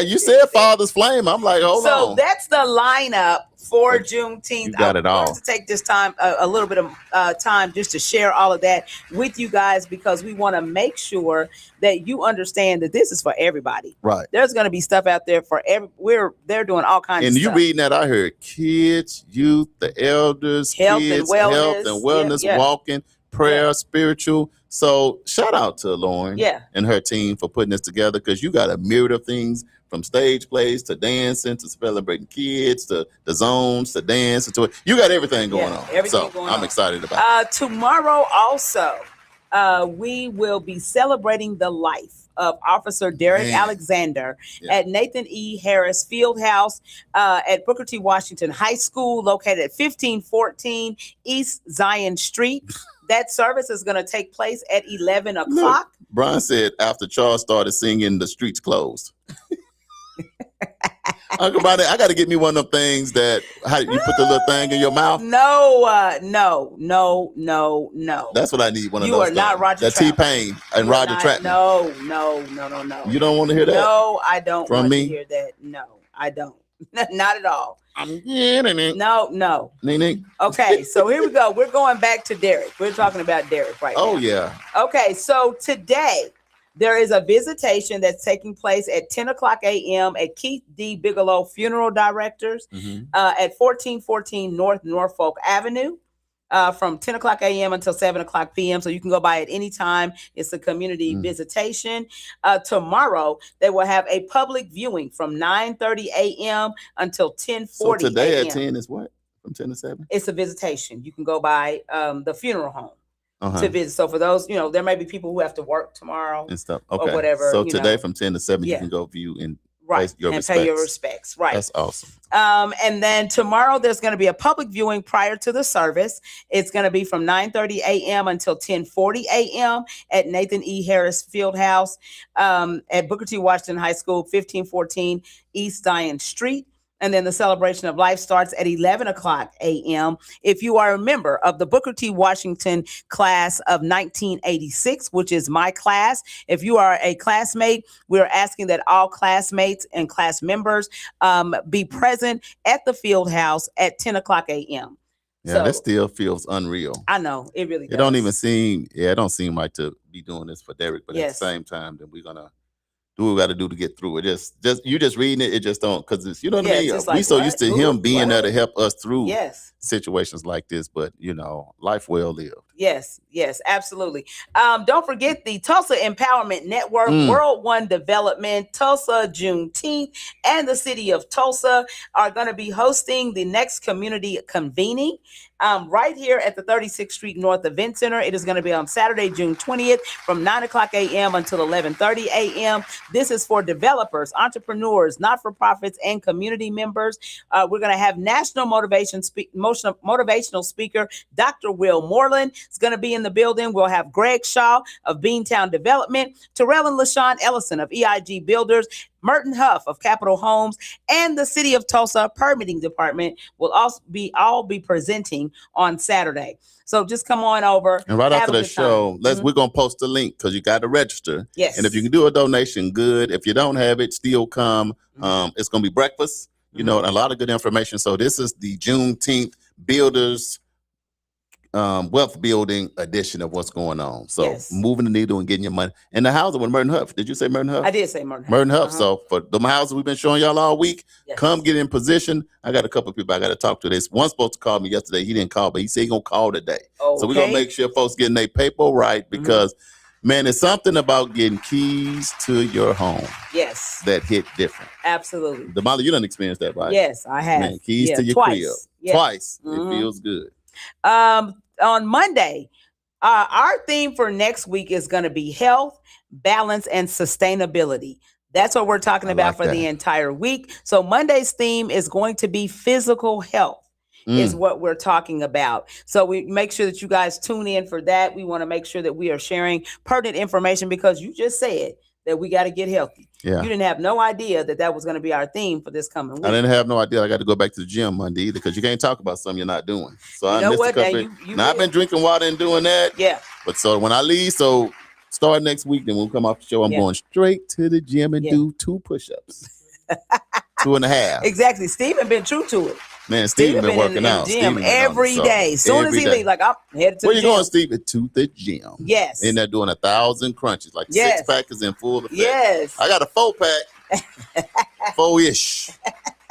You said Father's Flame. I'm like, hold on. So that's the lineup for Juneteenth. You got it all. I wanted to take this time, a little bit of time, just to share all of that with you guys, because we want to make sure that you understand that this is for everybody. Right. There's going to be stuff out there for they're doing all kinds of And stuff. you reading that, I heard kids, youth, the elders, Health kids, and wellness. health and wellness, Yeah. walking, prayer, Yeah. spiritual. So shout out to Lauren and her team for putting this together, because you got a myriad of things, from stage plays to dancing to celebrating kids to the zones to dance to you got everything going on. Everything so going I'm on. excited about it. Tomorrow also, we will be celebrating the life of Officer Derek Alexander at Nathan E. Harris Fieldhouse at Booker T. Washington High School, located at 1514 East Zion Street. That service is going to take place at 11 o'clock. Look, Brian said after Charles started singing, the streets closed. Uncle Brian, I got to get me one of them things that you put the little thing in your mouth. No. That's what I need. One of You those. are not Roger That Troutman. T-Pain and You are Roger not- Troutman. No. You don't want to hear that? No, I don't From want me? to hear that. No, I don't. Not at all. I'm getting it. No. Ning. Okay, so here we go. We're going back to Derek. We're talking about Derek right now. Oh yeah. Okay, so today there is a visitation that's taking place at 10 o'clock a.m. at Keith D. Bigelow Funeral Directors at 1414 North Norfolk Avenue. From 10 o'clock a.m. until 7 o'clock p.m. So you can go by at any time. It's a community visitation. Tomorrow, they will have a public viewing from 9:30 a.m. until 10:40 So today a.m. at 10 is what? From 10 to 7? It's a visitation. You can go by the funeral home To to visit. So for those, there may be people who have to work tomorrow and stuff. or Okay. whatever. So today from 10 to 7, Yeah. you can go view and right, pay your and respects. pay your respects. Right. That's awesome. And then tomorrow there's going to be a public viewing prior to the service. It's going to be from 9:30 a.m. until 10:40 a.m. at Nathan E. Harris Fieldhouse at Booker T. Washington High School, 1514 East Zion Street. And then the celebration of life starts at 11 o'clock a.m. If you are a member of the Booker T. Washington class of 1986, which is my class, if you are a classmate, we're asking that all classmates and class members be present at the field house at 10 o'clock a.m. Yeah, So- that still feels unreal. I know, it really does. It don't even seem, it don't seem like to be doing this for Derek, but at Yes. the same time, then we're gonna do what we got to do to get through it. Just you just reading it, it just don't, because it's, you know what Yeah, I it's mean. just We like, so what? used to Ooh, him being there what? to help us through Yes. situations like this, but life well lived. Yes, absolutely. Don't forget the Tulsa Empowerment Network, World One Development, Tulsa Juneteenth, and the city of Tulsa are going to be hosting the next community convening right here at the 36th Street North Event Center. It is going to be on Saturday, June 20th from 9 o'clock a.m. until 11:30 a.m. This is for developers, entrepreneurs, not-for-profits, and community members. We're going to have national motivational speaker, Dr. Will Moreland. It's going to be in the building. We'll have Greg Shaw of Beantown Development, Terrell and LaShawn Ellison of EIG Builders, Merton Huff of Capitol Homes, and the City of Tulsa Permitting Department will also be presenting on Saturday. So just come on over. And right have after a the good show, time. we're gonna post the link because you got to register. Yes. And if you can do a donation, good. If you don't have it, still come. It's gonna be breakfast. A lot of good information. So this is the Juneteenth Builders Wealth Building edition of what's going on. So Yes. moving the needle and getting your money. And the housing with Merton Huff. Did you say Merton Huff? I did say Merton Huff. Merton Huff. So for the houses we've been showing y'all all week, Yes. come get in position. I got a couple of people I got to talk to. This one's supposed to call me yesterday. He didn't call, but he said he's gonna call today. So we're gonna Okay. make sure folks getting their paper right, because Man, it's something about getting keys to your home Yes, that hit different. absolutely. Damali, you done experienced that, right? Yes, I have. Man, keys to your twice. crib. Yeah. Twice. Mhm. It feels good. On Monday, our theme for next week is going to be health, balance, and sustainability. That's what we're talking I about like for the that. entire week. So Monday's theme is going to be physical health. Is what we're talking about. So we make sure that you guys tune in for that. We want to make sure that we are sharing pertinent information because you just said that we got to get healthy. Yeah. You didn't have no idea that that was going to be our theme for this coming week. I didn't have no idea I got to go back to the gym Monday either because you can't talk about something you're not doing. So You I know missed what? a couple. Now I've been drinking water and doing that. Yeah. But so when I leave, so start next week, then we'll come off the show. I'm going straight to the gym and do 2 push-ups. 2.5. Exactly. Steven been true to it. Man, Steven been working out. In the gym every day. Soon as he leaves, like I'm headed to Where the you going, Steven? To the gym. Yes. And they're doing 1,000 crunches. Like 6-pack is in full effect. Yes. I got a 4-pack. 4-ish.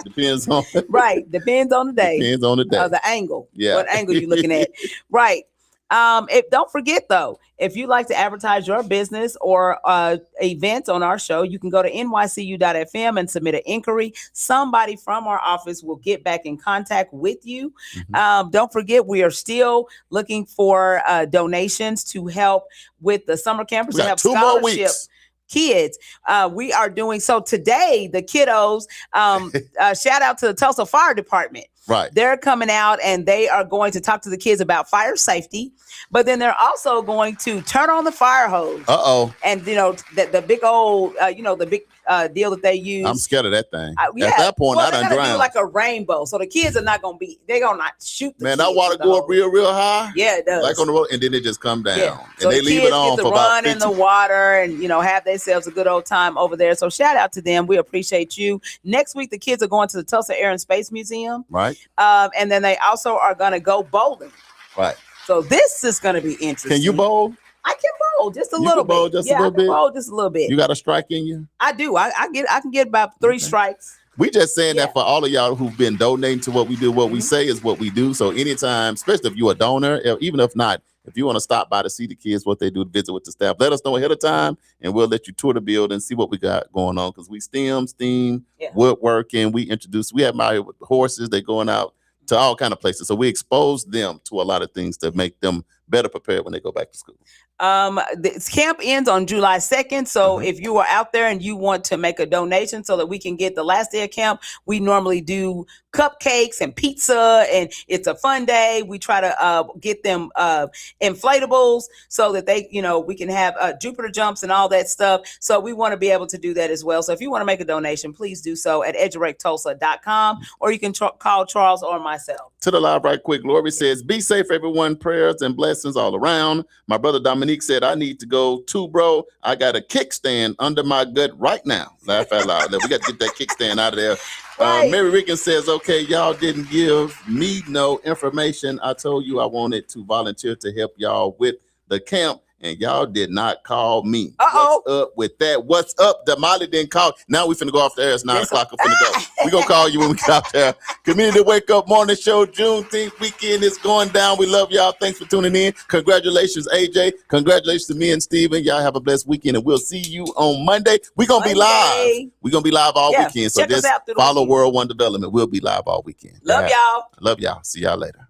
Depends on Depends on the day. Depends on the day. The angle. Yeah. What angle you looking at. Right. Don't forget though, if you like to advertise your business or events on our show, you can go to nycu.fm and submit an inquiry. Somebody from our office will get back in contact with you. Don't forget, we are still looking for donations to help with the summer campers. We got 2 more weeks. Kids, we are doing so today. The kiddos, shout out to the Tulsa Fire Department. Right. They're coming out and they are going to talk to the kids about fire safety, but then they're also going to turn on the fire hose. And the big old, the big deal that they use. I'm scared of that thing. At that point, I done drowned. Do like a rainbow, so the kids are not they're gonna not shoot. Man, that water go up real high. Yeah, it does. Like on the road, and then it just come down. Yeah. And so they leave it on for about 15. In the water and have themselves a good old time over there. So shout out to them. We appreciate you. Next week, the kids are going to the Tulsa Air and Space Museum. Right. And then they also are going to go bowling. Right. So this is going to be interesting. Can you bowl? I can bowl just a little bit. Bowl just a little bit? Bowl just a little bit. You got a strike in you? I do. I can get about 3 strikes. We just saying that for all of y'all who've been donating to what we do, what we say is what we do. So anytime, especially if you're a donor, even if not, if you want to stop by to see the kids, what they do, to visit with the staff, let us know ahead of time, and we'll let you tour the building and see what we got going on. Because we steam, woodworking, we have my horses, they're going out to all kind of places. So we expose them to a lot of things to make them better prepared when they go back to school. This camp ends on July 2nd. So if you are out there and you want to make a donation so that we can get the last day of camp, we normally do cupcakes and pizza, and it's a fun day. We try to get them inflatables so that they, we can have Jupiter jumps and all that stuff. So we want to be able to do that as well. So if you want to make a donation, please do so at edgerectulsa.com, or you can call Charles or myself. To the live right quick, Lori says, be safe, everyone. Prayers and blessings all around. My brother Dominique said, I need to go too, bro. I got a kickstand under my gut right now. Laugh out loud. We got to get that kickstand out of there. Right. Mary Rickon says, okay, y'all didn't give me no information. I told you I wanted to volunteer to help y'all with the camp, and y'all did not call me. What's up with that? What's up? Damali didn't call. Now we finna go off the air. It's 9 o'clock. I'm finna go. We gonna call you when we get out there. Community Wake Up Morning Show, Juneteenth weekend is going down. We love y'all. Thanks for tuning in. Congratulations, AJ. Congratulations to me and Steven. Y'all have a blessed weekend, and we'll see you on Monday. We're gonna be live. We're gonna be live all weekend. So just follow World One Development. We'll be live all weekend. Love y'all. Love y'all. See y'all later.